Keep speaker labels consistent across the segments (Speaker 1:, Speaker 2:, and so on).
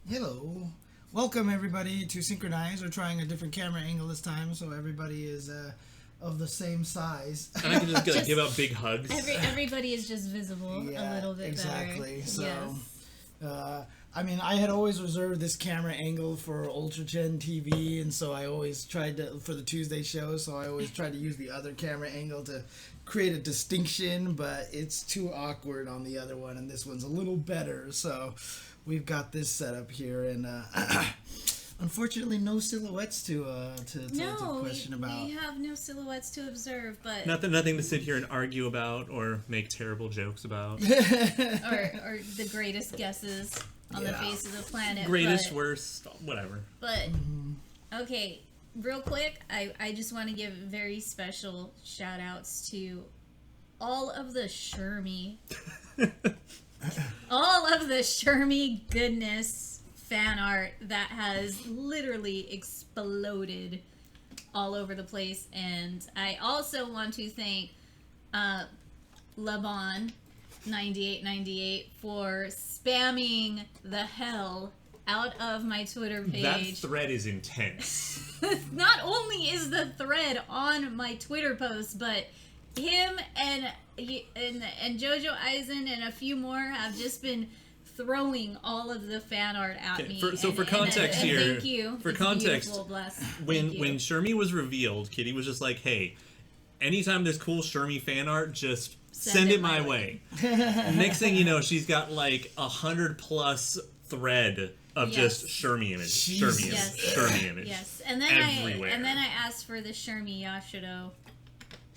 Speaker 1: Hello. Welcome everybody to SNKronize. We're trying a different camera angle this time so everybody is of the same size.
Speaker 2: And I can just give out big hugs.
Speaker 3: Everybody is just visible a little bit
Speaker 1: exactly.
Speaker 3: better.
Speaker 1: So,
Speaker 3: yes.
Speaker 1: I mean, I had always reserved this camera angle for UltraChenTV, and so I always tried to, for the Tuesday show, so I always tried to use the other camera angle to create a distinction, but it's too awkward on the other one, and this one's a little better, so we've got this set up here, and unfortunately no silhouettes to question about.
Speaker 3: We have no silhouettes to observe, but...
Speaker 2: Nothing to sit here and argue about or make terrible jokes about.
Speaker 3: or the greatest guesses on the face of the planet.
Speaker 2: Greatest, worst, whatever.
Speaker 3: But, okay, real quick, I just want to give very special shout-outs to all of the Shermie... all of the Shermie goodness fan art that has literally exploded all over the place. And I also want to thank Lebon9898 for spamming the hell out of my Twitter page.
Speaker 2: That thread is intense.
Speaker 3: Not only is the thread on my Twitter post, but him and Jojo Eisen and a few more have just been throwing all of the fan art at me.
Speaker 2: For context here,
Speaker 3: thank you.
Speaker 2: For context, when Shermie was revealed, Kitty was just like, "Hey, anytime there's cool Shermie fan art, just send it my way." Next thing you know, she's got like 100+ thread of just Shermie image, Shermie image.
Speaker 3: Yes, and then
Speaker 2: everywhere.
Speaker 3: I asked for the Shermie Yashido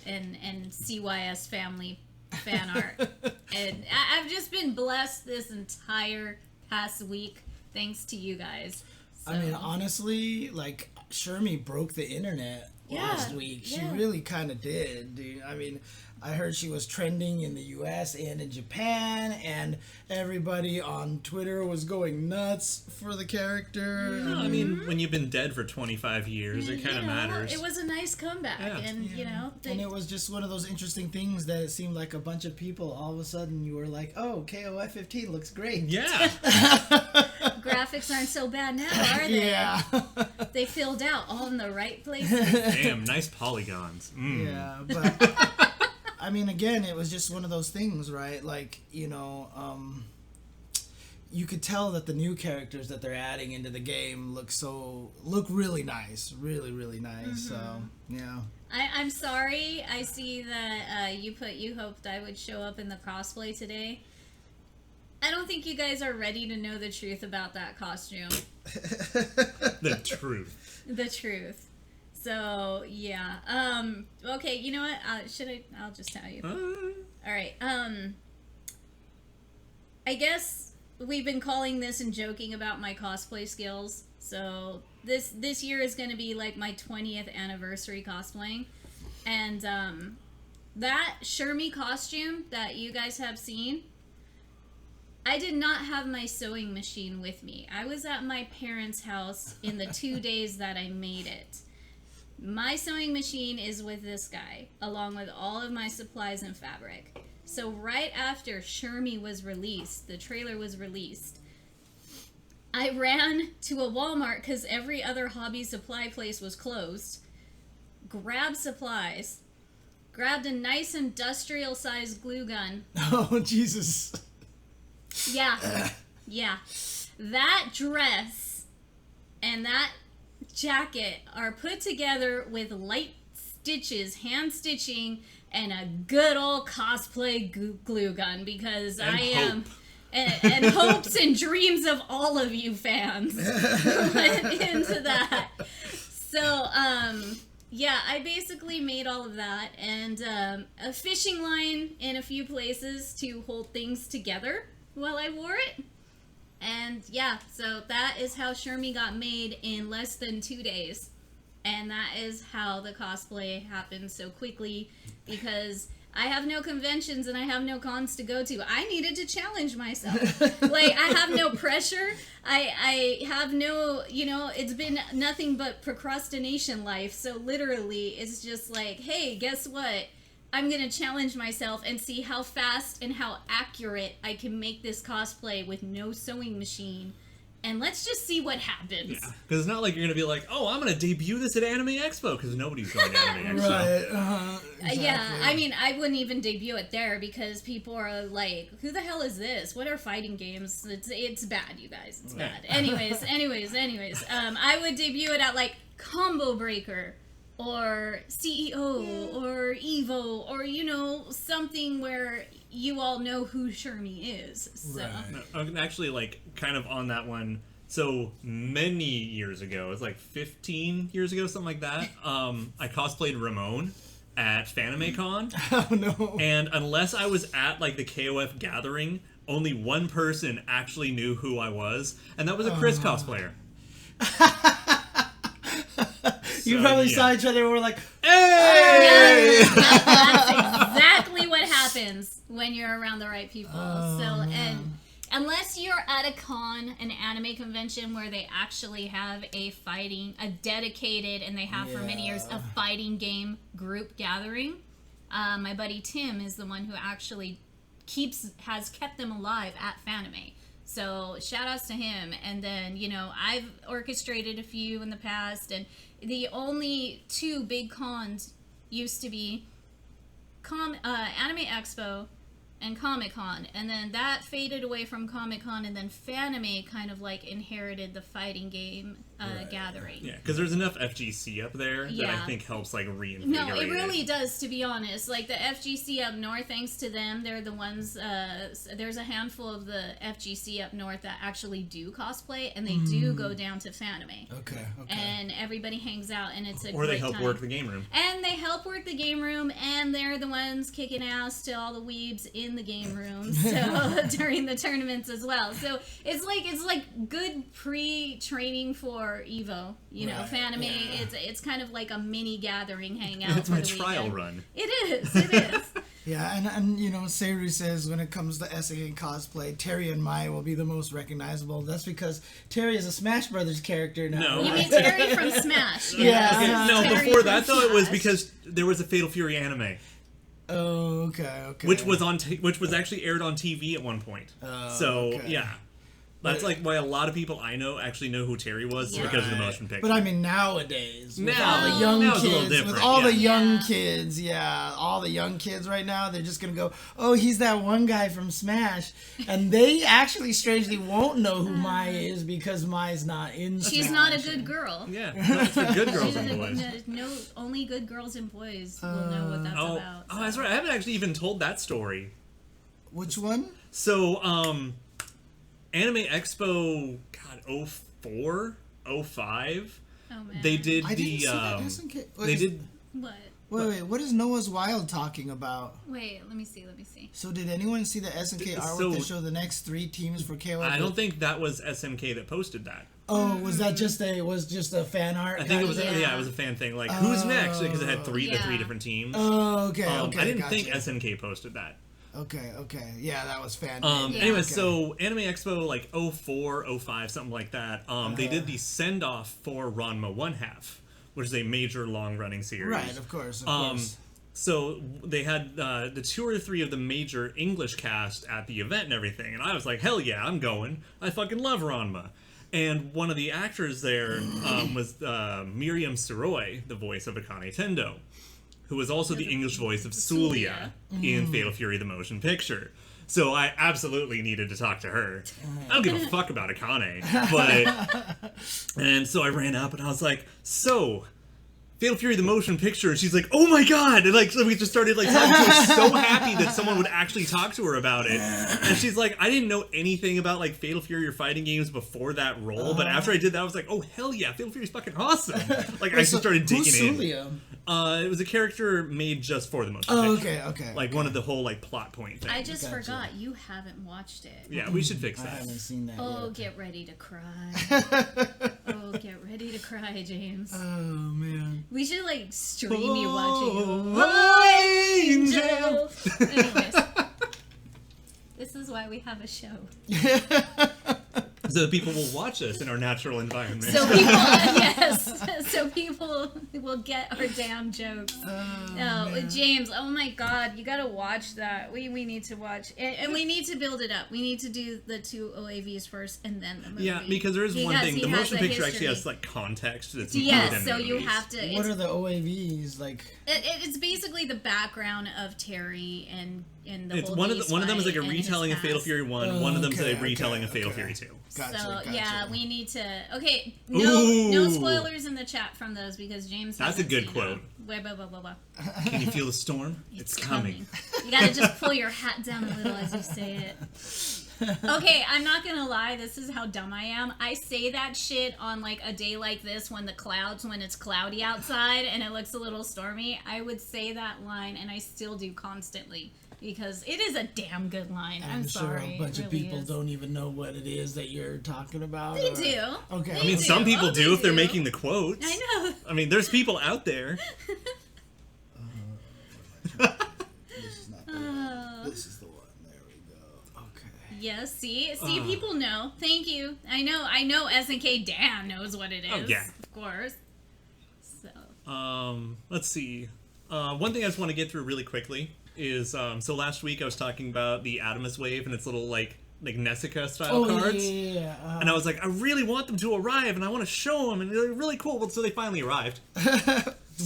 Speaker 3: and CYS family fan art. And I've just been blessed this entire past week thanks to you guys. So.
Speaker 1: I mean, honestly, like, Shermie broke the internet last week. She really kind of did, dude. I mean, I heard she was trending in the US and in Japan, and everybody on Twitter was going nuts for the character.
Speaker 2: No, I mean, when you've been dead for 25 years, it kind of matters.
Speaker 3: It was a nice comeback, and you know...
Speaker 1: And it was just one of those interesting things that it seemed like a bunch of people, all of a sudden, you were like, oh, KOF 15 looks great.
Speaker 2: Yeah.
Speaker 1: Graphics
Speaker 3: aren't so bad now, are they?
Speaker 1: Yeah.
Speaker 3: They filled out all in the right places.
Speaker 2: Damn, nice polygons.
Speaker 1: Yeah, but... I mean, again, it was just one of those things, right? Like, you know, you could tell that the new characters that they're adding into the game look really nice, really nice. Mm-hmm. So, yeah.
Speaker 3: I'm sorry. I see that you hoped I would show up in the cosplay today. I don't think you guys are ready to know the truth about that costume.
Speaker 2: The truth.
Speaker 3: The truth. So, yeah. Okay, you know what? I'll just tell you. All right. I guess we've been calling this and joking about my cosplay skills. So, this year is going to be like my 20th anniversary cosplaying. And, that Shermie costume that you guys have seen, I did not have my sewing machine with me. I was at my parents' house in the 2 days that I made it. My sewing machine is with this guy, along with all of my supplies and fabric. So right after Shermie was released, the trailer was released, I ran to a Walmart because every other hobby supply place was closed, grabbed supplies, grabbed a nice industrial-sized glue gun.
Speaker 1: Oh, Jesus.
Speaker 3: Yeah. Yeah. That dress and that jacket are put together with light stitches, hand stitching, and a good old cosplay glue gun because and hopes and dreams of all of you fans went into that. So, yeah, I basically made all of that and a fishing line in a few places to hold things together while I wore it. And yeah, so that is how Shermie got made in less than 2 days. And that is how the cosplay happened so quickly because I have no conventions and I have no cons to go to. I needed to challenge myself. Like, I have no pressure. I have no, you know, it's been nothing but procrastination life. So literally, it's just like, hey, guess what? I'm going to challenge myself and see how fast and how accurate I can make this cosplay with no sewing machine and let's just see what happens.
Speaker 2: Yeah, because it's not like you're gonna be like, oh, I'm gonna debut this at Anime Expo, because nobody's going to Anime Expo.
Speaker 1: Right. Exactly.
Speaker 3: Yeah, I mean, I wouldn't even debut it there because people are like, who the hell is this? What are fighting games? It's bad, you guys. It's bad. Anyways. I would debut it at like Combo Breaker or CEO or Evo or, you know, something where you all know who Shermie is. So.
Speaker 2: Right. Actually, like, kind of on that one, so many years ago, it was like 15 years ago, something like that, I cosplayed Ramon at FanimeCon.
Speaker 1: Oh, no.
Speaker 2: And unless I was at, like, the KOF gathering, only one person actually knew who I was, and that was a Chris cosplayer.
Speaker 1: You probably saw each other and were like,
Speaker 2: hey!
Speaker 3: That's exactly what happens when you're around the right people. And unless you're at a con, an anime convention where they actually have a dedicated, and they have for many years, a fighting game group gathering. My buddy Tim is the one who actually has kept them alive at Fanime. So shout outs to him. And then, you know, I've orchestrated a few in the past, and the only two big cons used to be Anime Expo and Comic-Con, and then that faded away from Comic-Con, and then Fanime kind of like inherited the fighting game gathering.
Speaker 2: Yeah, because there's enough FGC up there that I think helps like reinvigorate
Speaker 3: No, it really does, to be honest. Like the FGC up north, thanks to them, they're the ones, there's a handful of the FGC up north that actually do cosplay, and they do go down to Fanime.
Speaker 1: Okay.
Speaker 3: And everybody hangs out, and it's a
Speaker 2: Or they
Speaker 3: great
Speaker 2: help
Speaker 3: time.
Speaker 2: work the game room.
Speaker 3: And they help work the game room, and they're the ones kicking ass to all the weebs in the game room, so during the tournaments as well. So it's like good pre-training for Evo, you know. Fanime, it's kind of like a mini gathering hangout.
Speaker 2: It's
Speaker 3: for
Speaker 2: my
Speaker 3: the
Speaker 2: trial
Speaker 3: weekend.
Speaker 2: run.
Speaker 3: It is.
Speaker 1: Yeah, and you know, Seiru says when it comes to SNK cosplay, Terry and Mai will be the most recognizable. That's because Terry is a Smash Brothers character now.
Speaker 2: No.
Speaker 3: You mean Terry from Smash?
Speaker 1: Yeah.
Speaker 2: Okay, no,
Speaker 3: Terry
Speaker 2: before
Speaker 3: from
Speaker 2: that though, it was
Speaker 3: Smash.
Speaker 2: because there was a Fatal Fury anime,
Speaker 1: Oh, okay.
Speaker 2: which was which was actually aired on TV at one point. So
Speaker 1: okay.
Speaker 2: yeah, that's like why a lot of people I know actually know who Terry was because of the motion picture.
Speaker 1: But I mean, nowadays, with
Speaker 2: Now-
Speaker 1: all the young
Speaker 2: now it's a little
Speaker 1: kids,
Speaker 2: different,
Speaker 1: with all
Speaker 2: yeah.
Speaker 1: the young kids, all the young kids right now, they're just gonna go, oh, he's that one guy from Smash, and they actually strangely won't know who Mai is because Mai's not in Smash.
Speaker 3: She's not a good girl.
Speaker 2: Yeah, no, it's for good girls and boys.
Speaker 3: No, only good girls and boys will know what that's about.
Speaker 2: Oh, that's right. I haven't actually even told that story.
Speaker 1: Which one?
Speaker 2: So, Anime Expo, God, 04, 05.
Speaker 3: Oh man.
Speaker 2: They did
Speaker 1: I didn't see that
Speaker 2: the
Speaker 1: SNK.
Speaker 2: they did.
Speaker 3: What?
Speaker 1: Wait, what is Noah's Wild talking about?
Speaker 3: Wait, let me see.
Speaker 1: So did anyone see the SNK artwork that showed the next 3 teams for KOF?
Speaker 2: I don't think that was SNK that posted that.
Speaker 1: Oh, was that just a fan art?
Speaker 2: I think it was
Speaker 3: Yeah.
Speaker 2: it was a fan thing. Like, who's next? Because it had the 3
Speaker 3: Yeah.
Speaker 2: different teams.
Speaker 1: Oh, okay.
Speaker 2: I didn't
Speaker 1: gotcha.
Speaker 2: think SNK posted that.
Speaker 1: Okay. Yeah, that was fan.
Speaker 2: Anyway,
Speaker 1: okay.
Speaker 2: so Anime Expo, like 04, 05, something like that, they did the send-off for Ranma 1/2, which is a major long-running series.
Speaker 1: Right, of course, of course.
Speaker 2: So they had the 2 or 3 of the major English cast at the event and everything, and I was like, hell yeah, I'm going. I fucking love Ranma. And one of the actors there was Miriam Suroi, the voice of Akane Tendo, who was also the English voice of Sulia in Fatal Fury the Motion Picture. So I absolutely needed to talk to her. I don't give a fuck about Akane, but... And so I ran up and I was like, so... Fatal Fury the Motion Picture, and she's like, oh my god! And like, so we just started like talking to her, so happy that someone would actually talk to her about it. And she's like, I didn't know anything about like Fatal Fury or fighting games before that role, but after I did that, I was like, oh hell yeah, Fatal Fury's fucking awesome! Like, I just started digging
Speaker 1: who's
Speaker 2: in.
Speaker 1: Sulia?
Speaker 2: It was a character made just for the motion
Speaker 1: Oh,
Speaker 2: picture.
Speaker 1: okay.
Speaker 2: Like one of the whole like plot point things.
Speaker 3: I just
Speaker 1: Gotcha.
Speaker 3: forgot you haven't watched it.
Speaker 2: Yeah, we should fix
Speaker 1: I
Speaker 2: that.
Speaker 1: haven't seen that
Speaker 3: Oh,
Speaker 1: yet.
Speaker 3: get ready to cry. Oh, get ready to cry, James.
Speaker 1: Oh, man.
Speaker 3: We should like stream you watching.
Speaker 2: Oh,
Speaker 3: Angel. Anyways, this is why we have a show.
Speaker 2: So people will watch us in our natural environment.
Speaker 3: So people, yes, so people will get our damn jokes. James, oh my God, you gotta watch that. We need to watch, and we need to build it up. We need to do the 2 OAVs first, and then the movie.
Speaker 2: Yeah, because there is one thing. The motion picture actually has like context that's included in
Speaker 3: so
Speaker 2: the
Speaker 3: you
Speaker 2: movies.
Speaker 3: have to.
Speaker 1: What are the OAVs like?
Speaker 3: It's basically the background of Terry and the
Speaker 2: It's
Speaker 3: whole
Speaker 2: one
Speaker 3: Beast
Speaker 2: of them is like a
Speaker 3: fight and his
Speaker 2: retelling of Fatal
Speaker 3: past.
Speaker 2: Fury 1. One of them is a
Speaker 1: Okay,
Speaker 2: retelling of Fatal
Speaker 1: okay.
Speaker 2: Fury 2.
Speaker 1: Gotcha.
Speaker 3: Yeah, we need to. Okay,
Speaker 2: Ooh.
Speaker 3: no spoilers in the chat from those because James.
Speaker 2: That's a
Speaker 3: hasn't
Speaker 2: good
Speaker 3: seen
Speaker 2: quote.
Speaker 3: them. Wah.
Speaker 2: Can you feel the storm?
Speaker 3: It's coming. You gotta just pull your hat down a little as you say it. Okay, I'm not gonna lie. This is how dumb I am. I say that shit on like a day like this when it's cloudy outside and it looks a little stormy. I would say that line, and I still do constantly. Because it is a damn good line. I'm
Speaker 1: sure
Speaker 3: sorry.
Speaker 1: a bunch of
Speaker 3: really
Speaker 1: people
Speaker 3: is.
Speaker 1: don't even know what it is that you're talking about.
Speaker 3: They do.
Speaker 1: Okay.
Speaker 2: I mean, some people do if they're making the quotes.
Speaker 3: I know.
Speaker 2: I mean, there's people out there.
Speaker 1: This is not the one. This is the one. There we go. Okay.
Speaker 3: Yes, see, people know. Thank you. I know SNK Dan knows what it is.
Speaker 2: Oh, yeah.
Speaker 3: Of course. So.
Speaker 2: Let's see. One thing I just want to get through really quickly is, so last week I was talking about the Adamus Wave and its little, like Nessica style cards.
Speaker 1: Yeah.
Speaker 2: And I was like, I really want them to arrive and I want to show them and they're really cool. Well, so they finally arrived.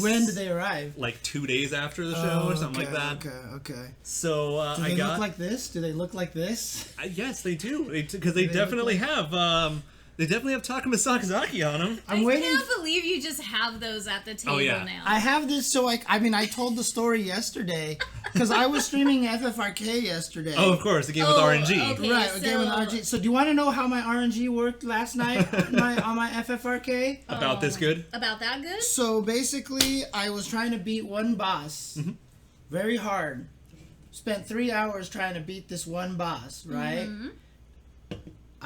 Speaker 1: When did they arrive?
Speaker 2: Like 2 days after the show or something like that.
Speaker 1: Okay.
Speaker 2: So
Speaker 1: Do they look like this? Do they look like this?
Speaker 2: Yes, they do. Because they definitely have. They definitely have Takuma Sakazaki on them.
Speaker 3: I can't believe you just have those at the table now.
Speaker 1: I have this, so I told the story yesterday because I was streaming FFRK yesterday.
Speaker 2: Oh, of course, the game with RNG.
Speaker 1: Okay, right, the game with RNG. So do you want to know how my RNG worked last night on my FFRK?
Speaker 2: About this good?
Speaker 3: About that good?
Speaker 1: So basically, I was trying to beat one boss very hard. Spent 3 hours trying to beat this one boss, right? Mm-hmm.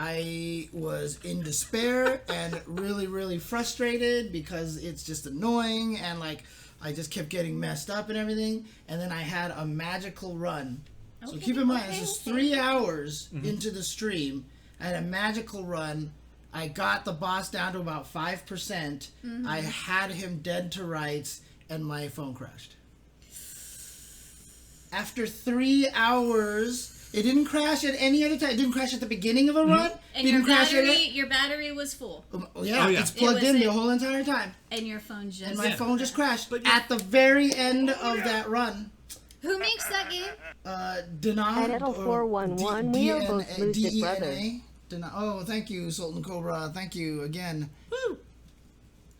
Speaker 1: I was in despair and really, really frustrated because it's just annoying and like I just kept getting messed up and everything. And then I had a magical run. So keep in mind, this is 3 hours into the stream. I had a magical run. I got the boss down to about 5%. I had him dead to rights and my phone crashed. After 3 hours... It didn't crash at any other time. It didn't crash at the beginning of a run.
Speaker 3: And your battery was full.
Speaker 1: Yeah, it's plugged in the whole entire time.
Speaker 3: And your phone just...
Speaker 1: And my phone just crashed at the very end of that run.
Speaker 3: Who makes that game?
Speaker 1: Dana.
Speaker 4: At 411, we are both lucid brothers.
Speaker 1: Oh, thank you, Sultan Cobra. Thank you again. Woo!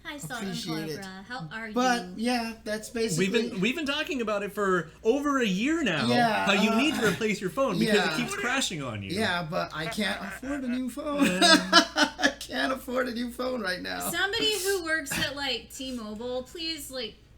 Speaker 3: Hi, Sultan Cobra. How are you?
Speaker 1: But yeah, that's basically
Speaker 2: we've been talking about it for over a year now.
Speaker 1: Yeah,
Speaker 2: how you need to replace your phone because it keeps crashing on you.
Speaker 1: Yeah, but I can't afford a new phone. I can't afford a new phone right now.
Speaker 3: Somebody who works at like T-Mobile, please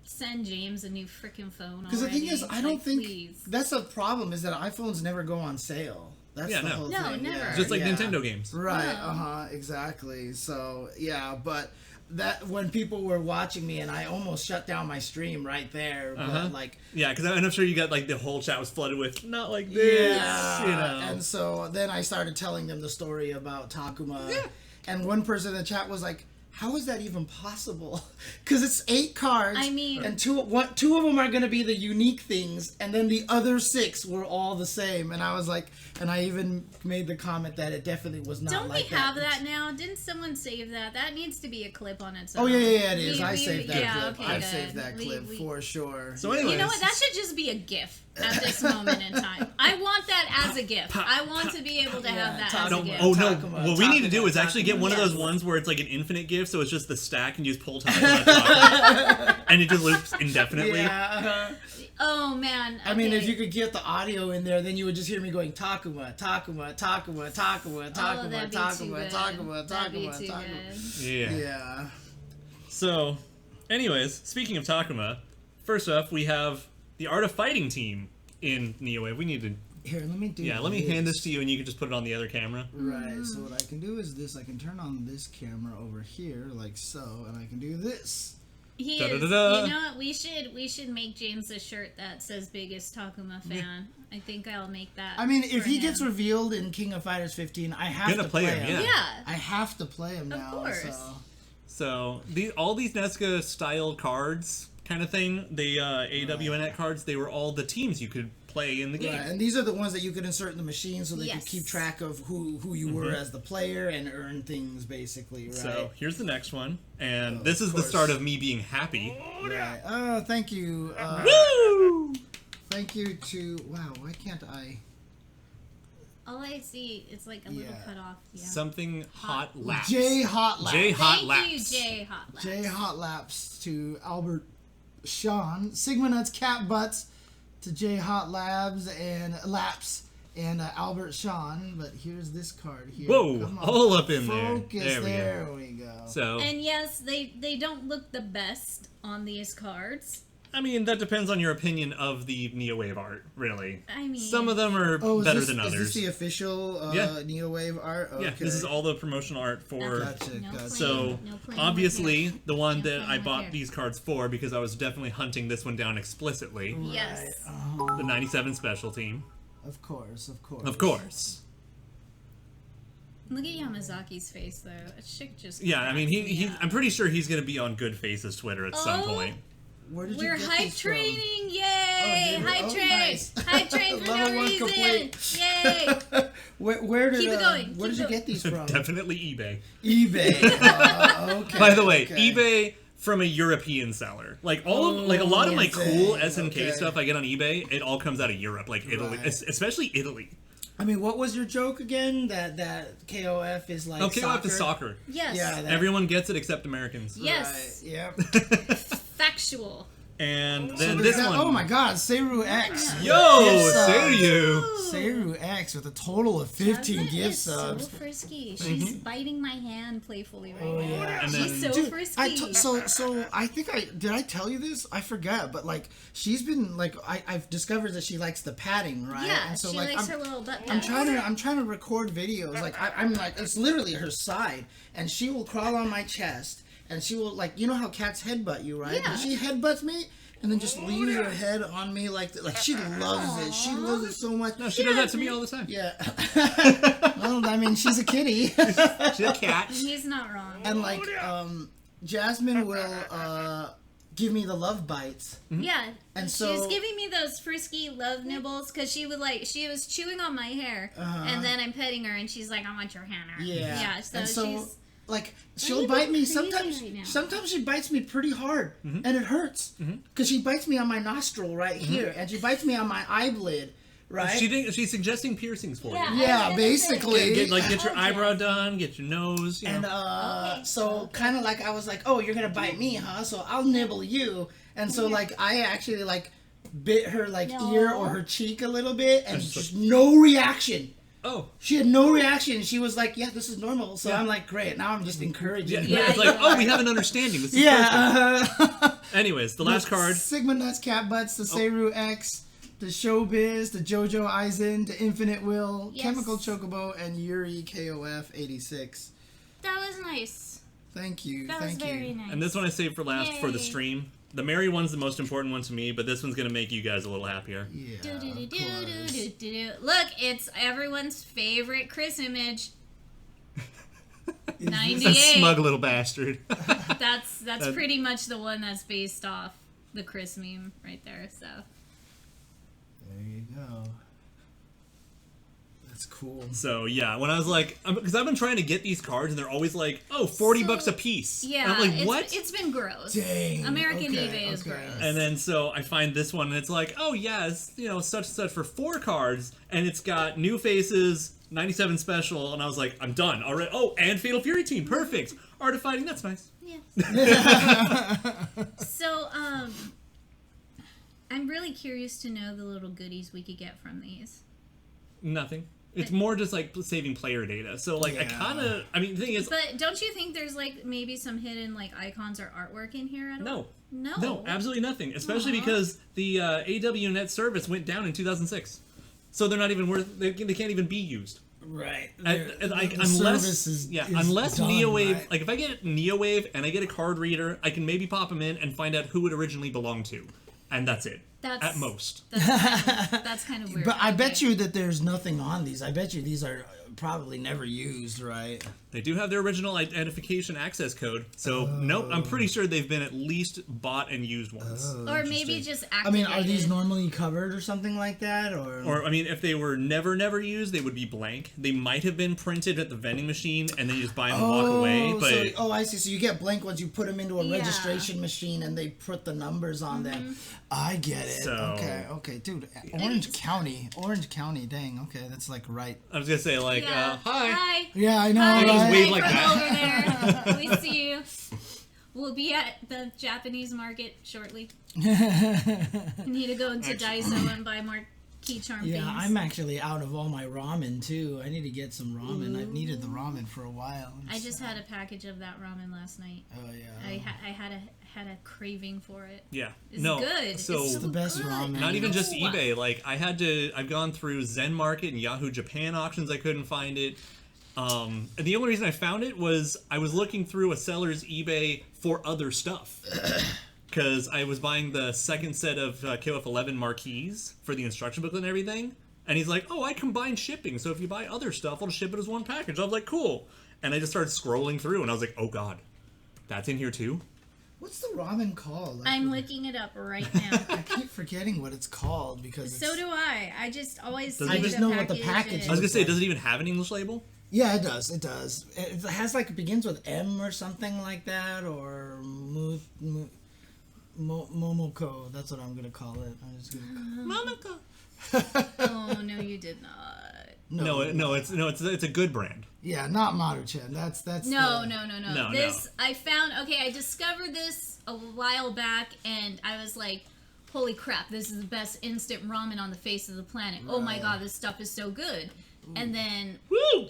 Speaker 3: send James a new freaking phone.
Speaker 1: Because the thing is, I don't think
Speaker 3: please.
Speaker 1: that's the problem. Is that iPhones never go on sale. That's the whole thing.
Speaker 3: No, never.
Speaker 1: Yeah,
Speaker 2: Just like Nintendo games.
Speaker 1: Right. Exactly. So yeah, but. That when people were watching me and I almost shut down my stream right there, but
Speaker 2: because I'm sure you got like the whole chat was flooded with not like this,
Speaker 1: and so then I started telling them the story about Takuma, and one person in the chat was like, "How is that even possible?" Because it's 8 cards.
Speaker 3: I mean,
Speaker 1: and two of them are going to be the unique things, and then the other 6 were all the same. And I was like, and I even made the comment that it definitely was not.
Speaker 3: Don't
Speaker 1: like
Speaker 3: we have that now? Didn't someone save that? That needs to be a clip on its own.
Speaker 1: Oh yeah, it is. I saved that clip.
Speaker 3: Okay,
Speaker 1: I saved that clip for sure.
Speaker 2: So anyways,
Speaker 3: you know what? That should just be a GIF at this moment in time. I want that as a GIF. I want to be able to have that as a GIF.
Speaker 2: Oh no! What we need to do is actually get one of those ones where it's like an infinite GIF, so it's just the stack and you just pull Takuma, and it just loops indefinitely.
Speaker 1: Yeah.
Speaker 3: Oh man! Okay.
Speaker 1: I mean, if you could get the audio in there, then you would just hear me going Takuma, Takuma, Takuma, Takuma, Takuma, Takuma, Takuma, Takuma.
Speaker 2: Yeah. So, anyways, speaking of Takuma, first off, we have the Art of Fighting team in NeoWave. We need to.
Speaker 1: Here, let me do.
Speaker 2: Yeah, let me hand this to you, and you can just put it on the other camera.
Speaker 1: Right. So what I can do is this. I can turn on this camera over here, like so, and I can do this.
Speaker 3: He
Speaker 2: Da, da,
Speaker 3: is.
Speaker 2: da, da.
Speaker 3: You know what? We should make James a shirt that says biggest Takuma fan. I think I'll make that.
Speaker 1: I mean, if
Speaker 3: for
Speaker 1: he
Speaker 3: him.
Speaker 1: gets revealed in King of Fighters 15, I have
Speaker 2: Gonna
Speaker 1: to
Speaker 2: play
Speaker 1: play
Speaker 2: him,
Speaker 1: him.
Speaker 2: yeah.
Speaker 3: Yeah.
Speaker 1: I have to play him now.
Speaker 3: course.
Speaker 2: So all these Nesca style cards kind of thing, the AWNet cards, they were all the teams you could play in the game.
Speaker 1: Right, and these are the ones that you could insert in the machine so they could
Speaker 3: Yes.
Speaker 1: keep track of who you were as the player and earn things, basically, right?
Speaker 2: So here's the next one, and this
Speaker 1: of
Speaker 2: is the
Speaker 1: course.
Speaker 2: start of me being happy.
Speaker 1: Right. Oh, thank you.
Speaker 2: Woo!
Speaker 1: Thank you to... Wow, why can't I...
Speaker 3: All I see is like a little
Speaker 1: Yeah.
Speaker 3: cut off. Yeah.
Speaker 2: Something hot laps.
Speaker 1: J Hot Laps.
Speaker 2: J Hot
Speaker 3: Thank
Speaker 2: Laps.
Speaker 3: you, Jay Hot Laps.
Speaker 1: J Hot Laps to Albert Sean. Sigma Nuts Cat Butts to J Hot Labs and Laps and Albert Sean. But here's this card here.
Speaker 2: Whoa,
Speaker 1: Come on.
Speaker 2: all up in there.
Speaker 1: Focus.
Speaker 2: There we go.
Speaker 1: There we go.
Speaker 2: So
Speaker 3: And yes, they don't look the best on these cards.
Speaker 2: I mean, that depends on your opinion of the Neowave art, really.
Speaker 3: I mean,
Speaker 2: Some of them are
Speaker 1: Oh,
Speaker 2: better
Speaker 1: is
Speaker 2: than
Speaker 1: this
Speaker 2: others.
Speaker 1: the official
Speaker 2: Yeah.
Speaker 1: Neowave art? Okay.
Speaker 2: Yeah, this is all the promotional art for.
Speaker 1: Gotcha,
Speaker 3: No
Speaker 1: gotcha.
Speaker 2: So
Speaker 3: No playing with
Speaker 2: obviously,
Speaker 3: hair.
Speaker 2: the one
Speaker 3: No
Speaker 2: that
Speaker 3: playing
Speaker 2: I
Speaker 3: with
Speaker 2: bought
Speaker 3: hair.
Speaker 2: these cards for, because I was definitely hunting this one down explicitly.
Speaker 3: Yes.
Speaker 2: The 97 special team,
Speaker 1: Of course, of course.
Speaker 2: of course.
Speaker 3: Look at Yamazaki's face though. That chick just.
Speaker 2: Yeah, I mean,
Speaker 3: cracks me
Speaker 2: he
Speaker 3: up.
Speaker 2: I'm pretty sure he's gonna be on Good Faces Twitter at some
Speaker 3: Oh.
Speaker 2: point.
Speaker 1: Where did
Speaker 3: We're
Speaker 1: you get
Speaker 3: hype
Speaker 1: these from?
Speaker 3: training, yay!
Speaker 1: did we?
Speaker 3: Hype
Speaker 1: Oh,
Speaker 3: train,
Speaker 1: nice.
Speaker 3: hype train for no
Speaker 1: Level one
Speaker 3: reason,
Speaker 1: complete.
Speaker 3: yay!
Speaker 1: Where did
Speaker 3: Keep it going,
Speaker 1: where
Speaker 3: keep
Speaker 1: did you
Speaker 3: it
Speaker 1: get these from?
Speaker 2: Definitely eBay.
Speaker 1: eBay. Okay.
Speaker 2: By the way,
Speaker 1: okay.
Speaker 2: eBay from a European seller. Like like a lot of my
Speaker 1: okay,
Speaker 2: cool SNK
Speaker 1: okay.
Speaker 2: stuff I get on eBay, it all comes out of Europe, like Italy,
Speaker 1: Right.
Speaker 2: especially Italy.
Speaker 1: I mean, what was your joke again? That KOF is like
Speaker 2: Oh, KOF
Speaker 1: soccer?
Speaker 2: is soccer.
Speaker 3: Yes,
Speaker 1: Yeah, that,
Speaker 2: Everyone gets it except Americans.
Speaker 3: Yes.
Speaker 1: Right, yep.
Speaker 3: factual.
Speaker 2: And
Speaker 1: So
Speaker 2: then
Speaker 1: there's
Speaker 2: this
Speaker 1: that-
Speaker 2: one.
Speaker 1: Oh my God, Seru X.
Speaker 2: Yo,
Speaker 1: Gift subs.
Speaker 2: Seiryu!
Speaker 1: Seru X with a total of 15
Speaker 3: Jasmine
Speaker 1: gift
Speaker 3: is
Speaker 1: subs.
Speaker 3: so frisky. She's biting my hand playfully right now.
Speaker 1: yeah.
Speaker 2: And
Speaker 3: She's
Speaker 2: then-
Speaker 3: so
Speaker 1: Dude,
Speaker 3: frisky.
Speaker 1: so I think did I tell you this? I forgot, but like she's been like I've discovered that she likes the padding, right?
Speaker 3: yeah,
Speaker 1: and so
Speaker 3: she
Speaker 1: like
Speaker 3: likes her little butt.
Speaker 1: I'm
Speaker 3: pads.
Speaker 1: trying to record videos. Like I'm like it's literally her side, and she will crawl on my chest, and she will like you know how cats headbutt you, right?
Speaker 3: Yeah.
Speaker 1: And she headbutts me. And then just leaves her head on me like she loves it. She loves it so much.
Speaker 2: No, she does that to me all the time.
Speaker 1: Yeah. Well, I mean, she's a kitty.
Speaker 2: She's a cat.
Speaker 3: He's not wrong.
Speaker 1: And like Jasmine will give me the love bites.
Speaker 3: Yeah,
Speaker 1: And
Speaker 3: she's
Speaker 1: so-
Speaker 3: giving me those frisky love nibbles because she was chewing on my hair, and then I'm petting her, and she's like, "I want your hand."
Speaker 1: Yeah.
Speaker 3: yeah. So,
Speaker 1: and so
Speaker 3: she's
Speaker 1: like
Speaker 3: you
Speaker 1: she'll
Speaker 3: going
Speaker 1: bite me
Speaker 3: crazy
Speaker 1: sometimes.
Speaker 3: right now?
Speaker 1: Sometimes she bites me pretty hard, and it hurts because she bites me on my nostril right here, and she bites me on my eyelid, right?
Speaker 2: She's suggesting piercings for
Speaker 3: Yeah.
Speaker 2: you.
Speaker 1: Yeah,
Speaker 3: I was gonna
Speaker 1: basically.
Speaker 2: Get your
Speaker 3: Oh,
Speaker 2: eyebrow
Speaker 3: yes.
Speaker 2: done, get your nose, you
Speaker 1: And
Speaker 2: know.
Speaker 3: Okay.
Speaker 1: so kind of like I was like, oh, you're gonna bite me, huh? So I'll nibble you. And so like I actually like bit her like
Speaker 3: No.
Speaker 1: ear or her cheek a little bit, and
Speaker 2: Just
Speaker 1: just no reaction.
Speaker 2: Oh.
Speaker 1: She had no reaction. She was like, yeah, this is normal. So I'm like, great. Now I'm just encouraging.
Speaker 2: Yeah,
Speaker 1: her.
Speaker 2: it's like, oh, we have an understanding. This is
Speaker 1: Yeah.
Speaker 2: perfect. Anyways, the last card.
Speaker 1: Sigma Nuts Cat Butts, the Seru X, the Showbiz, the Jojo Aizen, the Infinite Will,
Speaker 3: Yes.
Speaker 1: Chemical Chocobo, and Yuri KOF 86.
Speaker 3: that was nice.
Speaker 1: Thank you.
Speaker 3: That was
Speaker 1: Thank
Speaker 3: very
Speaker 1: you.
Speaker 3: nice.
Speaker 2: And this one I saved for last for the
Speaker 3: Yay.
Speaker 2: stream. The Mary one's the most important one to me, but this one's going to make you guys a little happier.
Speaker 1: Yeah.
Speaker 3: Do, do, do,
Speaker 1: of
Speaker 3: do,
Speaker 1: course.
Speaker 3: do, do, do. Look, it's everyone's favorite Chris image.
Speaker 2: That
Speaker 3: 98.
Speaker 2: smug little bastard.
Speaker 3: That's pretty much the one that's based off the Chris meme right there. So
Speaker 1: There you go. That's cool.
Speaker 2: So, yeah, when I was like, because I've been trying to get these cards, and they're always like, oh, 40 bucks a piece.
Speaker 3: yeah,
Speaker 2: And I'm like, what?
Speaker 3: It's been gross.
Speaker 1: Dang.
Speaker 3: American
Speaker 1: Okay,
Speaker 3: eBay is
Speaker 1: okay.
Speaker 3: gross.
Speaker 2: And then so I find this one, and it's like, oh yeah, it's such and such for 4 cards, and it's got new faces, 97 special, and I was like, I'm done already. Oh, and Fatal Fury team, perfect. Art of Fighting, that's nice.
Speaker 3: Yeah. So I'm really curious to know the little goodies we could get from these.
Speaker 2: Nothing. It's more just like saving player data. So like I
Speaker 1: Yeah.
Speaker 2: kind of, I mean, the thing is,
Speaker 3: But don't you think there's like maybe some hidden like icons or artwork in here at all?
Speaker 2: no, absolutely nothing. Especially
Speaker 3: Aw.
Speaker 2: because the AWNet service went down in 2006, so they're not even worth. They can't even be used.
Speaker 1: Right.
Speaker 2: Unless
Speaker 1: is
Speaker 2: unless
Speaker 1: done,
Speaker 2: NeoWave,
Speaker 1: right?
Speaker 2: like if I get NeoWave and I get a card reader, I can maybe pop them in and find out who it originally belonged to, and that's it. At most.
Speaker 3: That's kind of weird.
Speaker 1: But I bet you that there's nothing on these. I bet you these are probably never used, right?
Speaker 2: They do have their original identification access code, so nope, I'm pretty sure they've been at least bought and used once.
Speaker 3: Or maybe just activated.
Speaker 1: I mean, are these normally covered or something like that,
Speaker 2: Or I mean, if they were never used, they would be blank. They might have been printed at the vending machine, and then you just buy them and walk away. But
Speaker 1: I see. So you get blank ones. You put them into a registration machine, and they put the numbers on them. I get it.
Speaker 2: So,
Speaker 1: okay, dude. Orange County. Dang. Okay, that's like right.
Speaker 2: I was gonna say like, hi.
Speaker 1: Yeah, I know.
Speaker 3: Hi,
Speaker 2: Just wave like
Speaker 3: from
Speaker 2: that.
Speaker 3: over there. We see you. We'll be at the Japanese market shortly. Need to go into Daiso and buy more key charm things.
Speaker 1: Yeah, I'm actually out of all my ramen too. I need to get some ramen. I've needed the ramen for a while.
Speaker 3: I just had a package of that ramen last night.
Speaker 1: Oh yeah.
Speaker 3: I had a craving for it.
Speaker 2: Yeah.
Speaker 3: It's
Speaker 2: no.
Speaker 3: good.
Speaker 2: So
Speaker 1: It's the best
Speaker 3: good.
Speaker 1: ramen.
Speaker 2: not even just eBay. Like I've gone through Zen Market and Yahoo Japan auctions. I couldn't find it. And the only reason I found it was I was looking through a seller's eBay for other stuff. Because I was buying the second set of KOF 11 marquees for the instruction booklet and everything. And he's like, oh, I combine shipping. So if you buy other stuff, I'll just ship it as one package. I was like, cool. And I just started scrolling through and I was like, oh God, that's in here too?
Speaker 1: What's the ramen called?
Speaker 3: I'm looking it up right now.
Speaker 1: I keep forgetting what it's called because
Speaker 3: So do I. I just always
Speaker 2: Does
Speaker 3: see
Speaker 2: it even-
Speaker 1: I just know what the package
Speaker 3: is.
Speaker 2: I was going to say, does it even have an English label?
Speaker 1: Yeah, it does. It has like, it begins with M or something like that, or Momoko. That's what I'm gonna call it. I'm just gonna.
Speaker 2: Momoko.
Speaker 3: Oh no, you did not.
Speaker 2: No, it's a good brand.
Speaker 1: Yeah, not Maruchan. That's
Speaker 3: No.
Speaker 2: No,
Speaker 3: This I found. Okay, I discovered this a while back, and I was like, "Holy crap! This is the best instant ramen on the face of the planet." Oh my god, this stuff is so good. And then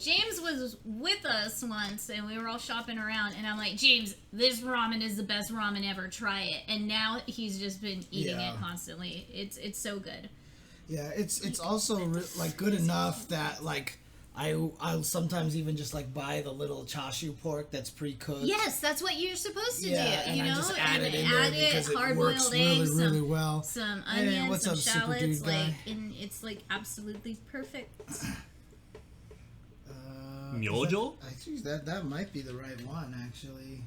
Speaker 3: James was with us once, and we were all shopping around, and I'm like, James, this ramen is the best ramen ever. Try it. And now he's just been eating it constantly. It's so good.
Speaker 1: Yeah, it's also like good enough that like I'll sometimes even just like buy the little chashu pork that's pre-cooked.
Speaker 3: Yes, that's what you're supposed to do.
Speaker 1: And
Speaker 3: You know,
Speaker 1: I just add it in
Speaker 3: add
Speaker 1: there because it
Speaker 3: hard-boiled
Speaker 1: works
Speaker 3: eggs,
Speaker 1: really well.
Speaker 3: some
Speaker 1: Hey,
Speaker 3: onions,
Speaker 1: what's
Speaker 3: some
Speaker 1: up, super
Speaker 3: shallots,
Speaker 1: dude guy?
Speaker 3: and it's like absolutely perfect.
Speaker 2: Myojo?
Speaker 1: Actually, that might be the right one. Actually,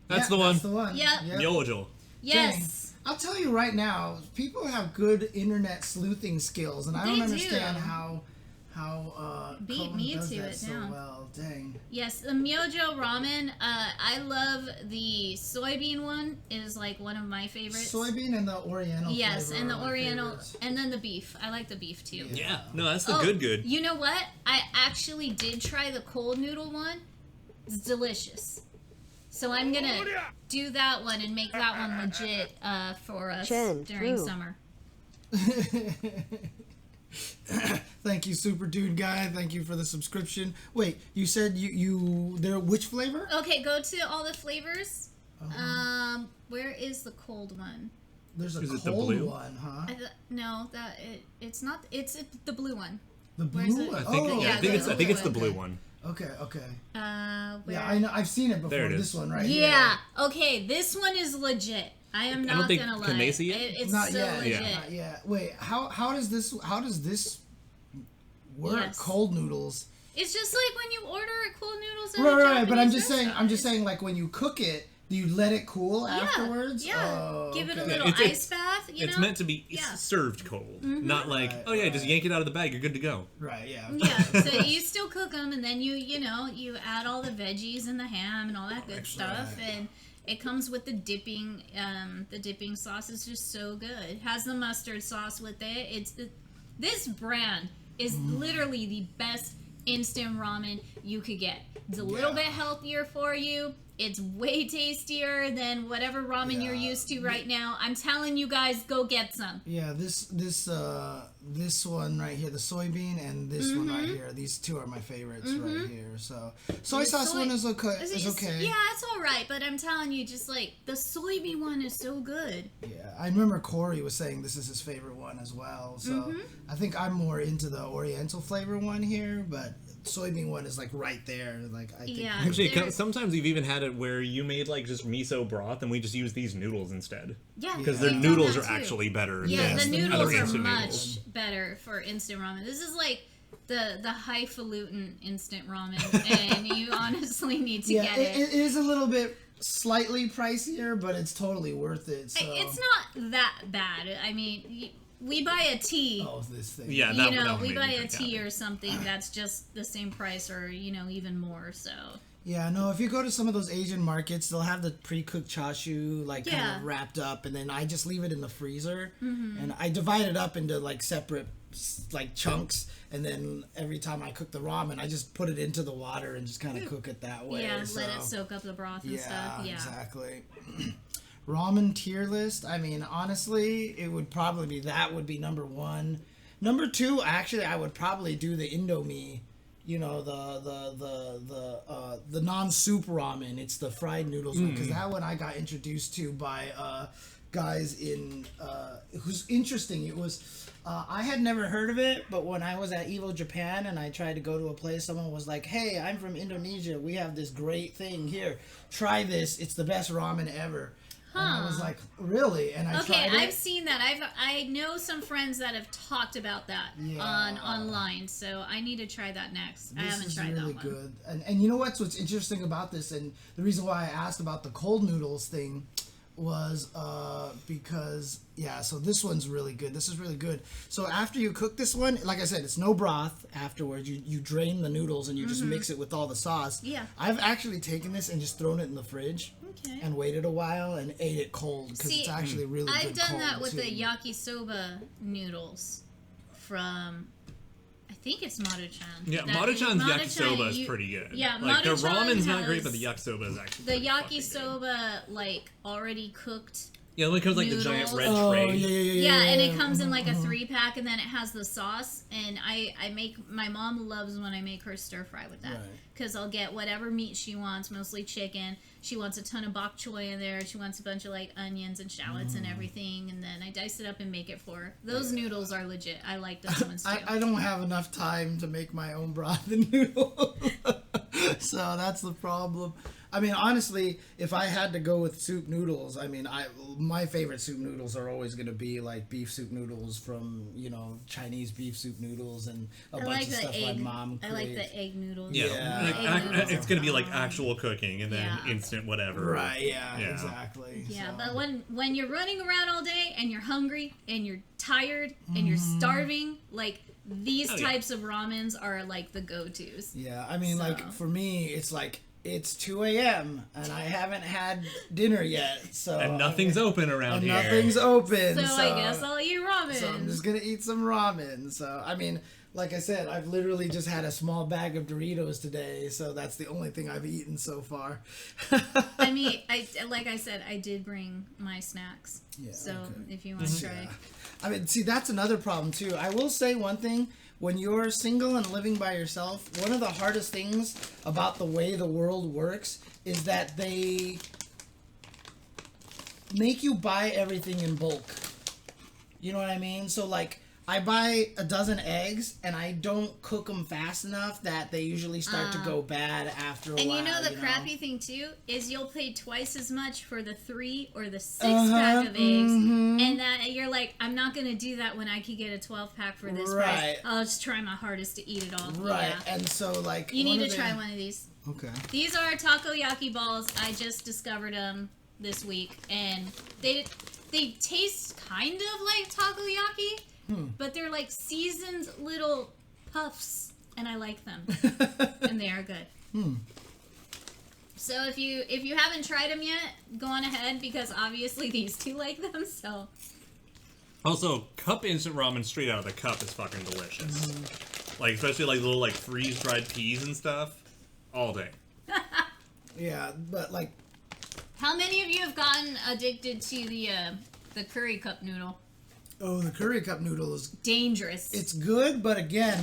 Speaker 2: That's the one.
Speaker 1: That's the one.
Speaker 3: Yep.
Speaker 2: Myojo.
Speaker 3: Yes.
Speaker 1: I'll tell you right now, people have good internet sleuthing skills, and I don't
Speaker 3: They
Speaker 1: understand
Speaker 3: do.
Speaker 1: how
Speaker 3: Beat
Speaker 1: Cohen
Speaker 3: me
Speaker 1: does
Speaker 3: to
Speaker 1: that
Speaker 3: it
Speaker 1: so
Speaker 3: now.
Speaker 1: well. Dang.
Speaker 3: Yes, the Myojo ramen. I love the soybean one. Is like one of my favorites.
Speaker 1: Soybean and the Oriental.
Speaker 3: Yes,
Speaker 1: flavor
Speaker 3: and the
Speaker 1: are my
Speaker 3: Oriental,
Speaker 1: favorites.
Speaker 3: and then the beef. I like the beef too.
Speaker 2: Yeah. No, that's the
Speaker 3: Oh,
Speaker 2: good.
Speaker 3: You know what? I actually did try the cold noodle one. It's delicious. So I'm gonna do that one and make that one legit for us
Speaker 4: Chen,
Speaker 3: during
Speaker 4: true.
Speaker 3: summer.
Speaker 1: Thank you, super dude guy. Thank you for the subscription. Wait, you said you there? Which flavor?
Speaker 3: Okay, go to all the flavors. Where is the cold one?
Speaker 1: There's a
Speaker 2: Is it the
Speaker 1: cold
Speaker 2: blue?
Speaker 1: one, huh?
Speaker 3: No, it's not. It's the blue one.
Speaker 1: The
Speaker 3: Where's
Speaker 1: blue
Speaker 3: it?
Speaker 1: one.
Speaker 2: I think,
Speaker 1: Oh,
Speaker 2: I think it's
Speaker 3: okay.
Speaker 2: the blue one.
Speaker 1: Okay.
Speaker 3: Where?
Speaker 1: Yeah, I know. I've seen it before.
Speaker 2: There it
Speaker 1: This
Speaker 2: is.
Speaker 1: one right
Speaker 3: Yeah. Okay, this one is legit. I am
Speaker 2: don't
Speaker 3: not
Speaker 2: think
Speaker 3: gonna lie.
Speaker 2: Kanesi yet?
Speaker 3: It's
Speaker 1: Not
Speaker 3: so
Speaker 1: yet.
Speaker 3: legit.
Speaker 2: Yeah.
Speaker 1: Not yet. Wait, how does this work?
Speaker 3: Yes.
Speaker 1: Cold noodles.
Speaker 3: It's just like when you order at Cool Noodles. At a
Speaker 1: Right. But I'm
Speaker 3: Japanese
Speaker 1: just saying. I'm just
Speaker 3: restaurant.
Speaker 1: saying. Like when you cook it, do you let it cool
Speaker 3: Yeah,
Speaker 1: afterwards?
Speaker 3: Yeah.
Speaker 1: Oh,
Speaker 3: Give it a
Speaker 1: okay.
Speaker 3: little
Speaker 2: It's-
Speaker 3: ice bath. You
Speaker 2: It's
Speaker 3: know.
Speaker 2: meant to be
Speaker 3: Yeah.
Speaker 2: served cold, not like just yank it out of the bag. You're good to go.
Speaker 1: Right. Yeah.
Speaker 3: Yeah, so you still cook them, and then you add all the veggies and the ham and all that good stuff, and it comes with the dipping. The dipping sauce is just so good. It has the mustard sauce with it. This brand is literally the best instant ramen you could get. It's a little bit healthier for you. It's way tastier than whatever ramen you're used to right now. I'm telling you guys, go get some.
Speaker 1: Yeah, this one right here, the soybean, and this one right here. These two are my favorites right here. So soy sauce one is okay. Is okay.
Speaker 3: Yeah, it's all right, but I'm telling you, just like the soybean one is so good.
Speaker 1: Yeah, I remember Corey was saying this is his favorite one as well. So I think I'm more into the Oriental flavor one here, but soybean one is like right there. Like I think.
Speaker 3: Yeah.
Speaker 2: Actually, sometimes we've even had it where you made like just miso broth and we just use these noodles instead.
Speaker 3: Yeah,
Speaker 2: because their
Speaker 3: we've done
Speaker 2: noodles
Speaker 3: that
Speaker 2: are
Speaker 3: too.
Speaker 2: actually better.
Speaker 3: Yeah,
Speaker 1: Yes,
Speaker 3: the
Speaker 1: the
Speaker 3: noodles are
Speaker 2: instant
Speaker 3: much
Speaker 2: noodles.
Speaker 3: better for instant ramen. This is like the highfalutin instant ramen, and you honestly need to get it.
Speaker 1: It is a little bit slightly pricier, but it's totally worth it. So.
Speaker 3: It's not that bad. I mean, we buy a tea.
Speaker 1: Oh, this thing.
Speaker 2: Yeah,
Speaker 3: You
Speaker 2: that
Speaker 3: know,
Speaker 2: one
Speaker 3: we
Speaker 2: made
Speaker 3: buy
Speaker 2: me
Speaker 3: a
Speaker 2: drink
Speaker 3: tea
Speaker 2: out.
Speaker 3: or something that's just the same price, or even more. So
Speaker 1: Yeah, no, if you go to some of those Asian markets, they'll have the pre-cooked chashu like kind
Speaker 3: Yeah.
Speaker 1: of wrapped up, and then I just leave it in the freezer, and I divide it up into like separate like chunks, and then every time I cook the ramen, I just put it into the water and just kind of cook it that way.
Speaker 3: yeah,
Speaker 1: so.
Speaker 3: let it soak up the broth and stuff. Yeah,
Speaker 1: Exactly. Ramen tier list. I mean, honestly, it would probably be would be number one. Number two, actually, I would probably do the Indomie. You know, the non-soup ramen. It's the fried noodles one, because that one I got introduced to by guys in who's interesting. It was I had never heard of it, but when I was at Evo Japan and I tried to go to a place, someone was like, "Hey, I'm from Indonesia. We have this great thing here. Try this. It's the best ramen ever." And I was like, "Really?" And I
Speaker 3: okay,
Speaker 1: tried it.
Speaker 3: I've seen that. I know some friends that have talked about that
Speaker 1: Yeah.
Speaker 3: online, so I need to try that next. I
Speaker 1: This
Speaker 3: haven't
Speaker 1: is
Speaker 3: tried
Speaker 1: really
Speaker 3: that one.
Speaker 1: good. And you know what's interesting about this, and the reason why I asked about the cold noodles thing was because so this one's really good. This is really good. So after you cook this one, like I said, it's no broth afterwards. You drain the noodles and you just mix it with all the sauce.
Speaker 3: Yeah.
Speaker 1: I've actually taken this and just thrown it in the fridge
Speaker 3: Okay.
Speaker 1: and waited a while and ate it cold, because
Speaker 3: See,
Speaker 1: it's actually really
Speaker 3: I've
Speaker 1: good
Speaker 3: done
Speaker 1: cold,
Speaker 3: that with
Speaker 1: too.
Speaker 3: the yakisoba noodles from, I think it's Maruchan.
Speaker 2: Yeah,
Speaker 3: That-
Speaker 2: Maruchan's
Speaker 3: Maruchan,
Speaker 2: yakisoba is
Speaker 3: you-
Speaker 2: pretty good.
Speaker 3: Yeah,
Speaker 2: like the
Speaker 3: Maruchan
Speaker 2: ramen's not great, but
Speaker 3: has
Speaker 2: the yakisoba is actually
Speaker 3: The
Speaker 2: pretty fucking good.
Speaker 3: yakisoba, like, already cooked.
Speaker 2: Yeah, it comes like the giant
Speaker 3: noodles.
Speaker 2: red
Speaker 1: Oh,
Speaker 2: tray.
Speaker 3: Yeah, and it comes in like a 3-pack, and then it has the sauce. And I make, my mom loves when I make her stir fry with that,
Speaker 1: Right.
Speaker 3: because I'll get whatever meat she wants, mostly chicken. She wants a ton of bok choy in there. She wants a bunch of like onions and shallots and everything, and then I dice it up and make it for her. Those noodles are legit. I like those ones too.
Speaker 1: I don't have enough time to make my own broth and noodles. So that's the problem. I mean, honestly, if I had to go with soup noodles, I mean, my favorite soup noodles are always going to be like beef soup noodles from, Chinese beef soup noodles and a
Speaker 3: I
Speaker 1: bunch
Speaker 3: like
Speaker 1: of
Speaker 3: the
Speaker 1: stuff
Speaker 3: egg.
Speaker 1: my mom
Speaker 3: I like
Speaker 1: creates.
Speaker 3: the egg noodles.
Speaker 2: Yeah,
Speaker 1: Yeah.
Speaker 2: like,
Speaker 3: Egg noodles
Speaker 2: it's
Speaker 3: are
Speaker 2: gonna be like
Speaker 3: fun.
Speaker 2: actual cooking and then
Speaker 3: Yeah.
Speaker 2: instant whatever.
Speaker 1: Right, yeah,
Speaker 2: Yeah.
Speaker 1: exactly.
Speaker 3: Yeah,
Speaker 1: So-
Speaker 3: but when you're running around all day and you're hungry and you're tired and you're starving, like these
Speaker 2: Oh, yeah.
Speaker 3: types of ramens are like the go-tos.
Speaker 1: Yeah, I mean,
Speaker 3: So-
Speaker 1: like, for me, it's like, it's 2 a.m. and I haven't had dinner yet, so...
Speaker 2: And nothing's open around
Speaker 1: and
Speaker 2: here.
Speaker 1: nothing's open,
Speaker 3: So I guess I'll eat ramen.
Speaker 1: So I'm just gonna eat some ramen. So I mean, like I said, I've literally just had a small bag of Doritos today, so that's the only thing I've eaten so far.
Speaker 3: I mean, like I said, I did bring my snacks.
Speaker 1: Yeah,
Speaker 3: So
Speaker 1: okay.
Speaker 3: if you want to try.
Speaker 1: I mean, see, that's another problem too. I will say one thing: when you're single and living by yourself, one of the hardest things about the way the world works is that they make you buy everything in bulk. You know what I mean? So like, I buy a dozen eggs and I don't cook them fast enough that they usually start to go bad after a while.
Speaker 3: And you know the crappy thing too is you'll pay twice as much for the 3 or the 6-pack of eggs, and that you're like, I'm not gonna do that when I could get a 12-pack for this price.
Speaker 1: Right.
Speaker 3: I'll just try my hardest to eat it all.
Speaker 1: Right,
Speaker 3: Yeah.
Speaker 1: and so like
Speaker 3: You
Speaker 1: one
Speaker 3: need
Speaker 1: of
Speaker 3: to
Speaker 1: the-
Speaker 3: try one of these.
Speaker 1: Okay.
Speaker 3: These are takoyaki balls. I just discovered them this week, and they taste kind of like takoyaki, but they're like seasoned little puffs, and I like them, and they are good. So if you haven't tried them yet, go on ahead, because obviously these two like them. So
Speaker 2: Also, cup instant ramen straight out of the cup is fucking delicious. Like, especially like little like freeze-dried peas and stuff. All day.
Speaker 1: Yeah, but like,
Speaker 3: how many of you have gotten addicted to the curry cup noodle?
Speaker 1: oh, the curry cup noodle is
Speaker 3: Dangerous.
Speaker 1: it's good, but again,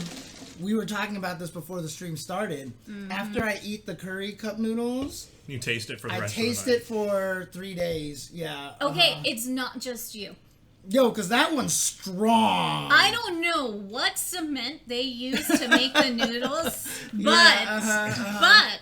Speaker 1: we were talking about this before the stream started. After I eat the curry cup noodles,
Speaker 2: You taste it for the
Speaker 1: I
Speaker 2: rest
Speaker 1: taste
Speaker 2: of the night.
Speaker 1: it for 3 days. Yeah.
Speaker 3: okay, it's not just you.
Speaker 1: Yo, because that one's strong.
Speaker 3: I don't know what cement they use to make the noodles, but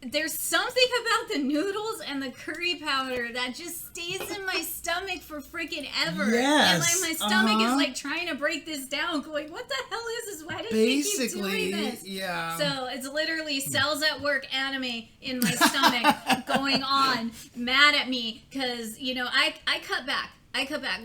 Speaker 3: there's something about the noodles and the curry powder that just stays in my stomach for freaking ever.
Speaker 1: Yes.
Speaker 3: And like my stomach is like trying to break this down, going, what the hell is this? Why does she keep doing this?
Speaker 1: Yeah.
Speaker 3: So it's literally cells at work anime in my stomach going on, mad at me, because, you know, I cut back.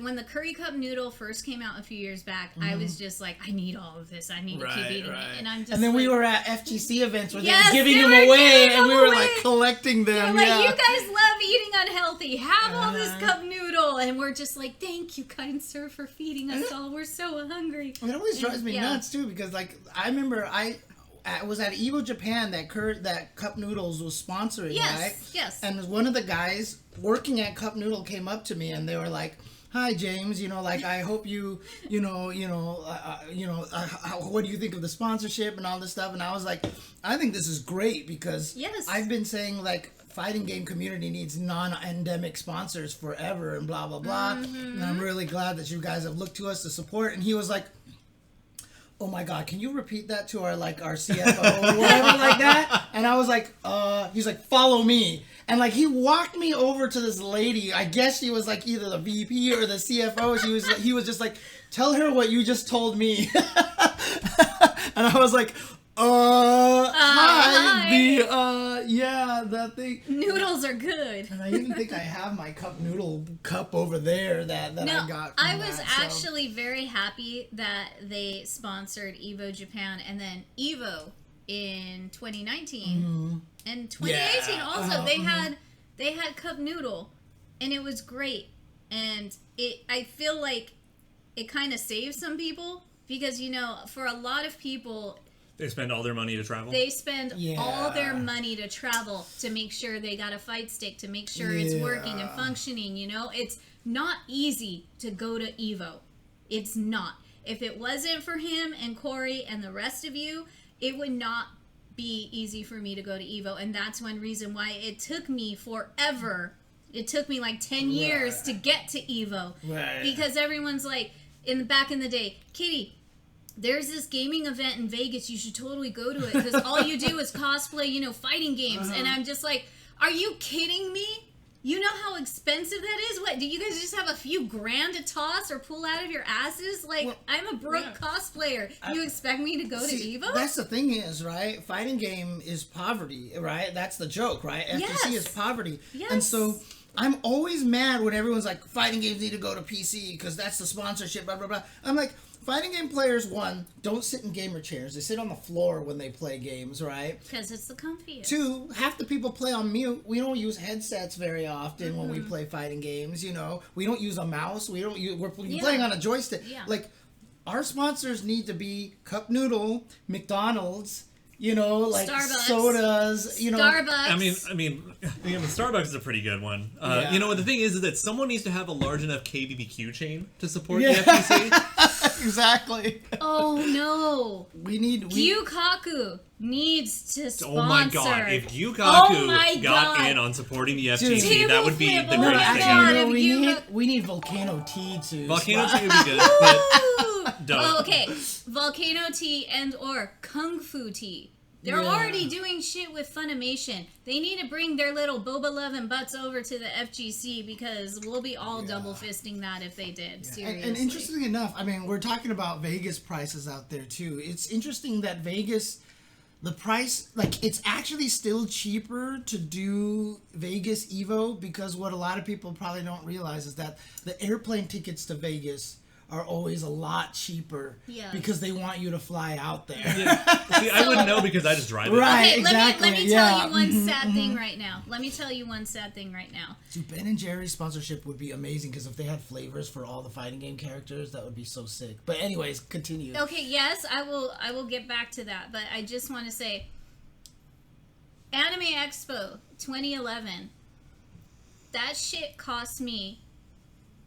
Speaker 3: When the curry cup noodle first came out a few years back, I was just like, I need all of this. I need to keep eating it. And I'm just.
Speaker 1: And then
Speaker 3: like,
Speaker 1: we were at FGC events where they
Speaker 3: Yes,
Speaker 1: were giving
Speaker 3: they
Speaker 1: them
Speaker 3: were
Speaker 1: away,
Speaker 3: giving
Speaker 1: and
Speaker 3: them
Speaker 1: we were
Speaker 3: away.
Speaker 1: like collecting them.
Speaker 3: They're like,
Speaker 1: yeah.
Speaker 3: you guys love eating unhealthy. Have all this cup noodle. And we're just like, thank you, kind sir, for feeding us all. We're so hungry.
Speaker 1: And it always drives me
Speaker 3: yeah.
Speaker 1: nuts too, because like I remember I was at Evo Japan that Cup Noodles was sponsoring,
Speaker 3: Yes,
Speaker 1: right?
Speaker 3: yes.
Speaker 1: And one of the guys working at Cup Noodle came up to me and they were like, "Hi James, you know, like I hope what do you think of the sponsorship and all this stuff?" And I was like, "I think this is great because
Speaker 3: Yes.
Speaker 1: I've been saying like fighting game community needs non-endemic sponsors forever and blah blah blah, and I'm really glad that you guys have looked to us to support." And he was like, "Oh my God, can you repeat that to our CFO or whatever like that?" And I was like, he's like, "Follow me." And like he walked me over to this lady. I guess she was like either the VP or the CFO. He was just like, "Tell her what you just told me." And I was like, hi. That thing.
Speaker 3: Noodles are good.
Speaker 1: And I even think I have my cup over there that I got from
Speaker 3: I was
Speaker 1: that, so.
Speaker 3: actually very happy that they sponsored Evo Japan and then Evo in 2019. And 2018 also they had cup noodle and it was great. And I feel like it kind of saved some people because, you know, for a lot of people,
Speaker 2: They spend all their money to travel.
Speaker 3: they spend all their money to travel to make sure they got a fight stick, to make sure it's working and functioning, you know? It's not easy to go to Evo. It's not. If it wasn't for him and Corey and the rest of you, it would not be easy for me to go to Evo. And that's one reason why it took me forever. It took me like 10 years to get to Evo.
Speaker 1: Right.
Speaker 3: Because everyone's like, back in the day, Kitty, there's this gaming event in Vegas. You should totally go to it because all you do is cosplay, you know, fighting games. And I'm just like, are you kidding me? You know how expensive that is? What, do you guys just have a few grand to toss or pull out of your asses? Like, well, I'm a broke cosplayer. You expect me to go to Evo?
Speaker 1: That's the thing is, right? Fighting game is poverty, right? That's the joke, right? FGC is poverty.
Speaker 3: Yes.
Speaker 1: And so I'm always mad when everyone's like, fighting games need to go to PC because that's the sponsorship, blah, blah, blah. I'm like, fighting game players, one, don't sit in gamer chairs. They sit on the floor when they play games, right?
Speaker 3: Because it's the comfiest.
Speaker 1: Two, half the people play on mute. We don't use headsets very often when we play fighting games, you know. We don't use a mouse. We're playing on a joystick. Yeah. Like, our sponsors need to be Cup Noodle, McDonald's, you know, like
Speaker 3: Starbucks.
Speaker 1: Sodas, you know.
Speaker 3: Starbucks.
Speaker 2: I mean, Starbucks is a pretty good one. You know, the thing is that someone needs to have a large enough KBBQ chain to support the FGC.
Speaker 1: Exactly.
Speaker 3: Oh no.
Speaker 1: Gyukaku
Speaker 3: needs to sponsor.
Speaker 2: Oh my god, if Gyukaku got in on supporting the FGC, that would be the greatest thing ever.
Speaker 1: We need Volcano Tea too.
Speaker 2: Volcano Tea would be good, but don't.
Speaker 3: Oh, okay. Volcano Tea and or Kung Fu Tea. They're already doing shit with Funimation. They need to bring their little boba loving butts over to the FGC because we'll be all double fisting that if they did. Seriously.
Speaker 1: And interestingly enough, I mean, we're talking about Vegas prices out there too. It's interesting that Vegas, the price, like, it's actually still cheaper to do Vegas Evo because what a lot of people probably don't realize is that the airplane tickets to Vegas are always a lot cheaper because they want you to fly out there.
Speaker 2: Yeah. See, I wouldn't know because I just drive it.
Speaker 1: Right,
Speaker 3: okay,
Speaker 1: exactly.
Speaker 3: Let me tell you one sad thing right now. Let me tell you one sad thing right now.
Speaker 1: Dude, Ben and Jerry's sponsorship would be amazing because if they had flavors for all the fighting game characters, that would be so sick. But anyways, continue.
Speaker 3: Okay, yes, I will get back to that, but I just want to say Anime Expo 2011. That shit cost me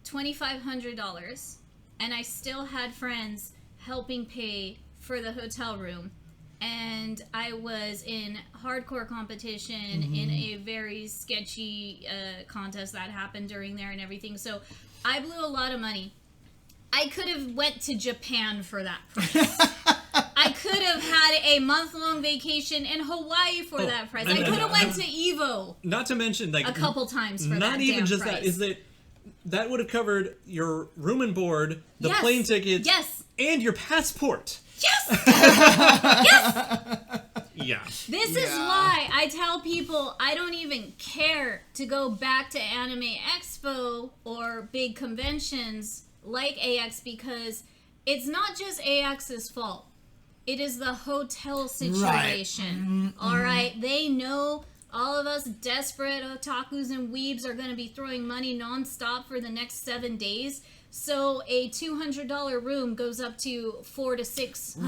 Speaker 3: $2,500. And I still had friends helping pay for the hotel room. And I was in hardcore competition in a very sketchy contest that happened during there and everything. So I blew a lot of money. I could have went to Japan for that price. I could have had a month-long vacation in Hawaii for that price. I could have went to Evo.
Speaker 2: Not to mention, like,
Speaker 3: a couple times for that
Speaker 2: not even just
Speaker 3: price.
Speaker 2: that. Is that would have covered your room and board, the plane tickets, and your passport.
Speaker 3: Yes. Yes.
Speaker 2: Yeah.
Speaker 3: This is why I tell people I don't even care to go back to Anime Expo or big conventions like AX, because it's not just AX's fault. It is the hotel situation. Right. All right. They know all of us desperate otakus and weebs are going to be throwing money nonstop for the next 7 days. So a $200 room goes up to $400 to $600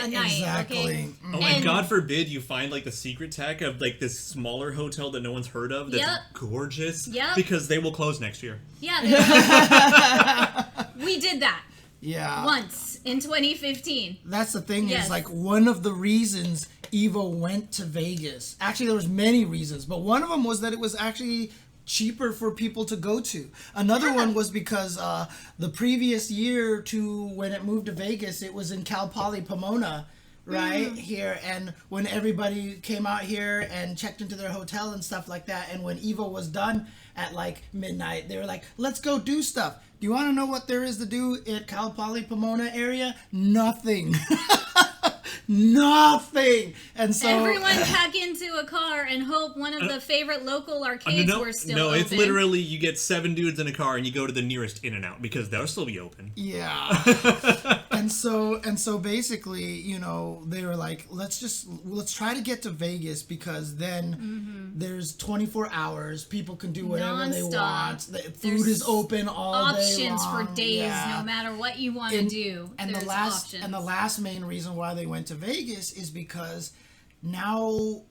Speaker 3: a night.
Speaker 1: Exactly.
Speaker 3: Okay?
Speaker 2: Oh, and God forbid you find like the secret tech of like this smaller hotel that no one's heard of that's gorgeous.
Speaker 3: Yep.
Speaker 2: Because they will close next year.
Speaker 3: Yeah. We did that.
Speaker 1: Yeah.
Speaker 3: Once in 2015.
Speaker 1: That's the thing is like one of the reasons Evo went to Vegas. Actually, there was many reasons, but one of them was that it was actually cheaper for people to go to. Another one was because the previous year to when it moved to Vegas, it was in Cal Poly Pomona, right here, and when everybody came out here and checked into their hotel and stuff like that, and when Evo was done at like midnight, they were like, let's go do stuff. Do you want to know what there is to do at Cal Poly Pomona area? Nothing. Nothing. And so
Speaker 3: everyone pack into a car and hope one of the favorite local arcades were still open.
Speaker 2: No, it's literally you get 7 dudes in a car and you go to the nearest In-N-Out because they'll still be open.
Speaker 1: Yeah. and so basically, you know, they were like, let's try to get to Vegas because then there's 24 hours. People can do whatever they want. The food is open all day long.
Speaker 3: Options for days, no matter what you want to do.
Speaker 1: And the last main reason why they went to Vegas is because now,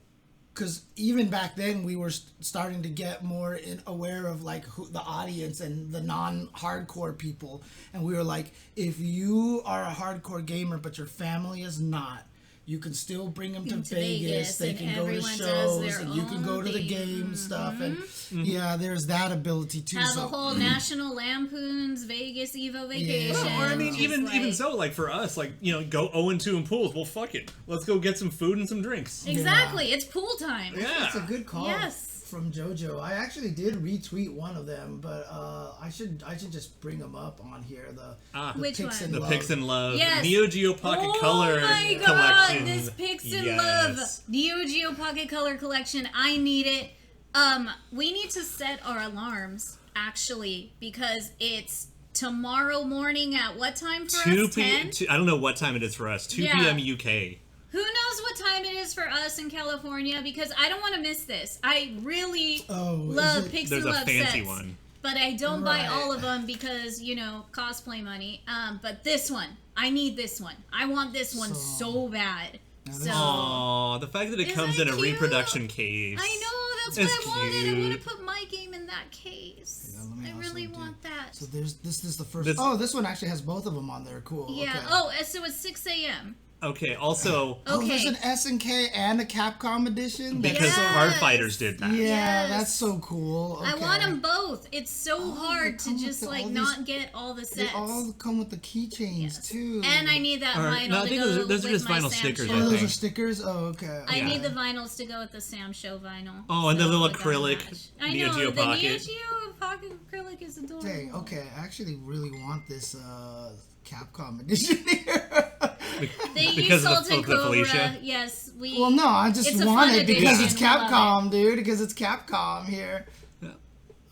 Speaker 1: because even back then we were starting to get more aware of like the audience and the non-hardcore people, and we were like, if you are a hardcore gamer but your family is not, you can still bring them to Vegas. They can go to shows, and you can go to the game stuff, and there's that ability too.
Speaker 3: Have a whole National Lampoon's Vegas Evo vacation.
Speaker 2: Well, or I mean, even so, like for us, like you know, go 0-2 in pools. Well, fuck it, let's go get some food and some drinks.
Speaker 3: Exactly, it's pool time.
Speaker 2: Yeah,
Speaker 1: it's a good call.
Speaker 3: Yes.
Speaker 1: From JoJo, I actually did retweet one of them, but I should just bring them up on here. The
Speaker 3: Which
Speaker 1: Pix
Speaker 3: one?
Speaker 1: and
Speaker 2: The
Speaker 1: Love.
Speaker 2: Pix and Love
Speaker 3: Yes.
Speaker 2: Neo Geo Pocket Color
Speaker 3: collection. Oh my god, this Pix and Love Neo Geo Pocket Color collection. I need it. We need to set our alarms actually because it's tomorrow morning at what time for us? 10?
Speaker 2: I don't know what time it is for us. 2 p.m. UK.
Speaker 3: Who knows what time it is for us in California? Because I don't want to miss this. I really love Pix and
Speaker 2: There's
Speaker 3: Love
Speaker 2: a fancy
Speaker 3: sets,
Speaker 2: one.
Speaker 3: but I don't buy all of them because, you know, cosplay money. But this one, I need this one. I want this one so bad. So,
Speaker 2: aww, the fact that it comes in a reproduction case.
Speaker 3: I know, that's what I wanted. I want to put my game in that case. I really want that.
Speaker 1: So this is the first. This one actually has both of them on there. Cool.
Speaker 3: Yeah.
Speaker 1: Okay.
Speaker 3: Oh, so it's 6 a.m.
Speaker 2: Okay, also...
Speaker 1: there's an SNK and a Capcom edition?
Speaker 2: Because Card Fighters did that.
Speaker 1: Yeah, that's so cool. Okay.
Speaker 3: I want them both. It's so hard to just, like, not get all the sets.
Speaker 1: They all come with the keychains, too.
Speaker 3: And I need that vinyl to go
Speaker 2: those are just
Speaker 3: with my
Speaker 2: vinyl
Speaker 3: Sam
Speaker 2: stickers,
Speaker 3: Show.
Speaker 2: I
Speaker 1: those
Speaker 2: think.
Speaker 1: are stickers? Oh, okay.
Speaker 3: I need the vinyls to go with the Sam Show vinyl.
Speaker 2: Oh, and the little
Speaker 3: it
Speaker 2: acrylic
Speaker 3: doesn't match.
Speaker 2: Neo Geo
Speaker 3: the
Speaker 2: Pocket.
Speaker 3: Neo Geo Pocket acrylic is adorable.
Speaker 1: Dang, okay. I actually really want this Capcom edition here.
Speaker 3: They
Speaker 2: Because
Speaker 3: use
Speaker 2: of
Speaker 3: Salt
Speaker 2: the
Speaker 3: and Cobra.
Speaker 2: Felicia?
Speaker 3: Yes, we.
Speaker 1: Well, no, I just
Speaker 3: It's a
Speaker 1: want
Speaker 3: fun
Speaker 1: it because it's
Speaker 3: edition. I love
Speaker 1: Capcom, dude. Because it's Capcom here.
Speaker 2: Yeah.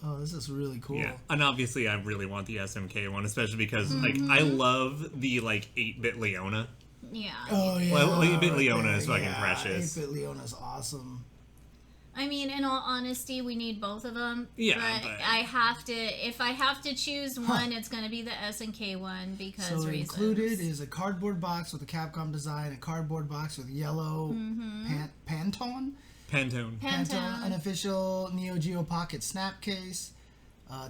Speaker 1: Oh, this is really cool.
Speaker 2: Yeah, and obviously I really want the SNK one, especially because like I love the like 8-bit Leona.
Speaker 3: Yeah.
Speaker 1: Oh, yeah.
Speaker 2: Well, 8-bit
Speaker 1: right
Speaker 2: Leona
Speaker 1: there,
Speaker 2: is fucking precious.
Speaker 1: 8-bit Leona's awesome.
Speaker 3: I mean, in all honesty, we need both of them.
Speaker 2: Yeah,
Speaker 3: but I have to. If I have to choose one, it's going to be the SNK one because
Speaker 1: So
Speaker 3: reasons.
Speaker 1: included is a cardboard box with a Capcom design, a cardboard box with yellow Pantone,
Speaker 3: Pantone.
Speaker 1: an official Neo Geo Pocket snap case,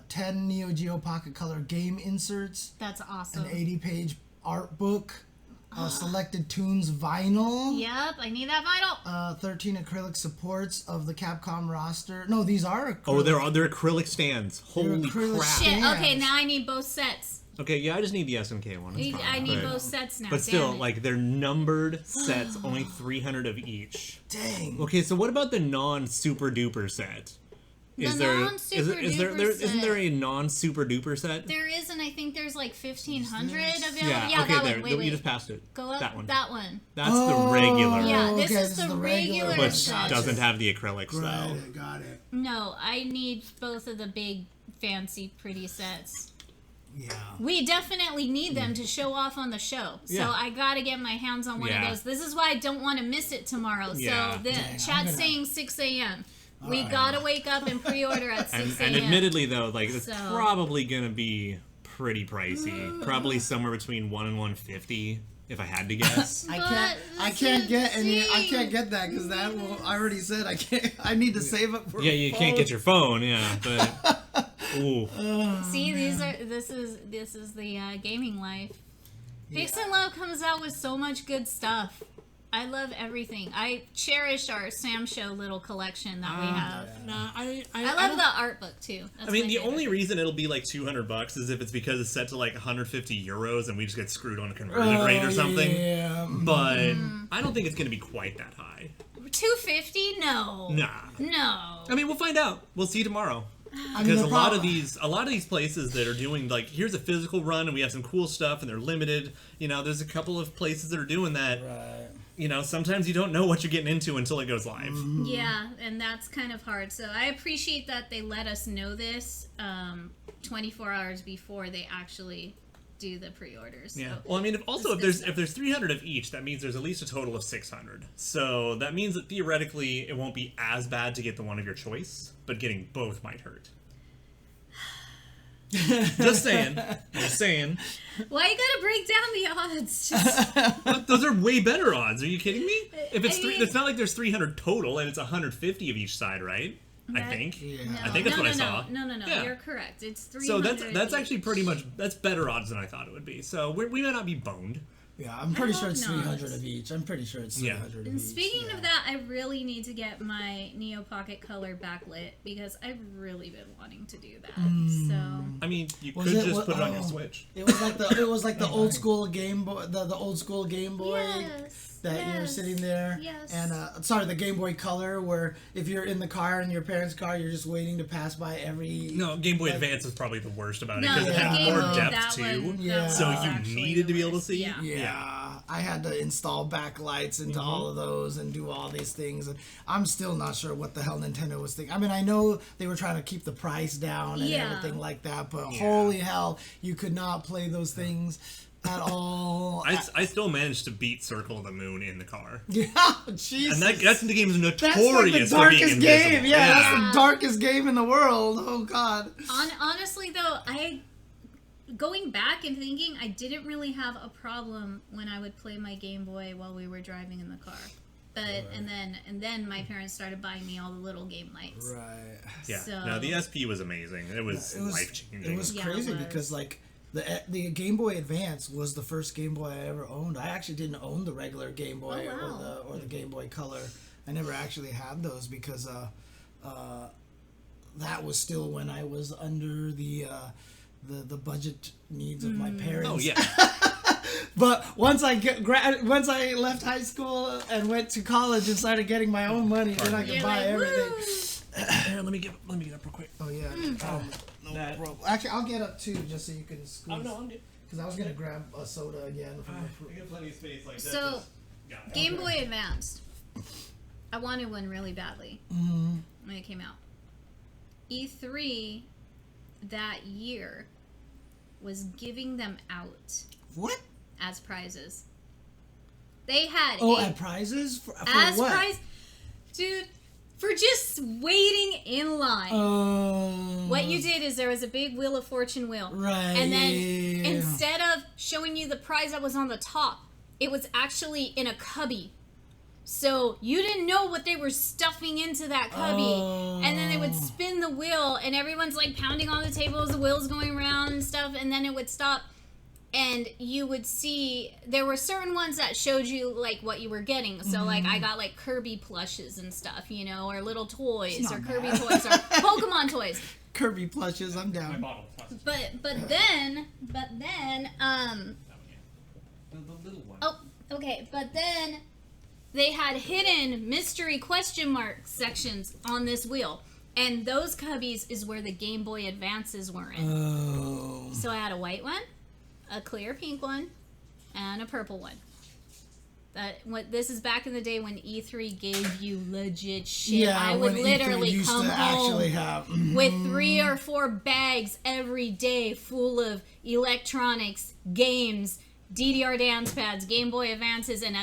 Speaker 1: 10 Neo Geo Pocket Color game inserts,
Speaker 3: That's awesome.
Speaker 1: an 80-page art book, Selected Tunes vinyl.
Speaker 3: Yep, I need that vinyl.
Speaker 1: 13 acrylic supports of the Capcom roster. No, these are acrylic.
Speaker 2: Oh, they're acrylic stands. Holy
Speaker 1: acrylic
Speaker 2: crap.
Speaker 1: stands.
Speaker 3: Shit, okay, now I need both sets.
Speaker 2: Okay, yeah, I just need the SNK one. It's fine,
Speaker 3: I need both sets now.
Speaker 2: But still,
Speaker 3: damn it.
Speaker 2: like, they're numbered sets, only 300 of each.
Speaker 1: Dang.
Speaker 2: Okay, so what about the non-super duper set? Isn't there a non-super duper set?
Speaker 3: There is, and I think there's like 1,500 available.
Speaker 2: Yeah, okay,
Speaker 3: that
Speaker 2: there.
Speaker 3: one. Wait.
Speaker 2: You just passed it.
Speaker 3: Go up.
Speaker 2: That one.
Speaker 3: That one.
Speaker 2: That's the regular.
Speaker 3: Yeah, this
Speaker 1: okay,
Speaker 3: is the regular
Speaker 2: But
Speaker 3: set.
Speaker 2: doesn't have the acrylics, though.
Speaker 1: Got it.
Speaker 3: No, I need both of the big, fancy, pretty sets.
Speaker 1: Yeah.
Speaker 3: We definitely need them to show off on the show. So
Speaker 2: Yeah.
Speaker 3: I gotta get my hands on one of those. This is why I don't want to miss it tomorrow.
Speaker 2: Yeah.
Speaker 3: So the chat's saying 6 a.m. We
Speaker 1: right.
Speaker 3: gotta wake up and pre-order at 6 a.m.
Speaker 2: And admittedly, though, like, it's
Speaker 3: So-
Speaker 2: probably gonna be pretty pricey. Probably somewhere between 1 and 150, if I had to guess.
Speaker 1: I can't get that because that will. I already said I can't. I need to save up for.
Speaker 2: Yeah, you can't get your phone. Yeah, but ooh.
Speaker 3: See, this is the gaming life. Pix and Love comes out with so much good stuff. I love everything. I cherish our Sam Show little collection that we have.
Speaker 2: Nah, I
Speaker 3: love the art book too. That's
Speaker 2: I mean,
Speaker 3: my
Speaker 2: the
Speaker 3: favorite.
Speaker 2: only reason it'll be like $200 is if it's because it's set to like 150 euros and we just get screwed on a conversion rate or something.
Speaker 1: Yeah.
Speaker 2: But I don't think it's going to be quite that high.
Speaker 3: 250? No.
Speaker 2: Nah.
Speaker 3: No.
Speaker 2: I mean, we'll find out. We'll see tomorrow.
Speaker 1: I mean,
Speaker 2: Because
Speaker 1: the
Speaker 2: a lot
Speaker 1: problem-
Speaker 2: of these places that are doing like, here's a physical run and we have some cool stuff and they're limited. You know, there's a couple of places that are doing that.
Speaker 1: Right.
Speaker 2: You know, sometimes you don't know what you're getting into until it goes live.
Speaker 3: Yeah, and that's kind of hard. So I appreciate that they let us know this 24 hours before they actually do the pre-orders.
Speaker 2: Yeah.
Speaker 3: So
Speaker 2: Well, I mean, if
Speaker 3: this
Speaker 2: there's 300 of each, that means there's at least a total of 600. So that means that theoretically it won't be as bad to get the one of your choice, but getting both might hurt. Just saying. Just saying.
Speaker 3: why you gotta break down the odds? Just,
Speaker 2: Those are way better odds. Are you kidding me? If it's
Speaker 3: I mean-
Speaker 2: it's not like there's 300 total and it's 150 of each side, right? I think.
Speaker 1: Yeah.
Speaker 2: I think that's
Speaker 3: no,
Speaker 2: what
Speaker 3: no,
Speaker 2: I saw.
Speaker 3: No,
Speaker 2: Yeah.
Speaker 3: you're correct. It's 300.
Speaker 2: So that's actually
Speaker 3: each.
Speaker 2: pretty much that's better odds than I thought it would be. So we might not be boned.
Speaker 1: Yeah, I'm pretty sure it's
Speaker 3: hope not.
Speaker 1: 300 of each. I'm pretty sure it's
Speaker 2: Yeah.
Speaker 1: 300 of
Speaker 3: And
Speaker 1: each.
Speaker 3: speaking
Speaker 1: yeah.
Speaker 3: of that, I really need to get my Neo Pocket Color backlit because I've really been wanting to do that. So
Speaker 2: I mean, you
Speaker 1: Was
Speaker 2: could
Speaker 1: it
Speaker 2: just
Speaker 1: what-
Speaker 2: put it on your
Speaker 1: oh.
Speaker 2: Switch.
Speaker 1: It was like the old school Game Boy, the old school Game Boy
Speaker 3: yes,
Speaker 1: that you're
Speaker 3: yes,
Speaker 1: sitting there.
Speaker 3: Yes.
Speaker 1: And sorry, the Game Boy Color, where if you're in the car in your parents' car, you're just waiting to pass by every.
Speaker 2: No, Game Boy Advance is probably the worst about it
Speaker 3: no,
Speaker 2: because
Speaker 3: the
Speaker 2: it had
Speaker 3: Game
Speaker 2: more
Speaker 3: Boy,
Speaker 2: depth
Speaker 3: that
Speaker 2: too.
Speaker 3: one,
Speaker 1: Yeah.
Speaker 3: that
Speaker 1: So
Speaker 3: one was
Speaker 2: you
Speaker 3: actually
Speaker 2: needed to be
Speaker 3: the
Speaker 2: able to
Speaker 3: worst.
Speaker 2: see?
Speaker 3: Yeah.
Speaker 1: Yeah, I had to install backlights into all of those and do all these things, and I'm still not sure what the hell Nintendo was thinking. I mean, I know they were trying to keep the price down and
Speaker 3: Yeah.
Speaker 1: everything like that, but holy hell, you could not play those things at all.
Speaker 2: I still managed to beat Circle of the Moon in the car.
Speaker 1: Yeah, Jesus.
Speaker 2: And that's the game is notorious
Speaker 1: That's like the
Speaker 2: for being
Speaker 1: darkest
Speaker 2: invisible.
Speaker 1: game. Yeah, that's the darkest game in the world. Oh God.
Speaker 3: Honestly, though, going back and thinking, I didn't really have a problem when I would play my Game Boy while we were driving in the car. But and then my parents started buying me all the little game lights.
Speaker 1: Right.
Speaker 2: Yeah.
Speaker 3: So-
Speaker 2: No, the SP was amazing. It was life changing.
Speaker 1: It was
Speaker 3: Yeah,
Speaker 1: crazy
Speaker 3: it was.
Speaker 1: because like the Game Boy Advance was the first Game Boy I ever owned. I actually didn't own the regular Game Boy
Speaker 3: Oh, wow.
Speaker 1: or the Game Boy Color. I never actually had those because that was still when I was under the budget needs of my parents.
Speaker 2: Oh yeah.
Speaker 1: But once I once I left high school and went to college and started getting my own money, then I could
Speaker 3: You're
Speaker 1: buy
Speaker 3: like,
Speaker 1: everything.
Speaker 3: "Woo!"
Speaker 2: Here, let me get up real quick.
Speaker 1: Oh yeah. No
Speaker 2: That-
Speaker 1: problem. Actually, I'll get up too, just so you can squeeze.
Speaker 2: I'm good.
Speaker 1: Because I was gonna grab a soda again from the
Speaker 2: I got plenty of space like that.
Speaker 3: So,
Speaker 2: Got it.
Speaker 3: Game Boy Advanced. I wanted one really badly when it came out. E3 that year was giving them out
Speaker 1: What?
Speaker 3: as prizes. They had
Speaker 1: At prizes for
Speaker 3: as
Speaker 1: what?
Speaker 3: prize, dude, for just waiting in line. What you did is there was a big Wheel of Fortune wheel.
Speaker 1: Right,
Speaker 3: And then
Speaker 1: yeah.
Speaker 3: instead of showing you the prize that was on the top, it was actually in a cubby. So you didn't know what they were stuffing into that cubby. And then they would spin the wheel and everyone's like pounding on the table as the wheel's going around and stuff, and then it would stop. and you would see there were certain ones that showed you like what you were getting. So like I got like Kirby plushes and stuff, you know, or little toys or Kirby toys or Pokemon toys.
Speaker 1: Kirby plushes, I'm down.
Speaker 3: But then
Speaker 2: The little one.
Speaker 3: oh okay, but then they had hidden mystery question mark sections on this wheel. And those cubbies is where the Game Boy Advances were in.
Speaker 1: Oh.
Speaker 3: So I had a white one, a clear pink one, and a purple one. This is back in the day when E3 gave you legit shit.
Speaker 1: Yeah,
Speaker 3: I would
Speaker 1: when
Speaker 3: literally
Speaker 1: E3 used
Speaker 3: come
Speaker 1: to
Speaker 3: home
Speaker 1: actually have,
Speaker 3: with 3 or 4 bags every day full of electronics, games, DDR dance pads, Game Boy Advances, and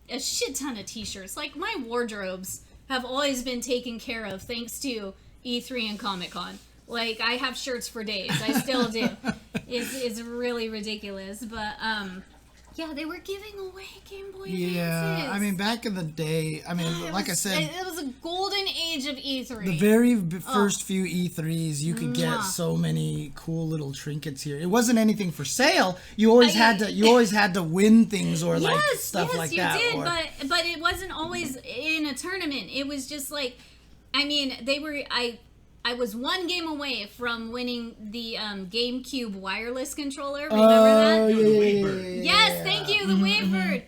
Speaker 3: a shit ton of t-shirts. Like, my wardrobes have always been taken care of thanks to E3 and Comic-Con. Like, I have shirts for days. I still do. It's really ridiculous. But, yeah, they were giving away Game Boy Advances.
Speaker 1: Yeah, I mean, back in the day, I mean, like I said...
Speaker 3: It was a golden age of E3.
Speaker 1: The very first few E3s, you could get so many cool little trinkets here. It wasn't anything for sale. You always had to win things or like stuff like that.
Speaker 3: Yes, you did, but it wasn't always in a tournament. It was just like, I mean, I was one game away from winning the GameCube wireless controller. Remember that?
Speaker 1: Yeah.
Speaker 3: Yes, thank you, the Wavebird.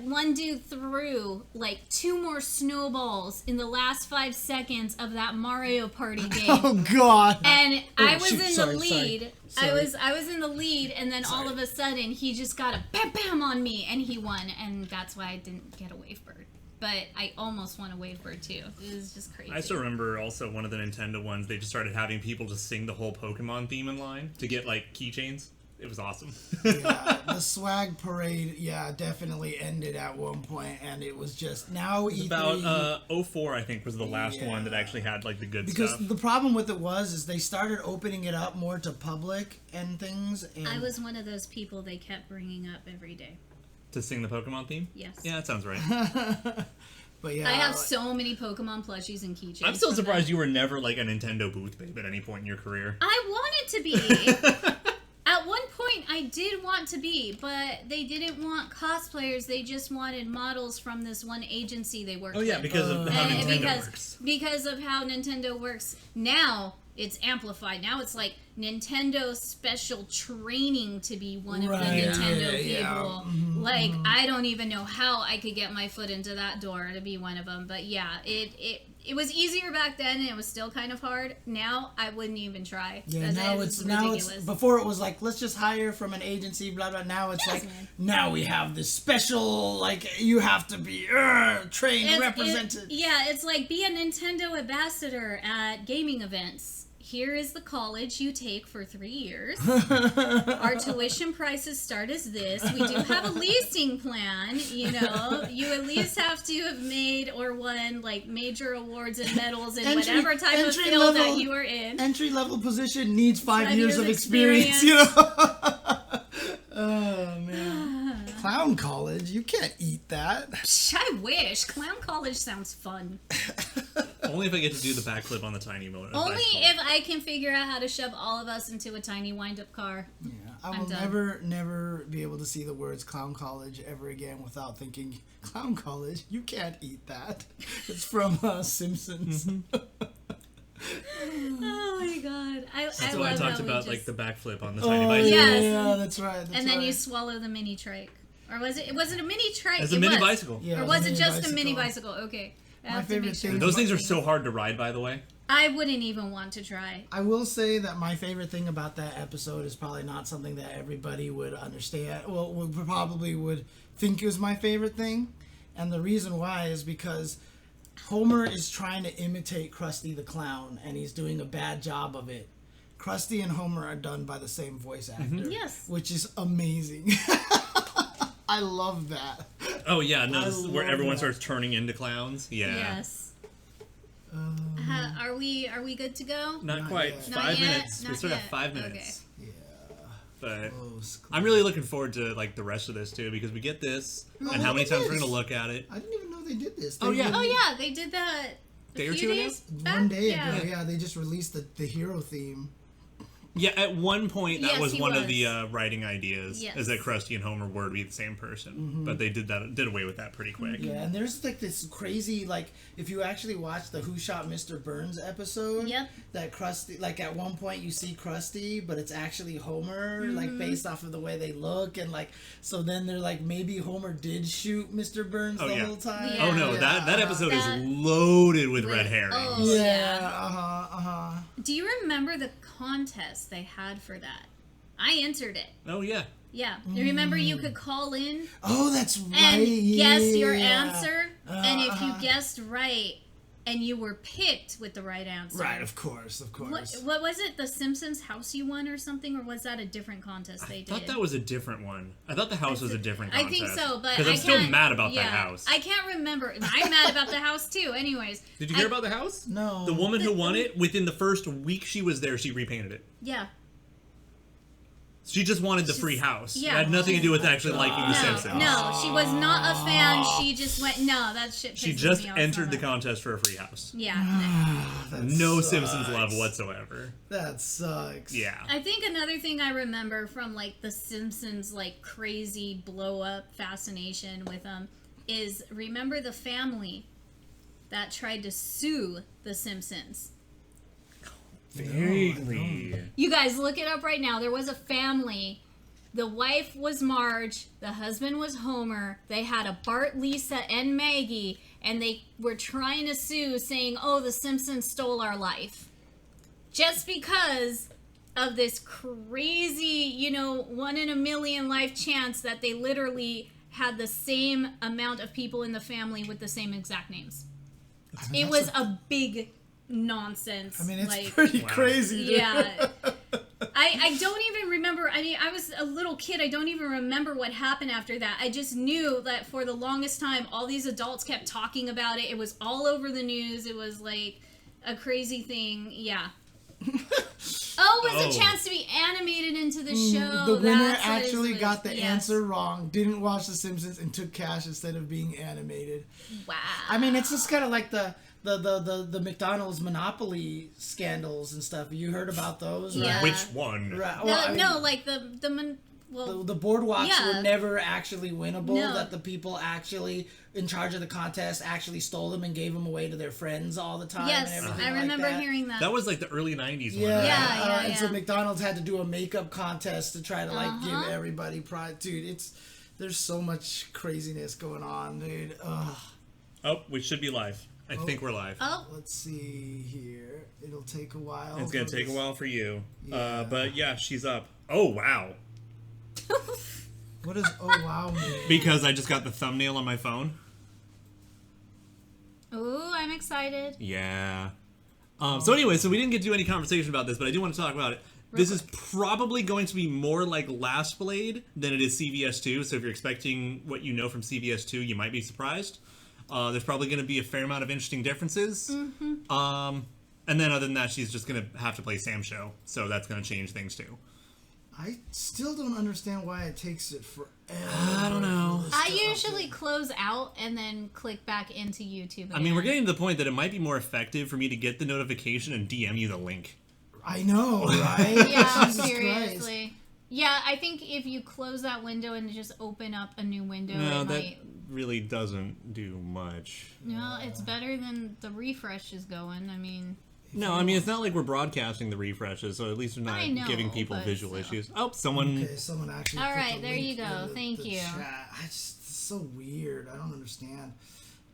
Speaker 3: One dude threw like 2 more snowballs in the last 5 seconds of that Mario Party game.
Speaker 1: Oh God!
Speaker 3: And I was in the
Speaker 1: sorry.
Speaker 3: lead. I was in the lead, and then all of a sudden he just got a bam bam on me, and he won, and that's why I didn't get a Wavebird. But I almost won a Wavebird too. It was just crazy.
Speaker 2: I still remember also one of the Nintendo ones. They just started having people just sing the whole Pokemon theme in line to get like keychains. It was awesome.
Speaker 1: Yeah, the swag parade, definitely ended at one point, and it was just now E3.
Speaker 2: About 04, I think, was the last one that actually had like the good
Speaker 1: because
Speaker 2: stuff.
Speaker 1: the problem with it is they started opening it up more to public and things. And
Speaker 3: I was one of those people they kept bringing up every day.
Speaker 2: To sing the Pokemon theme?
Speaker 3: Yes.
Speaker 2: Yeah, that sounds right.
Speaker 1: But yeah,
Speaker 3: I have so many Pokemon plushies and keychains.
Speaker 2: I'm still surprised you were never like a Nintendo booth babe at any point in your career.
Speaker 3: I wanted to be. At one point, I did want to be, but they didn't want cosplayers. They just wanted models from this one agency they worked with.
Speaker 2: Oh yeah, because of how Nintendo works.
Speaker 3: Because of how Nintendo works. Now, it's amplified. Now it's like Nintendo special training to be one of the Nintendo people. Like, I don't even know how I could get my foot into that door to be one of them. But yeah, it was easier back then, and it was still kind of hard. Now, I wouldn't even try.
Speaker 1: Yeah, now it's before it was like, let's just hire from an agency, blah, blah. Now it's now we have this special, like, you have to be trained, represented.
Speaker 3: It's like, be a Nintendo ambassador at gaming events. Here is the college you take for 3 years. Our tuition prices start as this. We do have a leasing plan, you know. You at least have to have made or won, like, major awards and medals in whatever type of field that you are in.
Speaker 1: Entry-level position needs 5 years of experience, you know. Oh, man. Clown college? You can't eat that.
Speaker 3: I wish. Clown college sounds fun.
Speaker 2: Only if I get to do the backflip on the tiny motor.
Speaker 3: Only if I can figure out how to shove all of us into a tiny wind-up car.
Speaker 1: Yeah, I will never be able to see the words clown college ever again without thinking, clown college? You can't eat that. It's from Simpsons.
Speaker 3: Oh my god.
Speaker 2: That's why I talked about like the backflip on the tiny bicycle.
Speaker 3: Yes.
Speaker 1: Yeah, that's right.
Speaker 3: And then you swallow the mini trike. Or was it a mini trike?
Speaker 2: It's a mini bicycle.
Speaker 1: Yeah,
Speaker 3: or was it just a mini bicycle? Okay.
Speaker 1: My favorite thing.
Speaker 2: Those things are so hard to ride, by the way.
Speaker 3: I wouldn't even want to try.
Speaker 1: I will say that my favorite thing about that episode is probably not something that everybody would understand. Well, probably would think is my favorite thing. And the reason why is because Homer is trying to imitate Krusty the Clown, and he's doing a bad job of it. Krusty and Homer are done by the same voice actor.
Speaker 3: Yes.
Speaker 1: Which is amazing. I love that.
Speaker 2: Oh, yeah. No, this is where everyone starts turning into clowns. Yeah.
Speaker 3: Yes. Are we good to go?
Speaker 2: Not quite.
Speaker 1: Yet.
Speaker 2: 5 minutes. We still have 5 minutes.
Speaker 3: Okay.
Speaker 2: But
Speaker 1: Close.
Speaker 2: I'm really looking forward to like the rest of this too, because we get this and how many times we're gonna look at it.
Speaker 1: I didn't even know they did this.
Speaker 2: Oh, yeah.
Speaker 3: Oh yeah, they did that
Speaker 2: Day or
Speaker 3: a few
Speaker 2: two ago?
Speaker 3: days back.
Speaker 1: One day
Speaker 3: yeah.
Speaker 1: ago, yeah, they just released the hero theme.
Speaker 2: Yeah, at one point that
Speaker 3: Yes,
Speaker 2: was
Speaker 3: he
Speaker 2: one of
Speaker 3: was.
Speaker 2: the writing ideas,
Speaker 3: Yes.
Speaker 2: is that Krusty and Homer were to be the same person. But they did away with that pretty quick.
Speaker 1: Yeah, and there's like this crazy, like, if you actually watch the Who Shot Mr. Burns episode,
Speaker 3: Yep.
Speaker 1: that Krusty, like, at one point you see Krusty, but it's actually Homer, like, based off of the way they look, and, like, so then they're like, maybe Homer did shoot Mr. Burns the whole time.
Speaker 3: Yeah.
Speaker 2: Oh no,
Speaker 1: Yeah.
Speaker 2: that episode
Speaker 3: That-
Speaker 2: is loaded with red herrings.
Speaker 3: Oh,
Speaker 1: Yeah,
Speaker 3: yeah. Do you remember the contest they had for that? I entered it.
Speaker 2: Oh yeah.
Speaker 3: Yeah. You remember you could call in
Speaker 1: Oh, that's right.
Speaker 3: and guess your
Speaker 1: yeah.
Speaker 3: answer? And if you guessed right and you were picked with the right answer.
Speaker 1: Right, of course.
Speaker 3: What was it? The Simpsons house you won or something? Or was that a different contest they did?
Speaker 2: I thought that was a different one. I thought the house was a different
Speaker 3: I
Speaker 2: contest.
Speaker 3: think so, but
Speaker 2: because I'm still mad about that house.
Speaker 3: I can't remember. I'm mad about the house too. Anyways.
Speaker 2: Did you hear about the house?
Speaker 1: No.
Speaker 2: The woman who won it, within the first week she was there, she repainted it.
Speaker 3: Yeah.
Speaker 2: She just wanted the free house.
Speaker 3: Yeah.
Speaker 2: It had nothing to do with actually liking The Simpsons.
Speaker 3: No, she was not a fan. She just went, no, that shit pisses
Speaker 2: She just
Speaker 3: me off
Speaker 2: entered
Speaker 3: so
Speaker 2: the
Speaker 3: much.
Speaker 2: contest for a free house.
Speaker 3: Yeah.
Speaker 2: No
Speaker 1: sucks.
Speaker 2: Simpsons love whatsoever.
Speaker 1: That sucks.
Speaker 2: Yeah.
Speaker 3: I think another thing I remember from like the Simpsons like crazy blow up fascination with them is remember the family that tried to sue the Simpsons.
Speaker 2: Vaguely.
Speaker 3: You guys look it up right now. There was a family. The wife was Marge, the husband was Homer. They had a Bart, Lisa, and Maggie, and they were trying to sue saying, "Oh, the Simpsons stole our life." Just because of this crazy, 1 in a million life chance that they literally had the same amount of people in the family with the same exact names. It was a big nonsense.
Speaker 1: I mean, it's
Speaker 3: like,
Speaker 1: pretty crazy. Dude.
Speaker 3: yeah. I don't even remember. I mean, I was a little kid. I don't even remember what happened after that. I just knew that for the longest time, all these adults kept talking about it. It was all over the news. It was like a crazy thing. Yeah. Oh, it was a chance to be animated into the show.
Speaker 1: The winner
Speaker 3: That's what it
Speaker 1: actually
Speaker 3: was.
Speaker 1: got the
Speaker 3: Yes.
Speaker 1: answer wrong, didn't watch The Simpsons, and took cash instead of being animated.
Speaker 3: Wow.
Speaker 1: I mean, it's just kind of like the McDonald's Monopoly scandals and stuff. You heard about those, right?
Speaker 3: Yeah.
Speaker 2: Which one?
Speaker 1: Right. Well, I mean,
Speaker 3: no, like the
Speaker 1: boardwalks
Speaker 3: Yeah.
Speaker 1: were never actually winnable.
Speaker 3: No.
Speaker 1: That the people actually in charge of the contest actually stole them and gave them away to their friends all the time.
Speaker 3: yes,
Speaker 1: and everything
Speaker 3: I
Speaker 1: like
Speaker 3: remember
Speaker 1: that.
Speaker 3: hearing that.
Speaker 2: That was like the early 90s one.
Speaker 1: Yeah,
Speaker 2: Right?
Speaker 3: Yeah,
Speaker 1: and so
Speaker 3: yeah.
Speaker 1: McDonald's had to do a makeup contest to try to like give everybody pride. Dude, there's so much craziness going on, dude. Ugh.
Speaker 2: Oh, we should be live. I think we're live.
Speaker 3: Oh,
Speaker 1: Let's see here. It'll take a while.
Speaker 2: It's going to
Speaker 1: for
Speaker 2: take a
Speaker 1: this.
Speaker 2: while for you.
Speaker 1: Yeah.
Speaker 2: But yeah, she's up. Oh, wow.
Speaker 1: What does oh wow mean?
Speaker 2: Because I just got the thumbnail on my phone.
Speaker 3: ooh, I'm excited.
Speaker 2: Yeah. So anyway, so we didn't get to do any conversation about this, but I do want to talk about it. This is probably going to be more like Last Blade than it is CVS2, so if you're expecting what you know from CVS2, you might be surprised. There's probably going to be a fair amount of interesting differences. And then other than that, she's just going to have to play Sam Show, so that's going to change things too.
Speaker 1: I still don't understand why it takes it forever.
Speaker 2: I don't know.
Speaker 3: I usually close out and then click back into YouTube again.
Speaker 2: I mean, we're getting to the point that it might be more effective for me to get the notification and DM you the link.
Speaker 1: I know, right?
Speaker 3: Yeah,
Speaker 1: Jesus
Speaker 3: seriously.
Speaker 1: Christ.
Speaker 3: Yeah, I think if you close that window and just open up a new window,
Speaker 2: No,
Speaker 3: it
Speaker 2: that
Speaker 3: might...
Speaker 2: really doesn't do much.
Speaker 3: No, it's better than the refresh is going. I mean...
Speaker 2: No, I mean, it's not like we're broadcasting the refreshes, so at least we're
Speaker 3: I
Speaker 2: not
Speaker 3: know,
Speaker 2: giving people
Speaker 3: but
Speaker 2: visual
Speaker 3: still.
Speaker 2: issues. Oh, someone...
Speaker 1: Okay, someone actually.
Speaker 3: All
Speaker 1: put
Speaker 3: right,
Speaker 1: the
Speaker 3: there
Speaker 1: link
Speaker 3: you go.
Speaker 1: in the
Speaker 3: Thank you.
Speaker 1: Chat. It's so weird. I don't understand.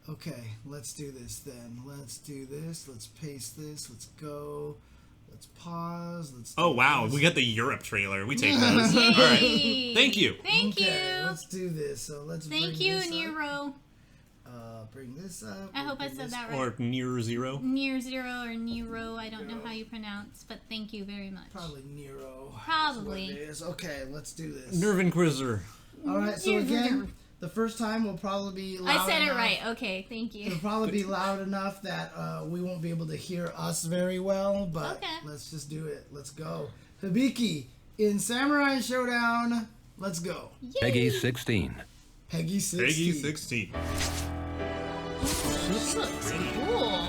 Speaker 1: Okay, let's do this then. Let's do this. Let's paste this. Let's go. Let's pause. Let's.
Speaker 2: Oh,
Speaker 1: do
Speaker 2: wow,
Speaker 1: this.
Speaker 2: we got the Europe trailer. We take those. All right.
Speaker 3: Yay!
Speaker 2: Thank you.
Speaker 3: Thank
Speaker 1: Okay,
Speaker 3: you.
Speaker 1: let's do this. So let's.
Speaker 3: Thank
Speaker 1: bring
Speaker 3: you,
Speaker 1: this up.
Speaker 3: Nero.
Speaker 1: Bring this up.
Speaker 3: I hope I
Speaker 1: bring
Speaker 3: said
Speaker 1: this
Speaker 3: that right.
Speaker 2: Or near zero.
Speaker 3: Near Zero or Nero, I don't know how you pronounce, but thank you very much.
Speaker 1: Probably Nero.
Speaker 3: Probably.
Speaker 1: Is what it is. Okay, let's do this.
Speaker 2: Nerve Inquisitor.
Speaker 1: All right, so again, the first time will probably be loud
Speaker 3: I said it
Speaker 1: enough-
Speaker 3: right. Okay, thank you.
Speaker 1: It'll probably be loud enough that we won't be able to hear us very well, but
Speaker 3: Okay.
Speaker 1: let's just do it. Let's go. Hibiki in Samurai Shodown. Let's go.
Speaker 5: Peggy 16.
Speaker 1: Peggy 16.
Speaker 2: Peggy 16.
Speaker 3: She looks cool.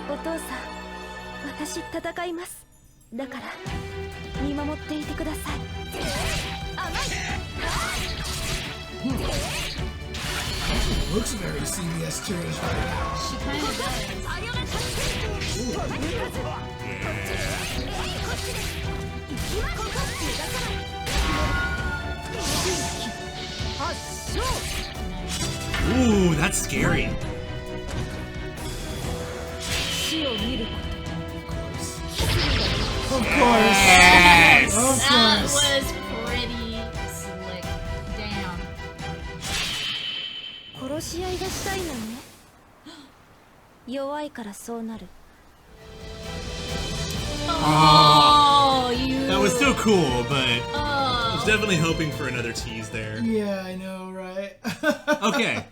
Speaker 4: お父さん、私戦います。だから見守っていてください。
Speaker 1: Looks very CBS 2-ish right now.
Speaker 3: She kind of does.
Speaker 2: Ooh, that's scary.
Speaker 1: Of course.
Speaker 2: Yes!
Speaker 1: Of
Speaker 3: That
Speaker 1: course.
Speaker 3: was pretty slick. Damn.
Speaker 4: 殺し合いがしたいのね。弱いからそうなる。
Speaker 3: Oh, you.
Speaker 2: That was so cool, but I was
Speaker 3: Oh.
Speaker 2: definitely hoping for another tease there.
Speaker 1: Yeah, I know, right?
Speaker 2: Okay.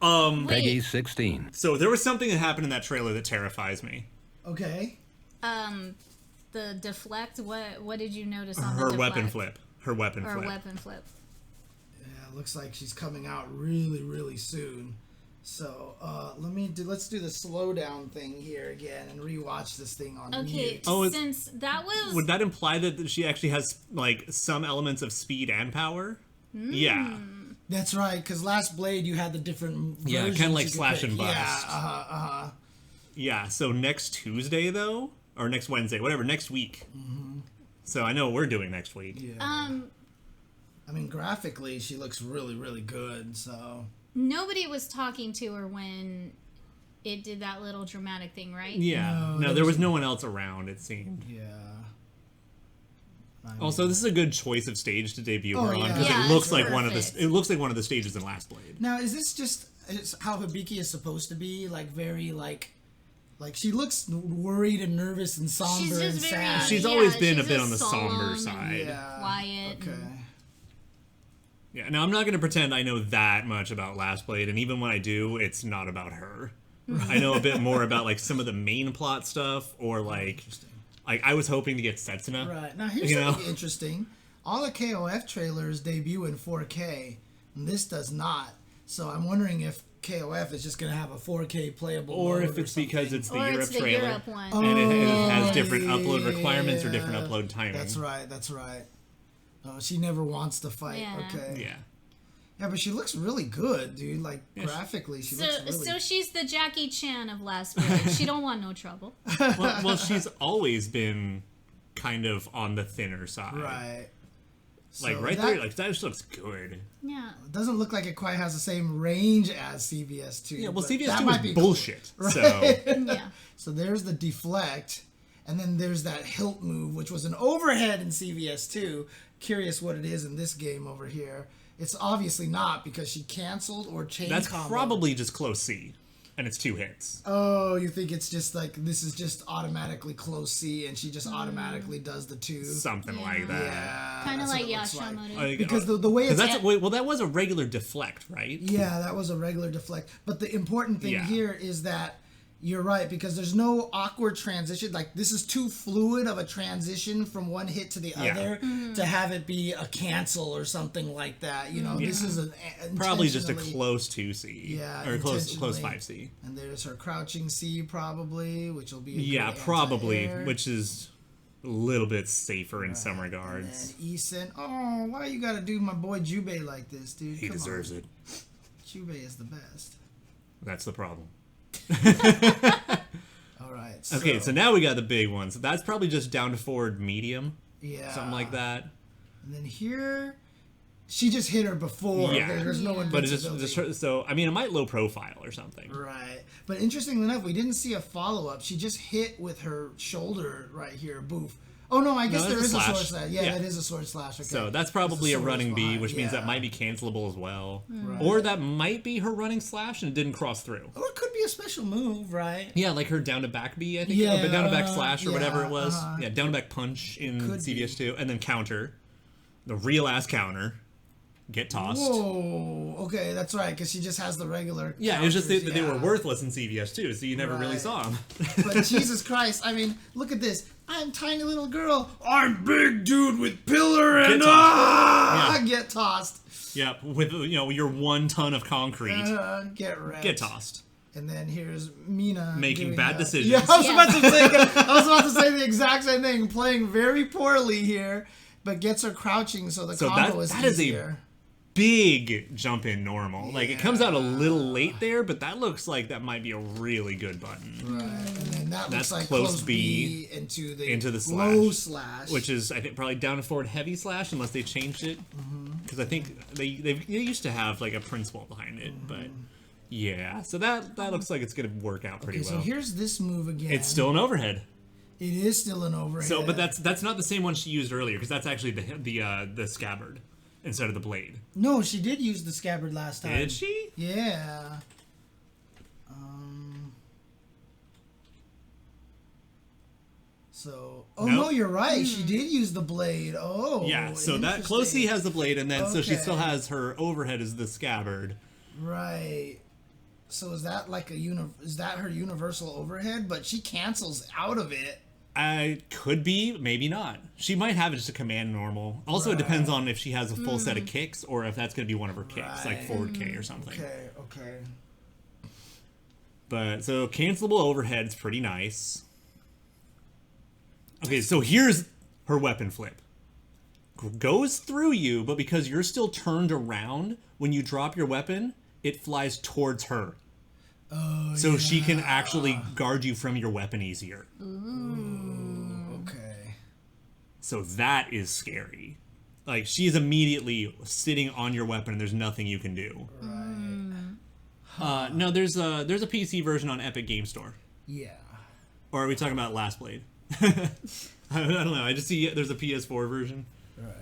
Speaker 5: Peggy 16.
Speaker 2: So there was something that happened in that trailer that terrifies me.
Speaker 1: Okay.
Speaker 3: The deflect. What did you notice on the
Speaker 2: Her
Speaker 3: deflect?
Speaker 2: weapon flip. Her weapon
Speaker 3: Or
Speaker 2: flip.
Speaker 3: weapon flip.
Speaker 1: Yeah, looks like she's coming out really, really soon. So let's do the slowdown thing here again and rewatch this thing on
Speaker 3: Okay,
Speaker 1: mute.
Speaker 2: Oh,
Speaker 3: since that was
Speaker 2: Would that imply that she actually has like some elements of speed and power? Yeah.
Speaker 1: That's right, because last Blade you had the different
Speaker 2: Yeah,
Speaker 1: versions
Speaker 2: kinda like
Speaker 1: you could
Speaker 2: slash
Speaker 1: pick.
Speaker 2: and bust.
Speaker 1: Yeah,
Speaker 2: Yeah, so next Tuesday though, or next Wednesday, whatever, next week. So I know what we're doing next week.
Speaker 1: yeah. I mean, graphically, she looks really, really good. So
Speaker 3: nobody was talking to her when it did that little dramatic thing, right?
Speaker 2: Yeah. No, there was no one else around, it seemed.
Speaker 1: yeah.
Speaker 2: Also, this is a good choice of stage to debut her on
Speaker 1: yeah.
Speaker 2: because
Speaker 3: Yeah,
Speaker 2: it looks
Speaker 3: it's
Speaker 2: like one of
Speaker 3: perfect.
Speaker 2: the it looks like one of the stages in Last Blade.
Speaker 1: Now, is this just how Hibiki is supposed to be? Like very like she looks worried and nervous and somber
Speaker 3: She's
Speaker 1: and
Speaker 3: just very.
Speaker 1: sad.
Speaker 2: She's
Speaker 3: yeah,
Speaker 2: always been a
Speaker 3: she's
Speaker 2: bit
Speaker 3: just
Speaker 2: on the somber
Speaker 3: solemn and
Speaker 2: side.
Speaker 1: Yeah.
Speaker 3: Quiet.
Speaker 1: Okay.
Speaker 2: Yeah. Now I'm not going to pretend I know that much about Last Blade, and even when I do, it's not about her. I know a bit more about like some of the main plot stuff, or like I was hoping to get Setsuna.
Speaker 1: Right. Now, here's
Speaker 2: You know?
Speaker 1: something interesting. All the KOF trailers debut in 4K, and this does not. So I'm wondering if KOF is just going to have a 4K playable
Speaker 2: Or
Speaker 1: mode
Speaker 2: if it's
Speaker 1: something.
Speaker 2: because it's the
Speaker 3: Or
Speaker 2: Europe
Speaker 3: it's the
Speaker 2: trailer.
Speaker 3: Europe one.
Speaker 2: And it has
Speaker 1: Oh,
Speaker 2: different upload requirements or
Speaker 1: yeah.
Speaker 2: different upload timing.
Speaker 1: That's right. That's right. Oh, she never wants to fight.
Speaker 3: Yeah.
Speaker 1: Okay.
Speaker 2: Yeah.
Speaker 1: Yeah, but she looks really good, dude. Like graphically, she looks really.
Speaker 3: So she's the Jackie Chan of Last Blade. She don't want no trouble.
Speaker 2: Well, she's always been kind of on the thinner side.
Speaker 1: right.
Speaker 2: Like
Speaker 1: So
Speaker 2: right
Speaker 1: that
Speaker 2: there, like that just looks good.
Speaker 3: Yeah.
Speaker 1: doesn't look like it quite has the same range as CVS2.
Speaker 2: Yeah, well,
Speaker 1: but
Speaker 2: CVS2
Speaker 1: that
Speaker 2: was
Speaker 1: might be
Speaker 2: bullshit.
Speaker 1: Right.
Speaker 2: So
Speaker 3: Yeah.
Speaker 1: So there's the deflect, and then there's that hilt move, which was an overhead in CVS2. Curious what it is in this game over here. It's obviously not because she canceled or chain
Speaker 2: that's
Speaker 1: combo.
Speaker 2: probably just close C, and it's 2 hits.
Speaker 1: Oh, you think it's just like this is just automatically close C, and she just automatically does the 2.
Speaker 2: Something like that.
Speaker 1: Yeah,
Speaker 3: Kind of
Speaker 1: that's
Speaker 3: like
Speaker 1: what it looks like.
Speaker 3: Yashamaro.
Speaker 2: Like,
Speaker 1: Because the way it's
Speaker 2: that's well, that was a regular deflect, right?
Speaker 1: Yeah, that was a regular deflect. But the important thing
Speaker 2: Yeah.
Speaker 1: here is that you're right, because there's no awkward transition. Like, this is too fluid of a transition from one hit to the
Speaker 2: Yeah.
Speaker 1: other to have it be a cancel or something like that. You know, this is
Speaker 2: Probably just a
Speaker 1: intentionally-
Speaker 2: close 2C.
Speaker 1: Yeah,
Speaker 2: Or close
Speaker 1: intentionally.
Speaker 2: 5C.
Speaker 1: And there's her crouching C, probably, which will be a
Speaker 2: Yeah,
Speaker 1: good
Speaker 2: probably,
Speaker 1: anti-air.
Speaker 2: which is a little bit safer in some regards.
Speaker 1: And Isen, oh, why you gotta do my boy Jubei like this, dude?
Speaker 2: He
Speaker 1: Come
Speaker 2: deserves
Speaker 1: on.
Speaker 2: it.
Speaker 1: Jubei is the best.
Speaker 2: That's the problem.
Speaker 1: All right.
Speaker 2: Okay, so now we got the big ones. That's probably just down to forward medium,
Speaker 1: yeah,
Speaker 2: something like that.
Speaker 1: And then here, she just hit her before.
Speaker 2: Yeah.
Speaker 1: There's no
Speaker 2: But it's
Speaker 1: invincibility.
Speaker 2: just so I mean, it might low profile or something.
Speaker 1: Right. But interestingly enough, we didn't see a follow-up. She just hit with her shoulder right here, boof. Oh, no, I guess
Speaker 2: No,
Speaker 1: there
Speaker 2: it's
Speaker 1: is
Speaker 2: a
Speaker 1: a
Speaker 2: slash.
Speaker 1: sword slash. Yeah,
Speaker 2: Yeah.
Speaker 1: that is a sword slash. Okay.
Speaker 2: So that's
Speaker 1: There's
Speaker 2: probably a
Speaker 1: sword
Speaker 2: running B,
Speaker 1: behind,
Speaker 2: which means that
Speaker 1: yeah.
Speaker 2: might be cancelable as well.
Speaker 1: Right.
Speaker 2: Or that might be her running slash and it didn't cross through.
Speaker 1: Or it could be a special move, right?
Speaker 2: Yeah, like her down to back B, I think.
Speaker 1: Yeah,
Speaker 2: or down to back slash or whatever
Speaker 1: yeah,
Speaker 2: it was.
Speaker 1: uh-huh.
Speaker 2: Yeah, down to back punch in
Speaker 1: Could
Speaker 2: CVS2. And then counter. The real ass counter. Get tossed.
Speaker 1: Whoa. Okay, that's right, because she just has the regular.
Speaker 2: Yeah, it was just
Speaker 1: counters,
Speaker 2: that they were
Speaker 1: yeah.
Speaker 2: worthless in CVS2, so you never really
Speaker 1: Right.
Speaker 2: saw them.
Speaker 1: But Jesus Christ, I mean, look at this. I'm tiny little girl. I'm big dude with pillar and
Speaker 2: tossed. Yeah.
Speaker 1: get tossed.
Speaker 2: Yeah, with your 1 ton of concrete.
Speaker 1: Get wrecked.
Speaker 2: Get tossed.
Speaker 1: And then here's Mina
Speaker 2: making
Speaker 1: doing
Speaker 2: bad
Speaker 1: that.
Speaker 2: decisions.
Speaker 1: Yeah, I was about to say the exact same thing. Playing very poorly here, but gets her crouching, so the combo is easier.
Speaker 2: Big jump in normal. Like, it comes out a little late there, but that looks like that might be a really good button.
Speaker 1: Right, and then that looks
Speaker 2: That's
Speaker 1: like
Speaker 2: close
Speaker 1: B into the
Speaker 2: low
Speaker 1: slash.
Speaker 2: Which is, I think, probably down and forward heavy slash, unless they changed it. Because I think they used to have, like, a principle behind it, but... Yeah, so that looks like it's going to work out pretty well.
Speaker 1: So here's this move again.
Speaker 2: It's still an overhead.
Speaker 1: It is still an overhead.
Speaker 2: So, but that's not the same one she used earlier, because that's actually the scabbard instead of the blade.
Speaker 1: No, she did use the scabbard last time.
Speaker 2: Did she?
Speaker 1: Yeah. So, no, you're right. She did use the blade. Oh,
Speaker 2: yeah. So that closely has the blade, and then so she still has her overhead as the scabbard.
Speaker 1: Right. So is that like is that her universal overhead? But she cancels out of it.
Speaker 2: Could be, maybe not. She might have it just a command normal. Also, it depends on if she has a full set of kicks or if that's going to be one of her kicks, like forward K or something.
Speaker 1: Okay.
Speaker 2: But, so, cancelable overhead's pretty nice. Okay, so here's her weapon flip. Goes through you, but because you're still turned around, when you drop your weapon, it flies towards her.
Speaker 1: Oh,
Speaker 2: so she can actually guard you from your weapon easier.
Speaker 1: Ooh, okay.
Speaker 2: So that is scary. Like, she is immediately sitting on your weapon and there's nothing you can do.
Speaker 1: Right.
Speaker 2: No, there's a PC version on Epic Game Store.
Speaker 1: Yeah.
Speaker 2: Or are we talking about Last Blade? I don't know. I just see there's a PS4 version.
Speaker 1: Right.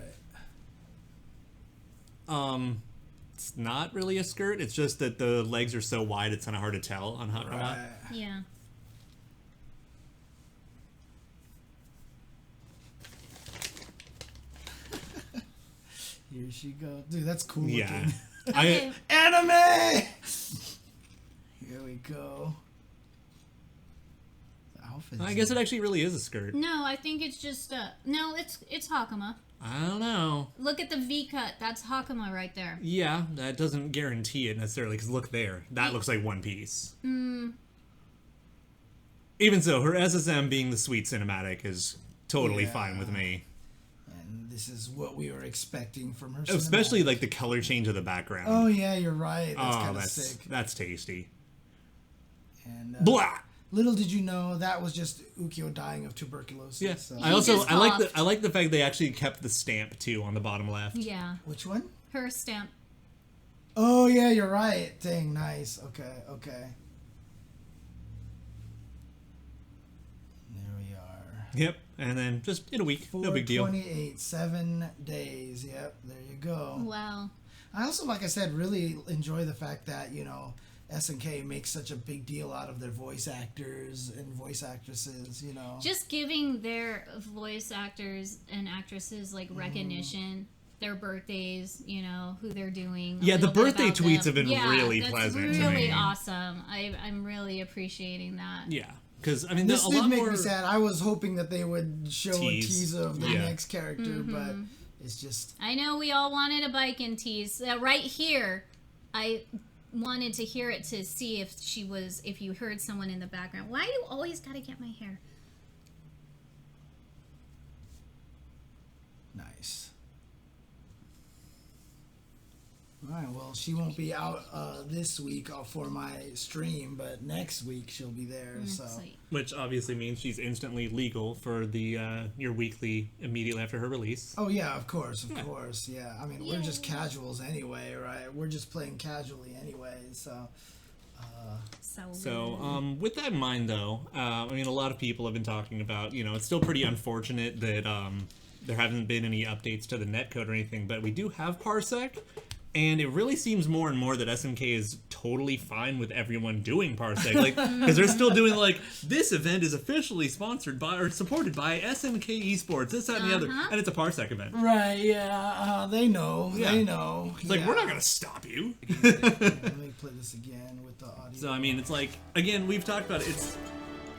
Speaker 2: It's not really a skirt. It's just that the legs are so wide, it's kind of hard to tell on Hot Robot.
Speaker 3: Yeah.
Speaker 1: Here she goes. Dude, that's cool
Speaker 2: Yeah.
Speaker 1: looking. Anime! Here we go. The outfit's
Speaker 2: I guess it actually really is a skirt.
Speaker 3: No, I think it's just no, it's Hakama.
Speaker 2: I don't know.
Speaker 3: Look at the V cut. That's Hakama right there.
Speaker 2: Yeah, that doesn't guarantee it necessarily, because look there. That looks like one piece. Even so, her SSM being the sweet cinematic is totally fine with me.
Speaker 1: And this is what we were expecting from her.
Speaker 2: Especially like the color change of the background.
Speaker 1: Oh yeah, you're right. That's kind of sick.
Speaker 2: That's tasty.
Speaker 1: And
Speaker 2: Blah!
Speaker 1: Little did you know that was just Ukyo dying of tuberculosis.
Speaker 2: Yeah.
Speaker 1: So.
Speaker 2: I like the fact they actually kept the stamp too on the bottom left.
Speaker 3: Yeah.
Speaker 1: Which one?
Speaker 3: Her stamp.
Speaker 1: Oh yeah, you're right. Dang, nice. Okay. There we are.
Speaker 2: Yep. And then just in a week, no big deal.
Speaker 1: 4/28, 7 days. Yep, there you go.
Speaker 3: Wow.
Speaker 1: I also, like I said, really enjoy the fact that, SNK makes such a big deal out of their voice actors and voice actresses,
Speaker 3: Just giving their voice actors and actresses like recognition, their birthdays, who they're doing.
Speaker 2: Yeah, the birthday
Speaker 3: tweets
Speaker 2: tweets have been really pleasant to me.
Speaker 3: Really awesome. I'm really appreciating that.
Speaker 2: Yeah. Because, I mean,
Speaker 1: this
Speaker 2: a
Speaker 1: did
Speaker 2: lot
Speaker 1: make
Speaker 2: more
Speaker 1: me sad. I was hoping that they would show a tease of the
Speaker 2: Yeah.
Speaker 1: next character, but it's just...
Speaker 3: I know we all wanted a Biken tease. Right here, I wanted to hear it to see if you heard someone in the background. Why do you always gotta get my hair?
Speaker 1: Nice. Alright, well, she won't be out this week for my stream, but next week she'll be there. So.
Speaker 3: Sweet.
Speaker 2: Which obviously means she's instantly legal for the your weekly immediately after her release.
Speaker 1: Oh yeah, of course, yeah. I mean, we're just casuals anyway, right? We're just playing casually anyway, so...
Speaker 2: So, with that in mind, though, I mean, a lot of people have been talking about, it's still pretty unfortunate that there haven't been any updates to the netcode or anything, but we do have Parsec. And it really seems more and more that SNK is totally fine with everyone doing Parsec. Like, because they're still doing, like, this event is officially sponsored by or supported by SNK Esports, this, that, and the other. And it's a Parsec event.
Speaker 1: Right, yeah. They know.
Speaker 2: Yeah.
Speaker 1: They know.
Speaker 2: It's like, we're not going to stop you.
Speaker 1: Let me play this again with the audio.
Speaker 2: So, I mean, it's like, again, we've talked about it.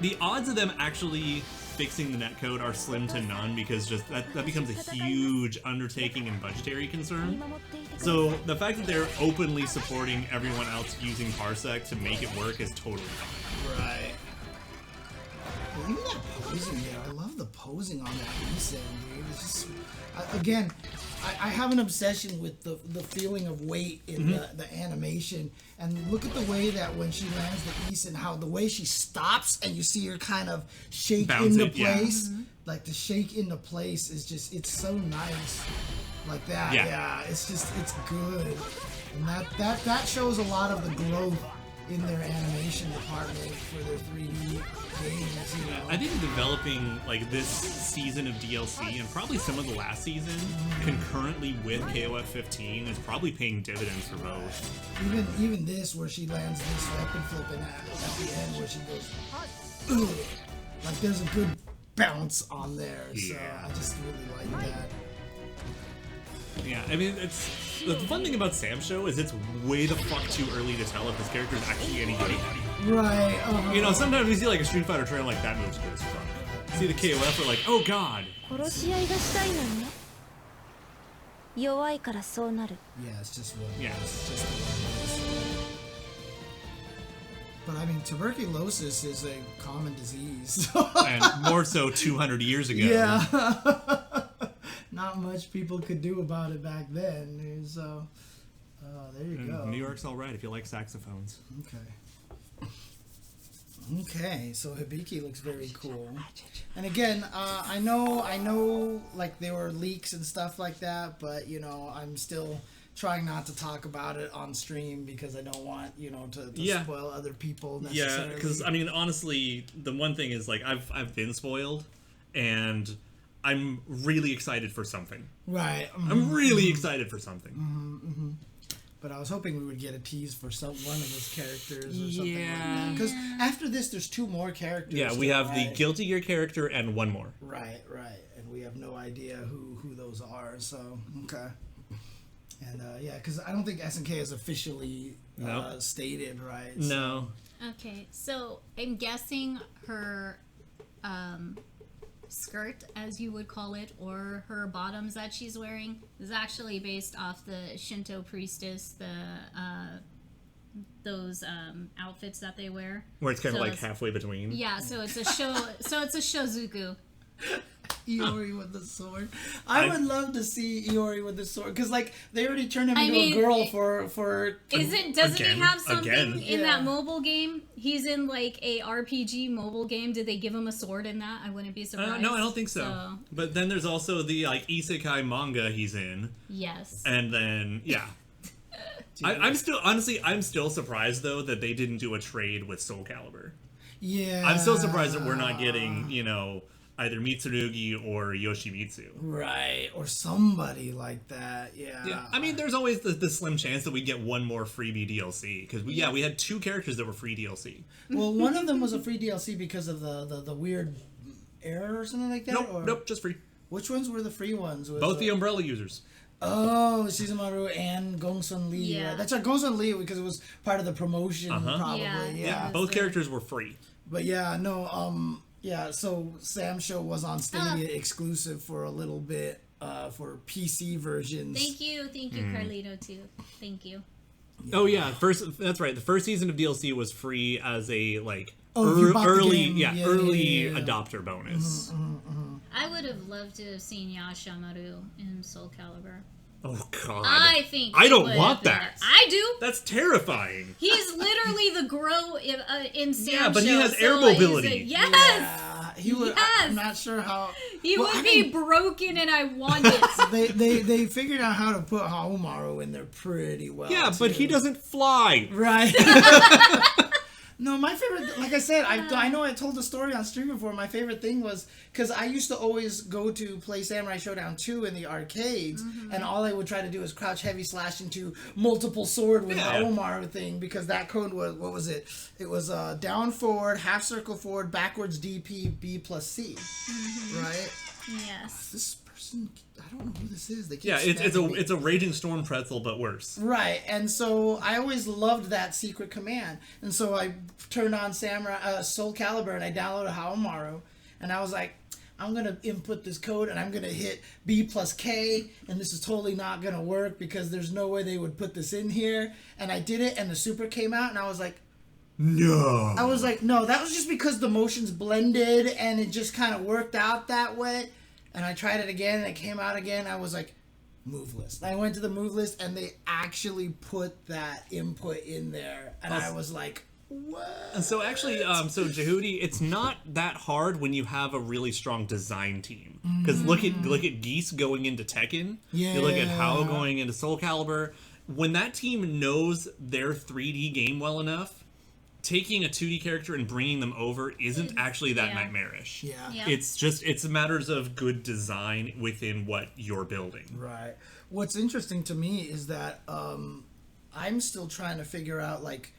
Speaker 2: the odds of them actually fixing the netcode are slim to none, because just that becomes a huge undertaking and budgetary concern. So the fact that they're openly supporting everyone else using Parsec to make it work is totally fine.
Speaker 1: Right. Well, even that posing there, I love the posing on that Isen, dude. It's just, again, I have an obsession with the feeling of weight in the animation. And look at the way that when she lands the Isen, how the way she stops and you see her kind of shake
Speaker 2: Bounce
Speaker 1: into
Speaker 2: it, yeah.
Speaker 1: place. Like the shake into place is just, it's so nice. Like that, yeah. It's just, it's good. And that shows a lot of the growth in their animation department for their 3D games, you know.
Speaker 2: I think developing like this season of DLC and probably some of the last season concurrently with KOF 15 is probably paying dividends for both.
Speaker 1: Even this, where she lands this weapon flipping at the end, where she goes, ugh, like there's a good bounce on there. So I just really like that.
Speaker 2: Yeah, I mean, it's the fun thing about Sam's show is it's way the fuck too early to tell if this character is actually any good.
Speaker 1: Right.
Speaker 2: You know, sometimes we see like a Street Fighter trailer like that moves good as fuck. See the KOF, we're like, oh god.
Speaker 4: 殺し合いがしたいのね弱いからそうなる
Speaker 1: Yeah, it's just what it
Speaker 2: Yeah.
Speaker 1: is. It's just what it is. But I mean, tuberculosis is a common disease.
Speaker 2: And more so 200 years ago.
Speaker 1: Yeah. Not much people could do about it back then. So, there you go.
Speaker 2: New York's alright if you like saxophones.
Speaker 1: Okay. Okay, so Hibiki looks very cool. And again, I know, like there were leaks and stuff like that, but you know, I'm still trying not to talk about it on stream because I don't want, you know, to spoil other people necessarily.
Speaker 2: Yeah, because I mean, honestly, the one thing is like I've been spoiled, and I'm really excited for something.
Speaker 1: Right.
Speaker 2: I'm really excited for something.
Speaker 1: But I was hoping we would get a tease for one of his characters or something like
Speaker 2: Yeah.
Speaker 1: that. Because after this, there's 2 more characters.
Speaker 2: Yeah, we have the Guilty Gear character and one more.
Speaker 1: Right. And we have no idea who those are, so, okay. And, yeah, because I don't think SNK is officially stated, right?
Speaker 2: No.
Speaker 3: Okay, so I'm guessing her skirt, as you would call it, or her bottoms that she's wearing is actually based off the Shinto priestess, those outfits that they wear.
Speaker 2: Where it's kind of
Speaker 3: So
Speaker 2: like
Speaker 3: it's-
Speaker 2: halfway between.
Speaker 3: Yeah, so it's a shozuku.
Speaker 1: Iori with the sword. I would love to see Iori with the sword because, like, they already turned him into a girl for.
Speaker 3: Doesn't he have something
Speaker 2: again.
Speaker 3: in that mobile game? He's in like a RPG mobile game. Did they give him a sword in that? I wouldn't be surprised.
Speaker 2: No, I don't think so. But then there's also the like isekai manga he's in.
Speaker 3: Yes.
Speaker 2: And then I'm still surprised though that they didn't do a trade with Soul Calibur.
Speaker 1: Yeah.
Speaker 2: I'm still surprised that we're not getting, you know, either Mitsurugi or Yoshimitsu.
Speaker 1: Right, or somebody like that. Yeah.
Speaker 2: I mean, there's always the slim chance that we get one more freebie DLC because we had 2 characters that were free DLC.
Speaker 1: Well, one of them was a free DLC because of the weird error or something like that.
Speaker 2: Nope, just free.
Speaker 1: Which ones were the free ones?
Speaker 2: Both the Umbrella users.
Speaker 1: Oh, Shizumaru and Gongsun Lee.
Speaker 3: Yeah.
Speaker 1: Right? That's right, Gongsun Lee because it was part of the promotion, probably.
Speaker 3: Yeah.
Speaker 1: Yeah.
Speaker 2: Both characters were free.
Speaker 1: But yeah, no. Yeah, so Sam's show was on Stadia exclusive for a little bit for PC versions.
Speaker 3: Thank you, Carlito, too. Thank you.
Speaker 2: Oh yeah, that's right. The first season of DLC was free as a like
Speaker 1: if you bought the
Speaker 2: early
Speaker 1: game.
Speaker 2: early adopter bonus.
Speaker 3: I would have loved to have seen Yashamaru in Soul Calibur.
Speaker 2: Oh god.
Speaker 3: I think
Speaker 2: I
Speaker 3: he
Speaker 2: don't
Speaker 3: would
Speaker 2: want
Speaker 3: have been-
Speaker 2: that.
Speaker 3: I do.
Speaker 2: That's terrifying.
Speaker 3: He's literally the Grow in Sam's
Speaker 2: Yeah, but he
Speaker 3: show,
Speaker 2: has
Speaker 3: so
Speaker 2: air
Speaker 3: like,
Speaker 2: mobility.
Speaker 3: Yes.
Speaker 1: Yeah, he would.
Speaker 3: Yes!
Speaker 1: I'm not sure how.
Speaker 3: He
Speaker 1: Well,
Speaker 3: would
Speaker 1: I
Speaker 3: be
Speaker 1: mean,
Speaker 3: broken, and I want it.
Speaker 1: They figured out how to put Haomaru in there pretty well.
Speaker 2: Yeah, but
Speaker 1: too.
Speaker 2: he doesn't fly.
Speaker 1: Right. No, my favorite, like I said, I know I told the story on stream before. My favorite thing was because I used to always go to play Samurai Shodown 2 in the arcades, and all I would try to do is crouch heavy slash into multiple sword with Haomaru thing because that code was, what was it? It was down forward, half circle forward, backwards DP, B plus C. Right?
Speaker 3: Yes.
Speaker 1: This person I don't know who this is. They keep
Speaker 2: Yeah,
Speaker 1: spamming me.
Speaker 2: it's a Raging Storm pretzel, but worse.
Speaker 1: Right, and so I always loved that secret command, and so I turned on Soul Calibur and I downloaded Haomaru, and I was like, I'm gonna input this code and I'm gonna hit B plus K, and this is totally not gonna work because there's no way they would put this in here. And I did it, and the super came out, and I was like,
Speaker 2: no.
Speaker 1: No, that was just because the motions blended and it just kind of worked out that way. And I tried it again and it came out again. I was like, move list. I went to the move list and they actually put that input in there. And I was like, what?
Speaker 2: So actually, so Jehudi, it's not that hard when you have a really strong design team. Because look at Geese going into Tekken.
Speaker 1: Yeah.
Speaker 2: You look at Hao going into Soul Calibur. When that team knows their 3D game well enough, taking a 2D character and bringing them over isn't actually that nightmarish.
Speaker 1: Yeah.
Speaker 2: It's matters of good design within what you're building.
Speaker 1: Right. What's interesting to me is that I'm still trying to figure out, like,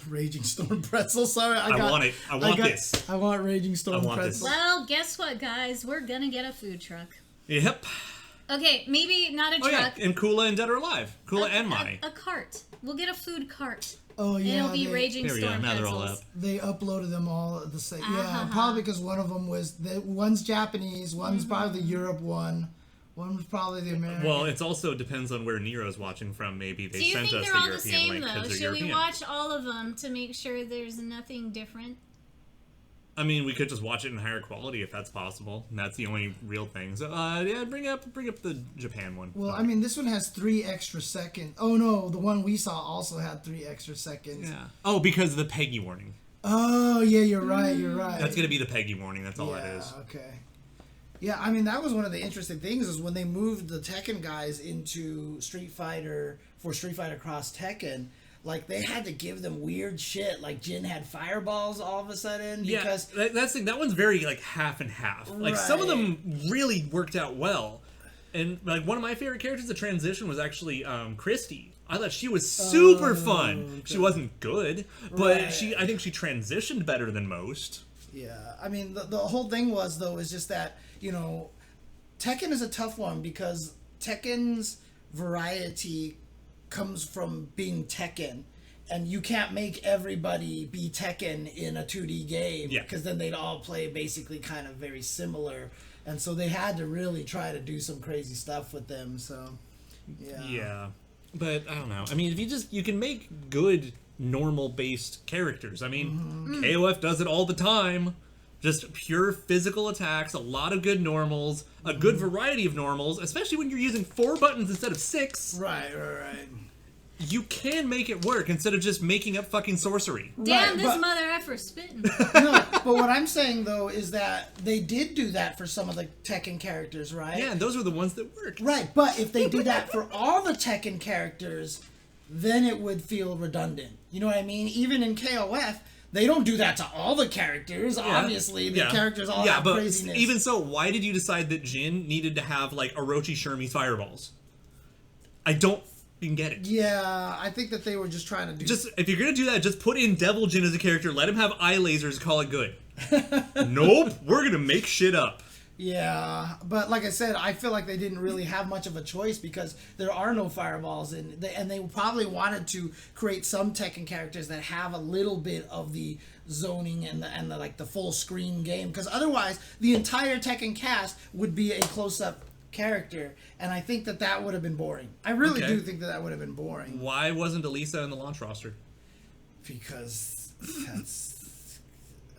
Speaker 1: Raging Storm pretzel. Sorry, I want it.
Speaker 2: I want this.
Speaker 1: I want Raging Storm pretzel.
Speaker 3: Well, guess what, guys? We're gonna get a food truck.
Speaker 2: Yep.
Speaker 3: Okay, maybe not a truck.
Speaker 2: Yeah, and Kula and Dead or Alive. Kula and Mai.
Speaker 3: A cart. We'll get a food cart.
Speaker 1: Oh, yeah.
Speaker 3: It'll be Raging Storm
Speaker 2: now they're all
Speaker 3: pretzels.
Speaker 2: up.
Speaker 1: They uploaded them all at the same. Yeah, probably because one of them was one's Japanese, one's probably the Europe one, one was probably the American.
Speaker 2: Well, it also depends on where Nero's watching from. Maybe they
Speaker 3: Do you
Speaker 2: sent
Speaker 3: think
Speaker 2: us
Speaker 3: they're
Speaker 2: the
Speaker 3: all the
Speaker 2: European
Speaker 3: same
Speaker 2: link
Speaker 3: though?
Speaker 2: because they're
Speaker 3: Should
Speaker 2: European.
Speaker 3: we watch all of them to make sure there's nothing different?
Speaker 2: I mean, we could just watch it in higher quality if that's possible. And that's the only real thing. So, yeah, bring up the Japan one.
Speaker 1: Well, I mean, this one has 3 extra seconds. Oh no, the one we saw also had 3 extra seconds.
Speaker 2: Yeah. Oh, because of the Peggy warning.
Speaker 1: Oh yeah, you're right. You're right.
Speaker 2: That's gonna be the Peggy warning. That's all that is.
Speaker 1: Okay. Yeah, I mean, that was one of the interesting things is when they moved the Tekken guys into Street Fighter Cross Tekken. Like, they had to give them weird shit. Like, Jin had fireballs all of a sudden. Because
Speaker 2: that's that one's very, like, half and half. Like, some of them really worked out well. And, like, one of my favorite characters, the transition, was actually Christy. I thought she was super fun. Okay. She wasn't good, but I think she transitioned better than most.
Speaker 1: Yeah. I mean, the whole thing was, though, is just that, you know, Tekken is a tough one because Tekken's variety comes from being Tekken, and you can't make everybody be Tekken in a 2D game because then they'd all play basically kind of very similar, and so they had to really try to do some crazy stuff with them. So yeah,
Speaker 2: but I don't know. I mean, if you can make good normal based characters. I mean, KOF does it all the time. Just pure physical attacks, a lot of good normals, a good variety of normals, especially when you're using 4 buttons instead of 6.
Speaker 1: Right.
Speaker 2: You can make it work instead of just making up fucking sorcery.
Speaker 3: Damn, this mother effer spitting.
Speaker 1: No, but what I'm saying, though, is that they did do that for some of the Tekken characters, right?
Speaker 2: Yeah, and those were the ones that worked.
Speaker 1: Right, but if they do that for all the Tekken characters, then it would feel redundant. You know what I mean? Even in KOF, they don't do that to all the characters. Yeah. Obviously, the characters all have craziness.
Speaker 2: Even so, why did you decide that Jin needed to have, like, Orochi Shermie's fireballs? I don't fucking get it.
Speaker 1: Yeah, I think that they were just trying to do...
Speaker 2: If you're going to do that, just put in Devil Jin as a character, let him have eye lasers, call it good. Nope, we're going to make shit up.
Speaker 1: Yeah, but like I said, I feel like they didn't really have much of a choice because there are no fireballs, and they probably wanted to create some Tekken characters that have a little bit of the zoning and the like the full screen game, because otherwise the entire Tekken cast would be a close-up character, and I think that would have been boring. I really do think that would have been boring.
Speaker 2: Why wasn't Elisa in the launch roster?
Speaker 1: Because that's...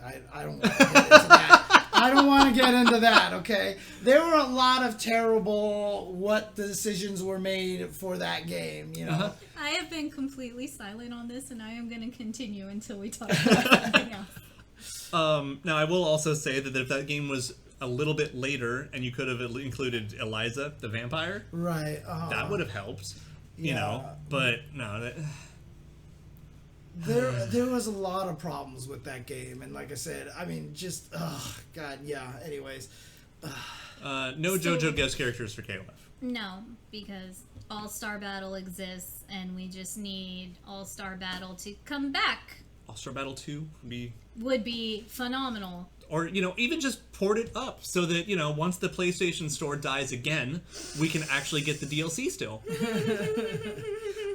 Speaker 1: I don't want to get into that. I don't want to get into that, okay? There were a lot of terrible what the decisions were made for that game, you know?
Speaker 3: I have been completely silent on this, and I am going to continue until we talk about something else.
Speaker 2: Now, I will also say that if that game was a little bit later and you could have included Eliza, the vampire,
Speaker 1: right?
Speaker 2: That would have helped, you know? But, no...
Speaker 1: There was a lot of problems with that game, and like I said, I mean, just anyways,
Speaker 2: no JoJo guest characters for KOF.
Speaker 3: No, because All-Star Battle exists, and we just need All-Star Battle to come back.
Speaker 2: All-Star Battle 2
Speaker 3: would be phenomenal.
Speaker 2: Or, even just port it up so that, once the PlayStation Store dies again, we can actually get the DLC still.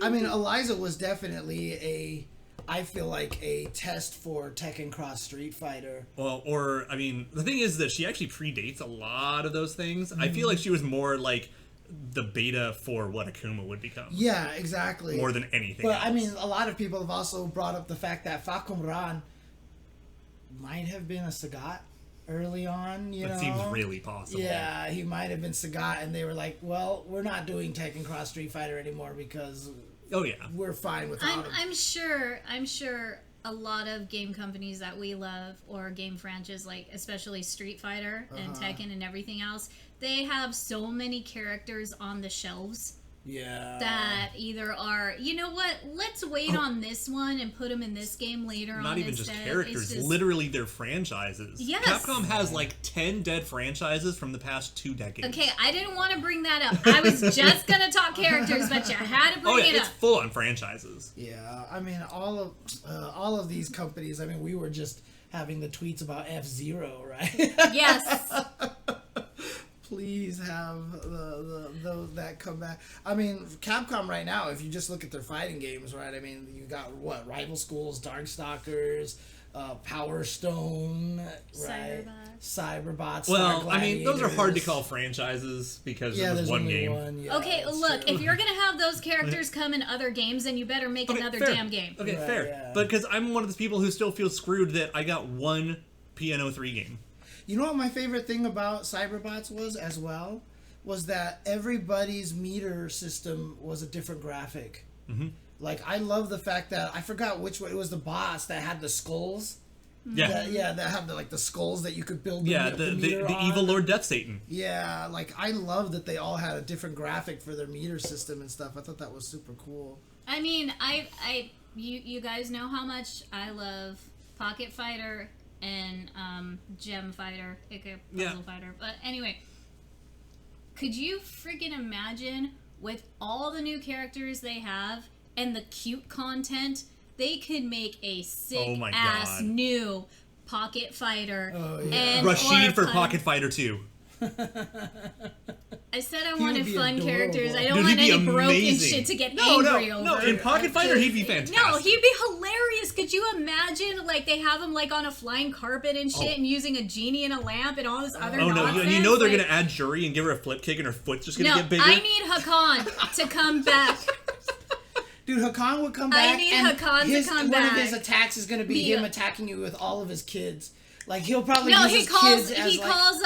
Speaker 1: I mean, Eliza was definitely I feel like a test for Tekken Cross Street Fighter.
Speaker 2: Well, the thing is that she actually predates a lot of those things. I feel like she was more like the beta for what Akuma would become.
Speaker 1: Yeah, exactly.
Speaker 2: More than anything
Speaker 1: But,
Speaker 2: else.
Speaker 1: I mean, a lot of people have also brought up the fact that Fakumran might have been a Sagat early on,
Speaker 2: That seems really possible.
Speaker 1: Yeah, he might have been Sagat, and they were like, well, we're not doing Tekken Cross Street Fighter anymore because we're fine without him.
Speaker 3: I'm sure a lot of game companies that we love, or game franchises, like especially Street Fighter and Tekken and everything else, they have so many characters on the shelves.
Speaker 1: Yeah.
Speaker 3: That either are, you know what, let's wait on this one and put them in this game later on.
Speaker 2: Not even
Speaker 3: instead.
Speaker 2: just characters, literally their franchises.
Speaker 3: Yes.
Speaker 2: Capcom has like 10 dead franchises from the past 2 decades.
Speaker 3: Okay, I didn't want to bring that up. I was just going to talk characters, but you had to bring it up.
Speaker 2: It's full on franchises.
Speaker 1: Yeah, I mean, all of these companies, I mean, we were just having the tweets about F-Zero, right?
Speaker 3: Yes.
Speaker 1: Please have that come back. I mean, Capcom right now, if you just look at their fighting games, right? I mean, you got Rival Schools, Darkstalkers, Power Stone, right? Cyberbots.
Speaker 2: Well, I mean, those are hard to call franchises because there's one game.
Speaker 3: Okay, look, if you're gonna have those characters come in other games, then you better make another damn game.
Speaker 2: Okay, fair. Yeah. But because I'm one of those people who still feel screwed that I got one PNO3 game.
Speaker 1: You know what my favorite thing about Cyberbots was as well? Was that everybody's meter system was a different graphic. Mm-hmm. Like, I love the fact that, I forgot which one, it was the boss that had the skulls.
Speaker 2: Yeah.
Speaker 1: That have the skulls that you could build
Speaker 2: the evil Lord Death Satan.
Speaker 1: Yeah, like, I love that they all had a different graphic for their meter system and stuff. I thought that was super cool.
Speaker 3: I mean, you guys know how much I love Pocket Fighter and Gem Fighter, aka Puzzle Fighter. But anyway, could you freaking imagine with all the new characters they have and the cute content, they could make a sick ass new Pocket Fighter.
Speaker 1: Oh, yeah.
Speaker 3: And
Speaker 2: Rashid for Pocket Fighter 2.
Speaker 3: I said I wanted fun characters. I don't want
Speaker 2: he'd be
Speaker 3: any broken
Speaker 2: amazing.
Speaker 3: shit to get angry over.
Speaker 2: No, in Pocket Fighter he'd be fantastic.
Speaker 3: No, he'd be hilarious. Could you imagine, like, they have him, like, on a flying carpet and shit and using a genie and a lamp and all this other nonsense?
Speaker 2: No, you know they're going to add Jury and give her a flip kick and her foot's just going to get bigger?
Speaker 3: I need Hakan to come back.
Speaker 1: Dude, Hakan would come back.
Speaker 3: I need Hakan to come back.
Speaker 1: One of his attacks is going to be him attacking you with all of his kids. Like, he'll probably use
Speaker 3: he
Speaker 1: his
Speaker 3: calls,
Speaker 1: kids as,
Speaker 3: he calls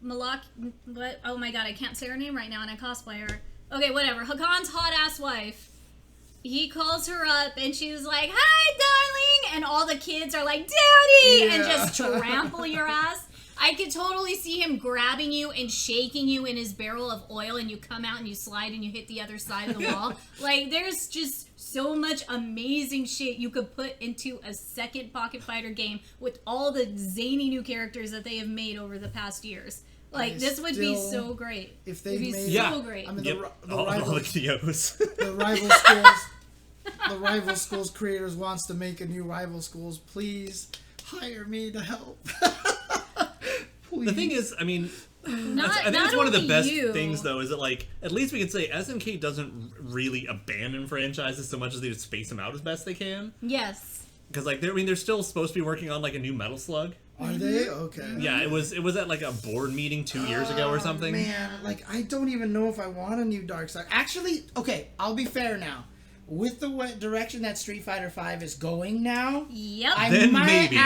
Speaker 3: Malak, what? Oh my god, I can't say her name right now and I cosplay her. Okay, whatever. Hakan's hot-ass wife. He calls her up and she's like, "Hi, darling!" And all the kids are like, "Daddy!" And just trample your ass. I could totally see him grabbing you and shaking you in his barrel of oil and you come out and you slide and you hit the other side of the wall. Like, there's just so much amazing shit you could put into a second Pocket Fighter game with all the zany new characters that they have made over the past years. Like, this would be so great.
Speaker 1: If they made
Speaker 3: so great.
Speaker 1: I mean,
Speaker 2: all
Speaker 1: the Rival Schools creators wants to make a new Rival Schools. Please hire me to help. Please.
Speaker 2: The thing is, I mean, I think it's one of the best things, though, is that, like, at least we can say SNK doesn't really abandon franchises so much as they just space them out as best they can.
Speaker 3: Yes.
Speaker 2: Because, like, they're still supposed to be working on, like, a new Metal Slug.
Speaker 1: Are they? Okay.
Speaker 2: Yeah, it was at, like, a board meeting 2 years ago or something.
Speaker 1: Man, like, I don't even know if I want a new Darkstalker. Actually, okay, I'll be fair now. With the direction that Street Fighter V is going now,
Speaker 3: yep.
Speaker 1: I
Speaker 2: then
Speaker 1: might
Speaker 2: maybe.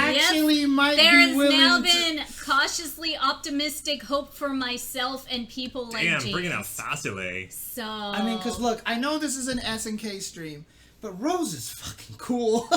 Speaker 1: might
Speaker 3: There's
Speaker 1: be willing
Speaker 3: now
Speaker 1: to...
Speaker 3: been cautiously optimistic hope for myself and people like James.
Speaker 2: Damn, bringing out Fasule.
Speaker 3: So...
Speaker 1: I mean, because look, I know this is an SNK stream, but Rose is fucking cool.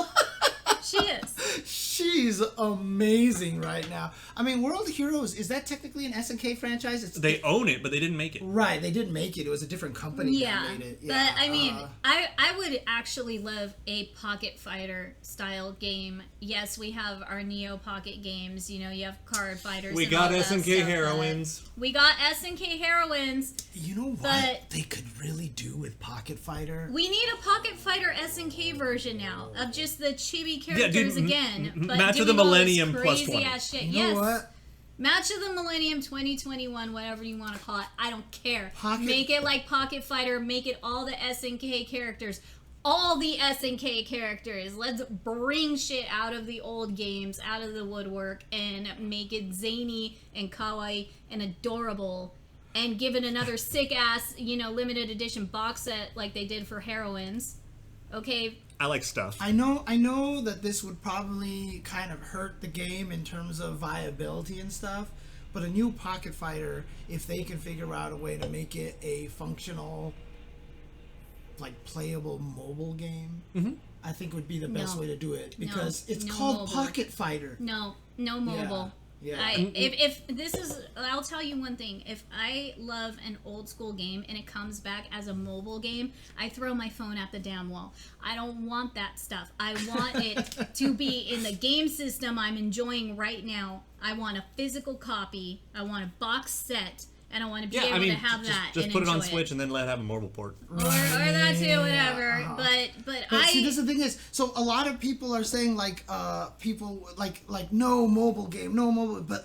Speaker 3: She is.
Speaker 1: She's amazing right now. I mean, World Heroes, is that technically an SNK franchise?
Speaker 2: They own it, but they didn't make it.
Speaker 1: Right, they didn't make it. It was a different company that made it. Yeah,
Speaker 3: but I mean, I would actually love a Pocket Fighter style game. Yes, we have our Neo Pocket games. You know, you have Card Fighters.
Speaker 2: We got SNK Heroines.
Speaker 3: We got SNK Heroines.
Speaker 1: You know what they could really do with Pocket Fighter?
Speaker 3: We need a Pocket Fighter SNK version now of just the chibi characters. characters again. But
Speaker 2: Match of the
Speaker 3: doing all this
Speaker 2: Millennium plus 20.
Speaker 3: crazy ass shit.
Speaker 1: You know
Speaker 3: Yes.
Speaker 1: what?
Speaker 3: Match of the Millennium 2021, whatever you want to call it. I don't care.
Speaker 1: Pocket-
Speaker 3: Make it like Pocket Fighter. Make it all the SNK characters. All the SNK characters. Let's bring shit out of the old games, out of the woodwork, and make it zany and kawaii and adorable. And give it another sick ass, limited edition box set like they did for Heroines. Okay?
Speaker 2: I like stuff.
Speaker 1: I know that this would probably kind of hurt the game in terms of viability and stuff, but a new Pocket Fighter, if they can figure out a way to make it a functional, like playable mobile game, I think would be the best way to do it, because it's called
Speaker 3: mobile.
Speaker 1: Pocket Fighter.
Speaker 3: No mobile.
Speaker 1: Yeah.
Speaker 3: If this is, I'll tell you one thing. If I love an old school game and it comes back as a mobile game, I throw my phone at the damn wall. I don't want that stuff. I want it to be in the game system I'm enjoying right now. I want a physical copy. I want a box set. And I want to be able to have that.
Speaker 2: Just
Speaker 3: and
Speaker 2: put it on
Speaker 3: enjoy
Speaker 2: Switch and then let it have a mobile port.
Speaker 3: or that too, whatever. But
Speaker 1: See, this is the thing is, so a lot of people are saying people no mobile game, no mobile, but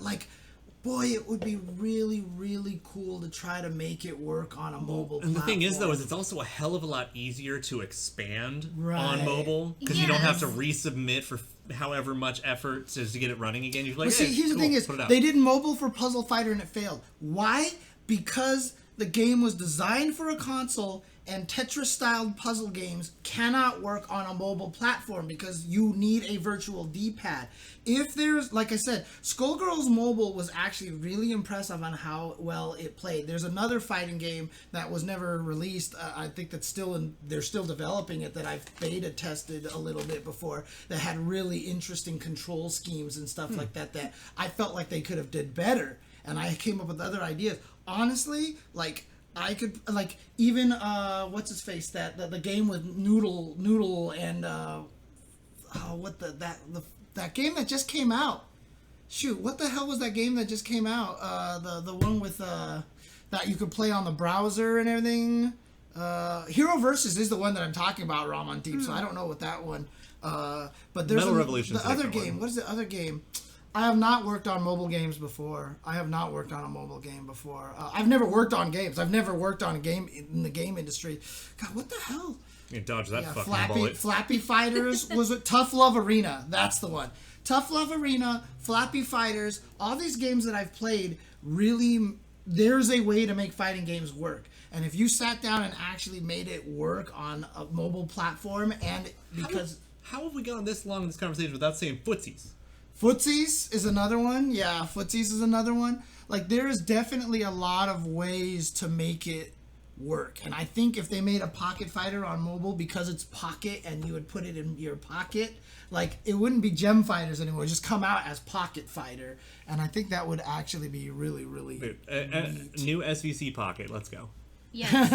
Speaker 1: boy, it would be really, really cool to try to make it work on a mobile platform.
Speaker 2: And the thing is, though, is it's also a hell of a lot easier to expand
Speaker 1: Right.
Speaker 2: on mobile because you don't have to
Speaker 3: Yes.
Speaker 2: resubmit for however much effort to get it running again. You're like,
Speaker 1: But see,
Speaker 2: hey,
Speaker 1: here's
Speaker 2: cool,
Speaker 1: the thing is,
Speaker 2: put it out.
Speaker 1: they did mobile for Puzzle Fighter and it failed. Why? Because the game was designed for a console, and Tetris-styled puzzle games cannot work on a mobile platform because you need a virtual D-pad. If there's, like I said, Skullgirls Mobile was actually really impressive on how well it played. There's another fighting game that was never released. I think that's they're still developing it, that I've beta tested a little bit before, that had really interesting control schemes and stuff like that I felt like they could have did better. And I came up with other ideas. Honestly, I could even what's his face, that the game with Noodle and that game that just came out. Shoot, what the hell was that game that just came out? The one with that you could play on the browser and everything. Hero Versus is the one that I'm talking about, Ramon Deep. So I don't know what that one. But there's
Speaker 2: Metal Revolution's
Speaker 1: the
Speaker 2: the
Speaker 1: other
Speaker 2: different
Speaker 1: game.
Speaker 2: one.
Speaker 1: What is the other game? I have not worked on mobile games before. I've never worked on games. I've never worked on a game in the game industry. God, what the hell?
Speaker 2: You dodge that fucking bullet.
Speaker 1: Flappy Fighters was it? Tough Love Arena. That's the one. Tough Love Arena, Flappy Fighters, all these games that I've played, really, there's a way to make fighting games work. And if you sat down and actually made it work on a mobile platform, and because...
Speaker 2: How have we gone this long in this conversation without saying footsies?
Speaker 1: Footsies is another one. Yeah, Footsies is another one. There is definitely a lot of ways to make it work. And I think if they made a Pocket Fighter on mobile, because it's pocket and you would put it in your pocket, it wouldn't be Gem Fighters anymore. It'd just come out as Pocket Fighter. And I think that would actually be really, really neat.
Speaker 2: New SVC Pocket. Let's go.
Speaker 3: yes.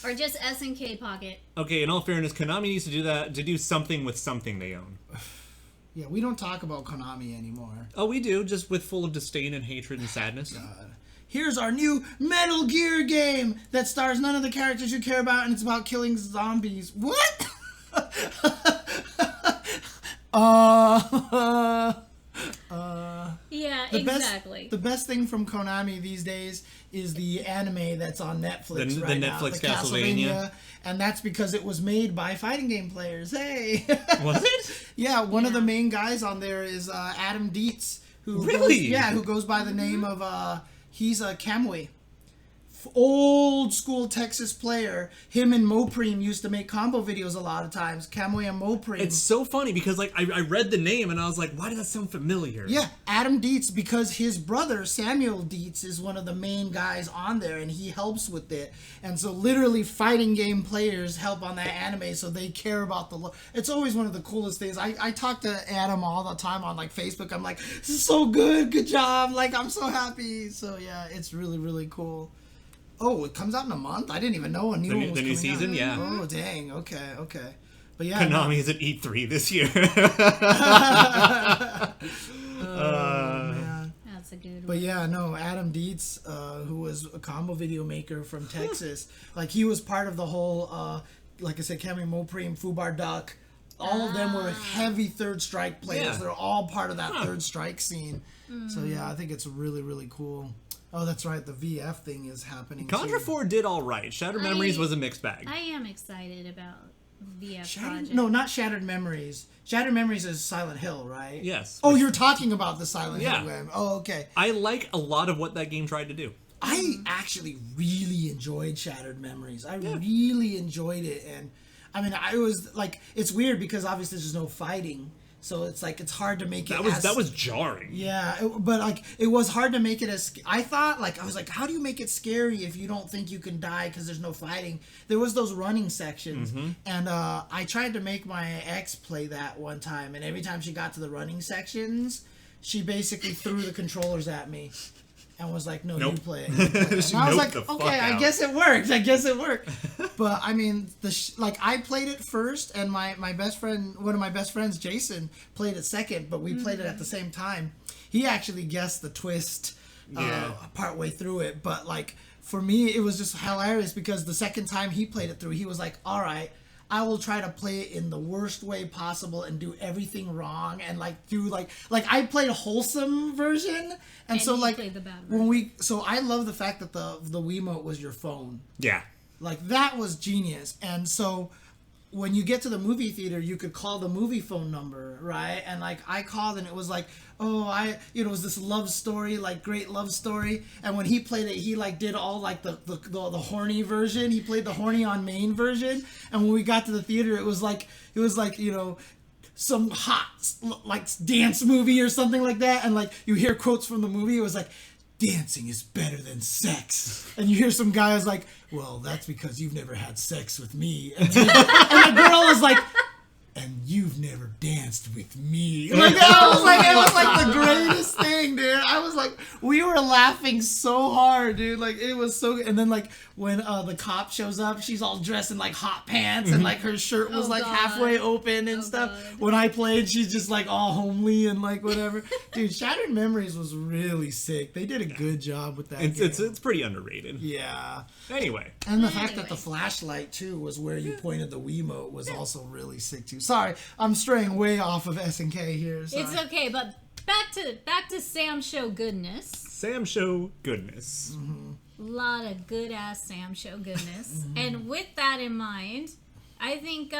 Speaker 3: Or just SNK Pocket.
Speaker 2: Okay, in all fairness, Konami needs to do that, to do something with something they own.
Speaker 1: Yeah, we don't talk about Konami anymore.
Speaker 2: Oh, we do, just with full of disdain and hatred and sadness.
Speaker 1: Here's our new Metal Gear game that stars none of the characters you care about, and it's about killing zombies. What?
Speaker 3: Yeah,
Speaker 1: The
Speaker 3: exactly.
Speaker 1: The best thing from Konami these days is the anime that's on Netflix
Speaker 2: The
Speaker 1: right now.
Speaker 2: Netflix Castlevania.
Speaker 1: And that's because it was made by fighting game players. Hey!
Speaker 2: Was it?
Speaker 1: Yeah, one of the main guys on there is Adam Dietz. Who
Speaker 2: Really?
Speaker 1: who goes by the name of, he's a Kamui. Old school Texas player. Him and Mopreme used to make combo videos a lot of times. Kamui and Mopreme.
Speaker 2: It's so funny because I read the name and I was like, why does that sound familiar?
Speaker 1: Yeah, Adam Dietz, because his brother Samuel Dietz is one of the main guys on there, and he helps with it. And so literally fighting game players help on that anime, so they care about the it's always one of the coolest things. I talk to Adam all the time on Facebook. I'm like, this is so good job, I'm so happy. So yeah, it's really, really cool. Oh, it comes out in a month? I didn't even know a new one was
Speaker 2: the new
Speaker 1: coming
Speaker 2: season,
Speaker 1: out.
Speaker 2: yeah.
Speaker 1: Oh, dang. Okay. But yeah.
Speaker 2: Konami's at E3 this year.
Speaker 1: Man.
Speaker 3: That's a good one.
Speaker 1: But yeah, no, Adam Dietz, who was a combo video maker from Texas, he was part of the whole, like I said, Kamui Mopreme, Fubar Duck, all of them were heavy Third Strike players.
Speaker 2: Yeah.
Speaker 1: They're all part of that Third Strike scene. So yeah, I think it's really, really cool. Oh, that's right. The VF thing is happening.
Speaker 2: Contra
Speaker 1: too.
Speaker 2: 4 did all right. Shattered Memories was a mixed bag.
Speaker 3: I am excited about VF project.
Speaker 1: No, not Shattered Memories. Shattered Memories is Silent Hill, right?
Speaker 2: Yes.
Speaker 1: Oh, you're talking about the Silent
Speaker 2: Yeah.
Speaker 1: Hill game. Oh, okay.
Speaker 2: I like a lot of what that game tried to do.
Speaker 1: I actually really enjoyed Shattered Memories. I really enjoyed it, and I mean, I was like, it's weird because obviously there's no fighting, so it's like it's hard to make it.
Speaker 2: That was jarring.
Speaker 1: Yeah, but like it was hard to make it as. I thought I was like, how do you make it scary if you don't think you can die because there's no fighting? There was those running sections, and I tried to make my ex play that one time, and every time she got to the running sections, she basically threw the controllers at me. And was like, no,
Speaker 2: Nope.
Speaker 1: you play it. And I was like, okay, I guess it worked. But I mean, I played it first, and my best friend, one of my best friends, Jason, played it second. But we played it at the same time. He actually guessed the twist partway through it. But like for me, it was just hilarious because the second time he played it through, he was like, all right, I will try to play it in the worst way possible and do everything wrong and do I played a wholesome version and so
Speaker 3: he played the bad version.
Speaker 1: So I love the fact that the Wiimote was your phone.
Speaker 2: Yeah.
Speaker 1: Like that was genius. And so when you get to the movie theater, you could call the movie phone number, right? And like I called and it was like, it was this love story, like great love story. And when he played it, he like did all like the horny version. He played the horny on main version. And when we got to the theater, it was like some hot like dance movie or something like that. And like you hear quotes from the movie. It was like, dancing is better than sex. And you hear some guys like, well, that's because you've never had sex with me. And the girl is like, and you've never danced with me. Like, it was like the greatest thing, dude. I was like, we were laughing so hard, dude. Like, it was so good. And then, like, when the cop shows up, she's all dressed in, like, hot pants, and, like, her shirt was, halfway open and stuff. God. When I played, she's just, like, all homely and, like, whatever. Dude, Shattered Memories was really sick. They did a good job with that game.
Speaker 2: It's pretty underrated.
Speaker 1: Yeah.
Speaker 2: Anyway.
Speaker 1: And the fact that the flashlight, too, was where you pointed the Wiimote was also really sick, too. Sorry, I'm straying way off of SNK here. Sorry.
Speaker 3: It's okay, but back to Sam Show goodness.
Speaker 2: Sam Show goodness.
Speaker 3: A lot of good ass Sam Show goodness. And with that in mind, I think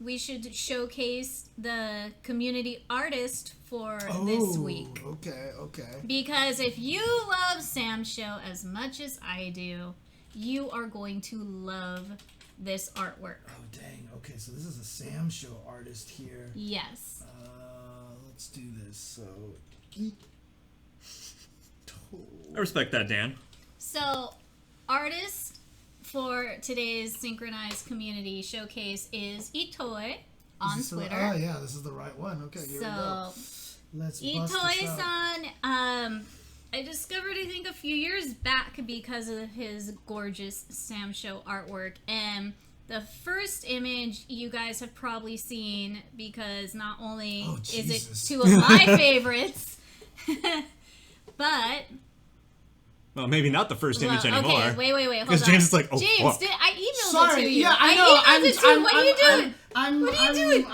Speaker 3: we should showcase the community artist for this week.
Speaker 1: Okay.
Speaker 3: Because if you love Sam Show as much as I do, you are going to love this artwork. Oh, dang.
Speaker 1: Okay, so this is a Sam Show artist here.
Speaker 3: Yes.
Speaker 1: Let's do this. So,
Speaker 2: I respect that, Dan.
Speaker 3: So, artist for today's SNKronize community showcase is itouei on Twitter.
Speaker 1: Oh, yeah, this is the right one. Okay, here we go. Let's bust this out.
Speaker 3: I discovered, I think, a few years back because of his gorgeous Sam Show artwork. And the first image you guys have probably seen because not only is it two of my favorites, but...
Speaker 2: Well, maybe not the first image anymore.
Speaker 3: Okay, wait, hold on.
Speaker 2: Because James is like, oh,
Speaker 3: James,
Speaker 2: fuck.
Speaker 3: I emailed it to you.
Speaker 1: Yeah, I know.
Speaker 3: What are you doing?
Speaker 1: I'm marveling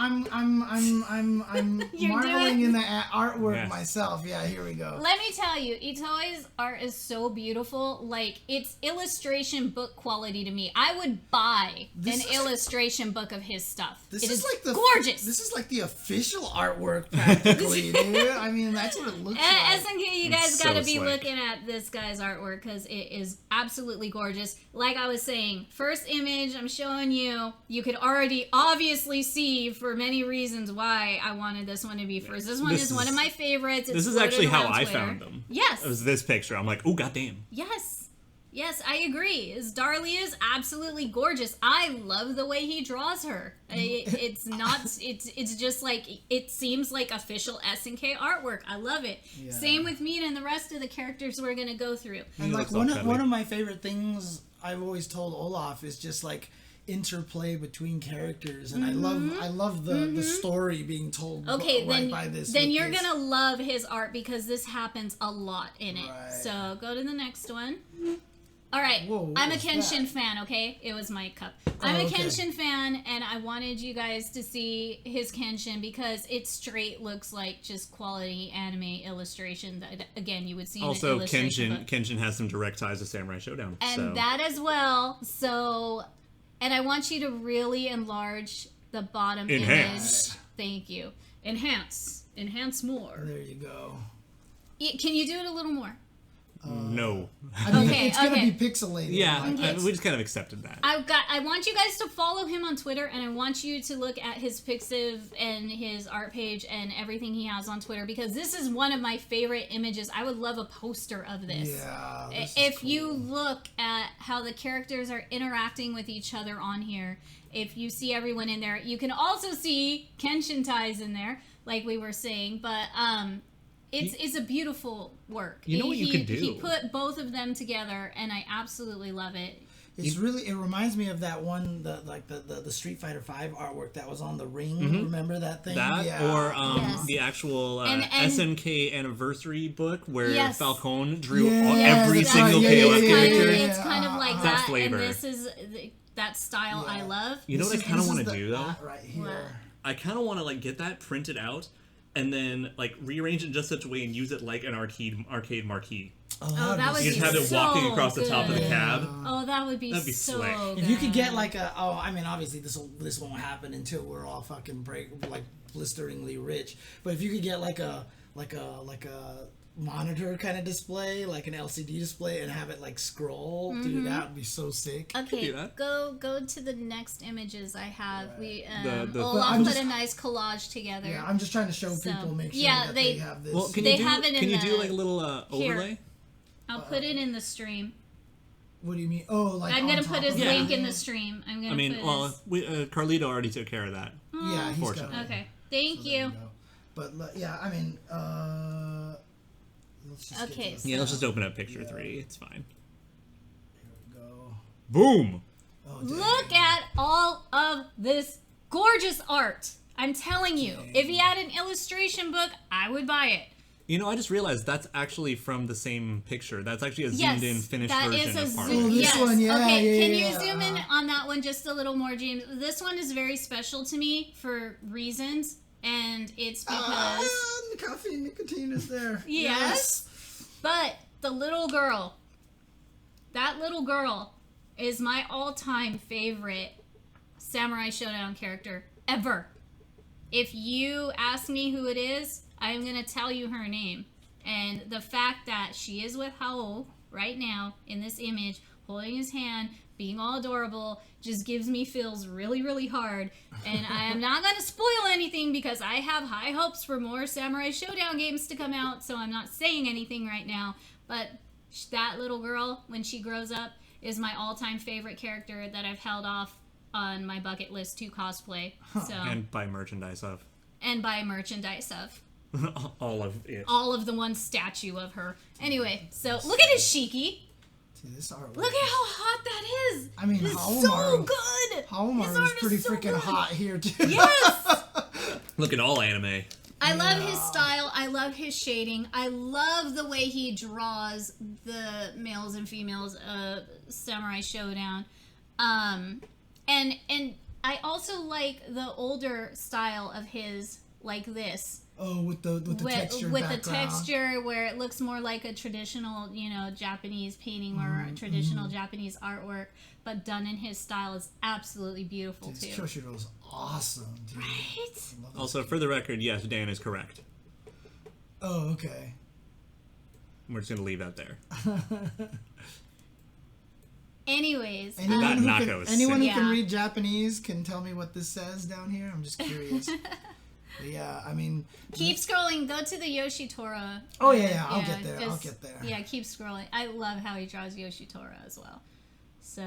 Speaker 1: in the artwork myself. Yeah, here we go.
Speaker 3: Let me tell you, itouei's art is so beautiful. Like, it's illustration book quality to me. I would buy an illustration book of his stuff. It is like gorgeous.
Speaker 1: This is like the official artwork, practically, dude. I mean, that's what it looks like.
Speaker 3: SNK, you guys got to be looking at this guy's artwork because it is absolutely gorgeous. Like I was saying, first image I'm showing you, you could already obviously see for many reasons why I wanted this one to be first. This one is one of my favorites.
Speaker 2: This is actually how I found them.
Speaker 3: Yes.
Speaker 2: It was this picture. I'm like, oh, goddamn.
Speaker 3: Yes, I agree. Darlie is absolutely gorgeous. I love the way he draws her. It's just like, it seems like official SNK artwork. I love it. Yeah. Same with Mina and the rest of the characters we're going to go through.
Speaker 1: And like one of my favorite things I've always told Olaf is just like interplay between characters, and I love the story being told by this.
Speaker 3: Then you're going to love his art because this happens a lot in it. Right. So go to the next one. All right,
Speaker 1: Whoa, what
Speaker 3: I'm a
Speaker 1: was
Speaker 3: Kenshin
Speaker 1: that?
Speaker 3: fan, okay? It was my cup. I'm a
Speaker 1: okay.
Speaker 3: Kenshin fan, and I wanted you guys to see his Kenshin because it straight looks like just quality anime illustration that, again, you would see in
Speaker 2: Also,
Speaker 3: an illustration book.
Speaker 2: Kenshin has some direct ties to Samurai Shodown.
Speaker 3: And
Speaker 2: so.
Speaker 3: that as well, so... And I want you to really enlarge the bottom
Speaker 2: Enhance.
Speaker 3: image. Thank you. Enhance. Enhance more.
Speaker 1: There you go.
Speaker 3: Can you do it a little more?
Speaker 2: No.
Speaker 1: I mean,
Speaker 3: Okay,
Speaker 1: it's gonna
Speaker 3: okay.
Speaker 1: be pixelated.
Speaker 2: Yeah,
Speaker 1: like,
Speaker 2: we just kind of accepted that.
Speaker 3: I want you guys to follow him on Twitter, and I want you to look at his Pixiv and his art page and everything he has on Twitter, because this is one of my favorite images. I would love a poster of this.
Speaker 1: Yeah. This is
Speaker 3: If
Speaker 1: cool.
Speaker 3: you look at how the characters are interacting with each other on here, if you see everyone in there, you can also see Kenshin ties in there, like we were saying, but it's a beautiful work.
Speaker 2: You know what you could do?
Speaker 3: He put both of them together, and I absolutely love it.
Speaker 1: It's really. It reminds me of that one, the Street Fighter V artwork that was on the ring. Remember that thing?
Speaker 2: That
Speaker 1: yeah.
Speaker 2: or
Speaker 3: Yes.
Speaker 2: the actual
Speaker 3: And-
Speaker 2: SNK anniversary book where
Speaker 3: Yes.
Speaker 2: Falcone drew
Speaker 1: Yes,
Speaker 2: every
Speaker 1: that's
Speaker 2: single
Speaker 1: right.
Speaker 2: KOF
Speaker 1: Yeah,
Speaker 2: character.
Speaker 1: yeah.
Speaker 3: It's kind of like
Speaker 2: That
Speaker 3: that,
Speaker 2: flavor.
Speaker 3: and this is that style I love.
Speaker 2: You know what I kind of want to do though?
Speaker 1: Right here.
Speaker 3: What?
Speaker 2: I kind of want to like get that printed out and then like rearrange it in just such a way and use it like an arcade marquee.
Speaker 3: Oh, that would
Speaker 2: You
Speaker 3: be
Speaker 2: just have it
Speaker 3: so
Speaker 2: walking across the top of the
Speaker 3: good.
Speaker 2: cab.
Speaker 3: Oh, that would be
Speaker 2: That'd be
Speaker 3: so
Speaker 2: slick.
Speaker 3: good.
Speaker 1: If you could get like a, I mean, obviously this won't happen until we're all fucking blisteringly rich. But if you could get like a monitor kind of display, like an LCD display, and have it like scroll, dude, that would be so sick.
Speaker 3: Okay,
Speaker 2: do that.
Speaker 3: go to the next images I have. We
Speaker 2: The-
Speaker 3: Olaf
Speaker 1: I'm
Speaker 3: put
Speaker 1: just-
Speaker 3: a nice collage together.
Speaker 1: Yeah, I'm just trying to show
Speaker 3: So,
Speaker 1: people, make sure
Speaker 3: yeah,
Speaker 1: that
Speaker 3: they-
Speaker 1: they have this.
Speaker 2: Well, can
Speaker 3: They
Speaker 2: you do
Speaker 3: have it in
Speaker 2: can you
Speaker 3: the-
Speaker 2: do like a little
Speaker 3: Here.
Speaker 2: overlay?
Speaker 3: I'll put it in the stream.
Speaker 1: What do you mean? Oh, like
Speaker 3: I'm
Speaker 1: on
Speaker 3: gonna
Speaker 1: top
Speaker 3: put his
Speaker 1: of
Speaker 3: link
Speaker 1: it?
Speaker 3: in the stream. I'm gonna
Speaker 2: I mean,
Speaker 3: put
Speaker 2: well,
Speaker 3: his...
Speaker 2: Carlito already took care of that.
Speaker 1: Yeah, he's got
Speaker 2: Fortunately.
Speaker 1: it.
Speaker 3: Okay, thank
Speaker 1: So there
Speaker 3: you.
Speaker 1: go. But yeah, I mean, let's just
Speaker 3: Okay,
Speaker 1: get to
Speaker 2: Yeah, let's
Speaker 3: So-
Speaker 2: just open up picture 3. It's fine.
Speaker 1: the, go.
Speaker 2: Boom!
Speaker 1: Oh, dang.
Speaker 3: Look at all of this gorgeous art. I'm telling you, if he had an illustration book, I would buy it.
Speaker 2: You know, I just realized that's actually from the same picture. That's actually a zoomed-in finished
Speaker 3: that
Speaker 2: version
Speaker 3: is a
Speaker 2: of Park.
Speaker 3: zoom.
Speaker 1: Oh, this
Speaker 3: Yes.
Speaker 1: one, yeah,
Speaker 3: Okay,
Speaker 1: yeah,
Speaker 3: can
Speaker 1: yeah,
Speaker 3: you zoom in on that one just a little more, James? This one is very special to me for reasons, and it's because
Speaker 1: the coffee and nicotine is there.
Speaker 3: Yes. But the little girl, that little girl is my all-time favorite Samurai Shodown character ever. If you ask me who it is, I'm going to tell you her name. And the fact that she is with Hao right now in this image, holding his hand, being all adorable, just gives me feels really, really hard. And I am not going to spoil anything because I have high hopes for more Samurai Shodown games to come out, so I'm not saying anything right now. But that little girl, when she grows up, is my all-time favorite character that I've held off on my bucket list to cosplay. So
Speaker 2: And buy merchandise of.
Speaker 3: and buy merchandise of.
Speaker 2: All of it.
Speaker 3: All of the one statue of her. Anyway, so look at his Shiki.
Speaker 1: See, this artwork.
Speaker 3: Look at how hot that is.
Speaker 1: I mean,
Speaker 3: it's
Speaker 1: Haomaru-
Speaker 3: so good. His
Speaker 1: Haomaru
Speaker 3: art
Speaker 1: is pretty
Speaker 3: so
Speaker 1: freaking
Speaker 3: good.
Speaker 1: hot here too.
Speaker 3: Yes.
Speaker 2: Look at all anime.
Speaker 3: I love his style. I love his shading. I love the way he draws the males and females of Samurai Shodown. And I also like the older style of his, like this.
Speaker 1: Oh, with the texture
Speaker 3: with the
Speaker 1: background.
Speaker 3: texture where it looks more like a traditional, Japanese painting or traditional Japanese artwork, but done in his style is absolutely beautiful
Speaker 1: Dude,
Speaker 3: too.
Speaker 1: Kyoshiro's awesome, dude.
Speaker 3: Right?
Speaker 1: I love this
Speaker 2: Also, for the record, yes, Dan is correct.
Speaker 1: Oh, okay.
Speaker 2: We're just going to leave that there.
Speaker 3: Anyways,
Speaker 1: Anyone,
Speaker 2: That
Speaker 1: who
Speaker 2: Nako
Speaker 1: can,
Speaker 2: is
Speaker 1: anyone who
Speaker 3: sick.
Speaker 1: can
Speaker 3: Yeah.
Speaker 1: read Japanese can tell me what this says down here. I'm just curious. But yeah, I mean.
Speaker 3: keep scrolling. Go to the Yoshitora.
Speaker 1: Oh yeah, I'll get there. I'll get there.
Speaker 3: Yeah, keep scrolling. I love how he draws Yoshitora as well. So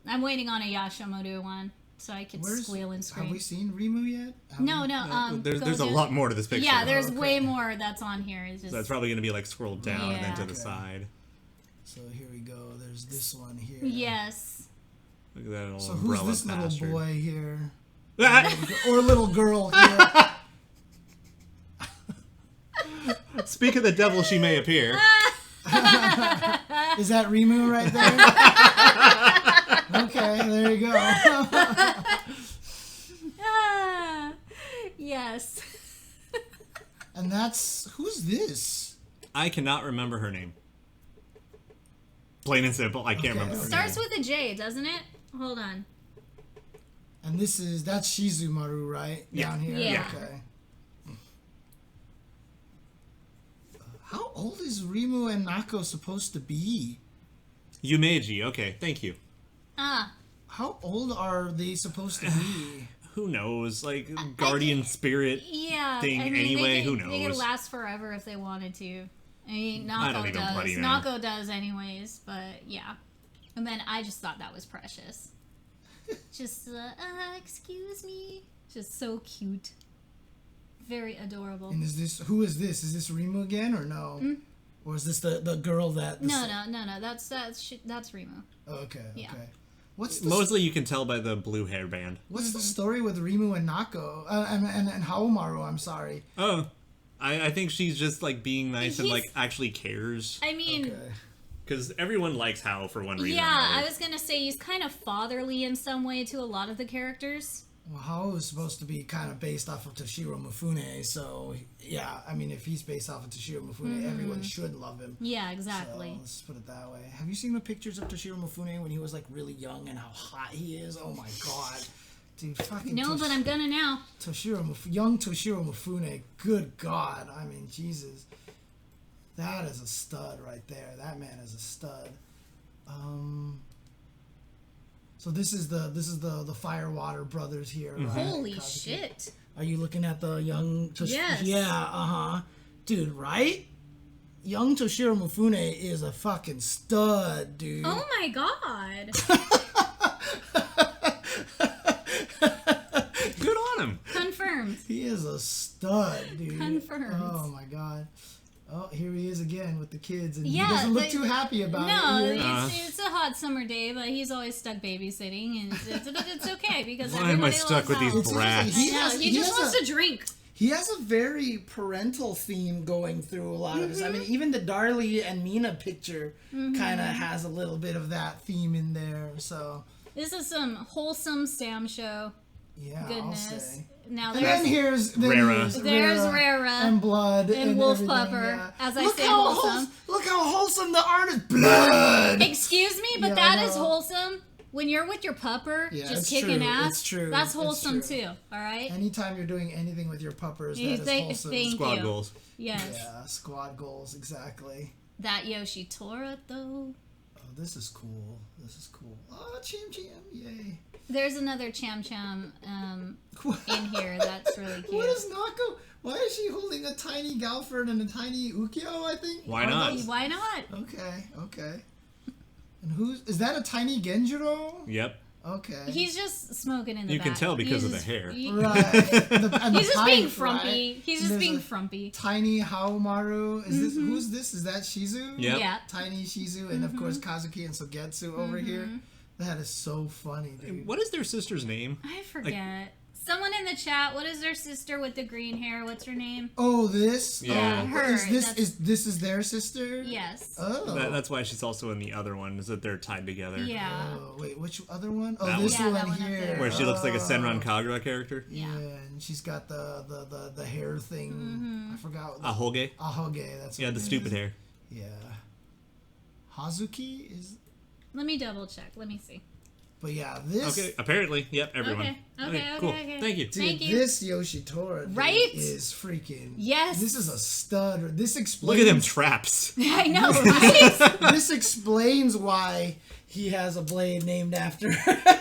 Speaker 3: I'm waiting on a Yashamoru one so I could squeal and scream.
Speaker 1: Have we seen Rimu yet?
Speaker 3: No.
Speaker 2: There's a lot more to this picture.
Speaker 3: Yeah, there's
Speaker 1: Okay.
Speaker 3: way more that's on here. It's just
Speaker 2: So it's probably going to be like scrolled down and then to
Speaker 3: Yeah.
Speaker 2: the
Speaker 1: Okay.
Speaker 2: side.
Speaker 1: So here we go. There's this one here.
Speaker 3: yes.
Speaker 2: Look at that little
Speaker 1: So who's
Speaker 2: umbrella
Speaker 1: this little
Speaker 2: bastard.
Speaker 1: boy here?
Speaker 2: Ah!
Speaker 1: Or little girl here?
Speaker 2: Speak of the devil, she may appear.
Speaker 1: Yeah, Is that Rimu right there? Okay, there you go.
Speaker 3: Yes.
Speaker 1: And who's this?
Speaker 2: I cannot remember her name. Plain and simple, I can't remember her
Speaker 3: Starts
Speaker 2: name.
Speaker 3: with a J, doesn't it? Hold on.
Speaker 1: And that's Shizumaru, right?
Speaker 2: Yeah.
Speaker 1: Down here.
Speaker 3: Yeah.
Speaker 1: Okay. How old is Rimu and Nako supposed to be?
Speaker 2: Yumeji, okay, thank you.
Speaker 1: How old are they supposed to be?
Speaker 2: Who knows? Like, guardian spirit
Speaker 3: Yeah.
Speaker 2: thing
Speaker 3: I mean,
Speaker 2: anyway, who
Speaker 3: They could
Speaker 2: knows?
Speaker 3: last forever if they wanted to. I mean,
Speaker 2: I don't
Speaker 3: Nako
Speaker 2: even
Speaker 3: does.
Speaker 2: bloody know.
Speaker 3: Nako does anyways, but yeah. And then I just thought that was precious. Just, excuse me. Just so cute. Very adorable.
Speaker 1: And who is this? Is this Rimu again or no? Or is this the girl that...
Speaker 3: No. That's Rimu.
Speaker 1: Okay.
Speaker 3: Yeah.
Speaker 2: Mostly you can tell by the blue hairband.
Speaker 1: What's the story with Rimu and Nako? And Haomaru, I'm sorry.
Speaker 2: Oh, I think she's just like being nice and like
Speaker 3: He's-
Speaker 2: actually cares.
Speaker 3: I mean...
Speaker 1: Okay.
Speaker 2: Because everyone likes Hao for one reason or
Speaker 3: Yeah,
Speaker 2: another.
Speaker 3: I was gonna say he's kind of fatherly in some way to a lot of the characters.
Speaker 1: Well, Hao is supposed to be kind of based off of Toshiro Mifune, so yeah, I mean, if he's based off of Toshiro Mifune, everyone should love him.
Speaker 3: Yeah, exactly.
Speaker 1: So, let's put it that way. Have you seen the pictures of Toshiro Mifune when he was like really young and how hot he is? Oh my god. Dude, fucking
Speaker 3: No, but I'm gonna now.
Speaker 1: young Toshiro Mifune, good god. I mean, Jesus. That is a stud right there. That man is a stud. So this is the Firewater brothers here, right?
Speaker 3: Holy
Speaker 1: Kazuki?
Speaker 3: shit.
Speaker 1: Are you looking at the young
Speaker 3: Yes.
Speaker 1: Yeah, dude, right? Young Toshiro Mifune is a fucking stud, dude.
Speaker 3: Oh my god.
Speaker 2: Good on him.
Speaker 3: Confirmed.
Speaker 1: He is a stud, dude.
Speaker 3: Confirmed.
Speaker 1: Oh my god. Oh, here he is again with the kids, and
Speaker 3: Yeah,
Speaker 1: he doesn't look
Speaker 3: the-
Speaker 1: too happy about
Speaker 3: No,
Speaker 1: it either.
Speaker 3: it's a hot summer day, but he's always stuck babysitting, and it's okay because
Speaker 2: Why am I
Speaker 3: everybody
Speaker 2: stuck
Speaker 3: loves
Speaker 2: with
Speaker 3: Hal.
Speaker 2: these brats?
Speaker 1: He
Speaker 3: I know,
Speaker 1: has-
Speaker 3: he
Speaker 1: he
Speaker 3: just
Speaker 1: has
Speaker 3: wants
Speaker 1: a-
Speaker 3: to drink.
Speaker 1: He has a very parental theme going through a lot of his. I mean, even the Darlie and Mina picture kind of has a little bit of that theme in there. So
Speaker 3: This is some wholesome Sam show.
Speaker 1: yeah, I'll
Speaker 3: Goodness.
Speaker 1: say.
Speaker 3: Now
Speaker 1: And then
Speaker 3: there's
Speaker 2: Rara.
Speaker 3: There's Rara
Speaker 1: and blood
Speaker 3: and Wolf
Speaker 1: everything,
Speaker 3: Pupper,
Speaker 1: yeah.
Speaker 3: as I
Speaker 1: Look
Speaker 3: say,
Speaker 1: how
Speaker 3: wholesome.
Speaker 1: Look how wholesome the art is. Blood.
Speaker 3: Excuse me, but
Speaker 1: Yeah,
Speaker 3: that
Speaker 1: I
Speaker 3: is
Speaker 1: know.
Speaker 3: wholesome. When you're with your pupper,
Speaker 1: Yeah,
Speaker 3: just
Speaker 1: it's
Speaker 3: kicking
Speaker 1: true,
Speaker 3: ass,
Speaker 1: it's true,
Speaker 3: that's
Speaker 1: it's
Speaker 3: wholesome
Speaker 1: true.
Speaker 3: too. All right.
Speaker 1: Anytime you're doing anything with your puppers, that is
Speaker 3: Thank
Speaker 1: wholesome.
Speaker 2: Squad
Speaker 3: you.
Speaker 2: goals.
Speaker 3: Yes.
Speaker 1: Yeah, squad goals exactly.
Speaker 3: That Yoshitora though.
Speaker 1: Oh, this is cool. This is cool. Oh, Chim Chim, yay.
Speaker 3: There's another Cham Cham in here that's really cute.
Speaker 1: What is Nako? Why is she holding a tiny Galford and a tiny Ukyo, I think?
Speaker 2: Why not?
Speaker 3: Why not?
Speaker 1: Okay. And is that a tiny Genjiro?
Speaker 2: Yep.
Speaker 1: Okay.
Speaker 3: He's just smoking in the
Speaker 2: You
Speaker 3: back.
Speaker 2: can tell because of the
Speaker 3: He's-
Speaker 2: hair.
Speaker 1: Right. And
Speaker 3: He's
Speaker 1: the
Speaker 3: just being
Speaker 1: pipe,
Speaker 3: frumpy.
Speaker 1: right?
Speaker 3: He's
Speaker 1: And
Speaker 3: just
Speaker 1: there's
Speaker 3: being
Speaker 1: a
Speaker 3: frumpy.
Speaker 1: Tiny Haomaru. Who's this? Is that Shizu?
Speaker 2: Yep.
Speaker 3: Yeah.
Speaker 1: Tiny Shizu, and of course Kazuki and Sogetsu over here. That is so funny, dude.
Speaker 2: What is their sister's name?
Speaker 3: I forget. Someone in the chat, what is their sister with the green hair? What's her name?
Speaker 1: Oh, this?
Speaker 2: Yeah.
Speaker 1: Oh,
Speaker 3: Her,
Speaker 1: this is their sister?
Speaker 3: Yes.
Speaker 1: Oh.
Speaker 2: That's why she's also in the other one, is that they're tied together.
Speaker 3: Yeah.
Speaker 1: Oh, wait, which other one? Oh,
Speaker 2: That
Speaker 1: this
Speaker 3: one. Yeah,
Speaker 1: one
Speaker 3: that one up
Speaker 1: here.
Speaker 3: there.
Speaker 2: Where she looks like a
Speaker 1: Oh.
Speaker 2: Senran Kagura character.
Speaker 1: Yeah,
Speaker 3: Yeah.
Speaker 1: and she's got the hair thing. I forgot.
Speaker 2: Ahoge.
Speaker 1: Ahoge, that's
Speaker 2: Yeah,
Speaker 1: what
Speaker 2: the
Speaker 1: it
Speaker 2: stupid
Speaker 1: is.
Speaker 2: hair.
Speaker 1: Yeah. Hazuki is...
Speaker 3: Let me double check. Let me see.
Speaker 1: But yeah, this...
Speaker 2: Okay, apparently. Yep, everyone.
Speaker 3: Okay,
Speaker 2: Cool.
Speaker 3: okay.
Speaker 2: Thank you.
Speaker 1: Dude,
Speaker 3: Thank you.
Speaker 1: this Yoshitora dude,
Speaker 3: Right?
Speaker 1: is freaking...
Speaker 3: Yes.
Speaker 1: This is a stud. This explains...
Speaker 2: Look at them traps.
Speaker 3: I know, right?
Speaker 1: This explains why he has a blade named after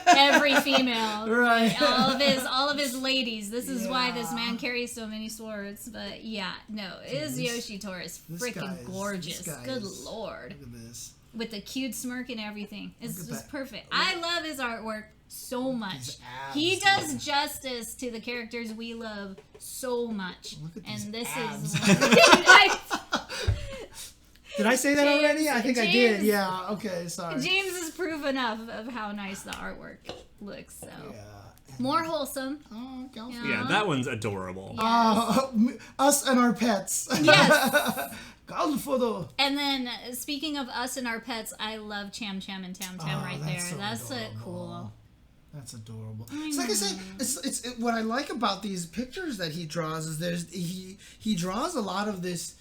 Speaker 3: Every female.
Speaker 1: Right.
Speaker 3: All of his ladies. This is why this
Speaker 1: Yeah.
Speaker 3: man carries so many swords. But yeah, no, Yoshitora is
Speaker 1: this
Speaker 3: freaking
Speaker 1: guy is-
Speaker 3: gorgeous.
Speaker 1: this guy
Speaker 3: Good
Speaker 1: is-
Speaker 3: lord.
Speaker 1: Look at this.
Speaker 3: With the cute smirk and everything. It's
Speaker 1: Look at
Speaker 3: just
Speaker 1: that.
Speaker 3: perfect. I love his artwork so much.
Speaker 1: His abs,
Speaker 3: He does justice to the characters we love so much.
Speaker 1: Look at these
Speaker 3: and this
Speaker 1: abs.
Speaker 3: is I-
Speaker 1: Did I say that
Speaker 3: James-
Speaker 1: already? I think I
Speaker 3: James-
Speaker 1: did. Yeah, okay, sorry.
Speaker 3: James is proof enough of how nice the artwork looks. So
Speaker 1: Yeah,
Speaker 3: More wholesome.
Speaker 1: Oh, go for
Speaker 2: Yeah, that one's adorable.
Speaker 1: us and our pets.
Speaker 3: Yes.
Speaker 1: Galfodo.
Speaker 3: And then, speaking of us and our pets, I love Cham Cham and Tam Tam right there.
Speaker 1: So
Speaker 3: That's
Speaker 1: adorable.
Speaker 3: Cool.
Speaker 1: That's adorable. It's like I said, what I like about these pictures that he draws is he draws a lot of this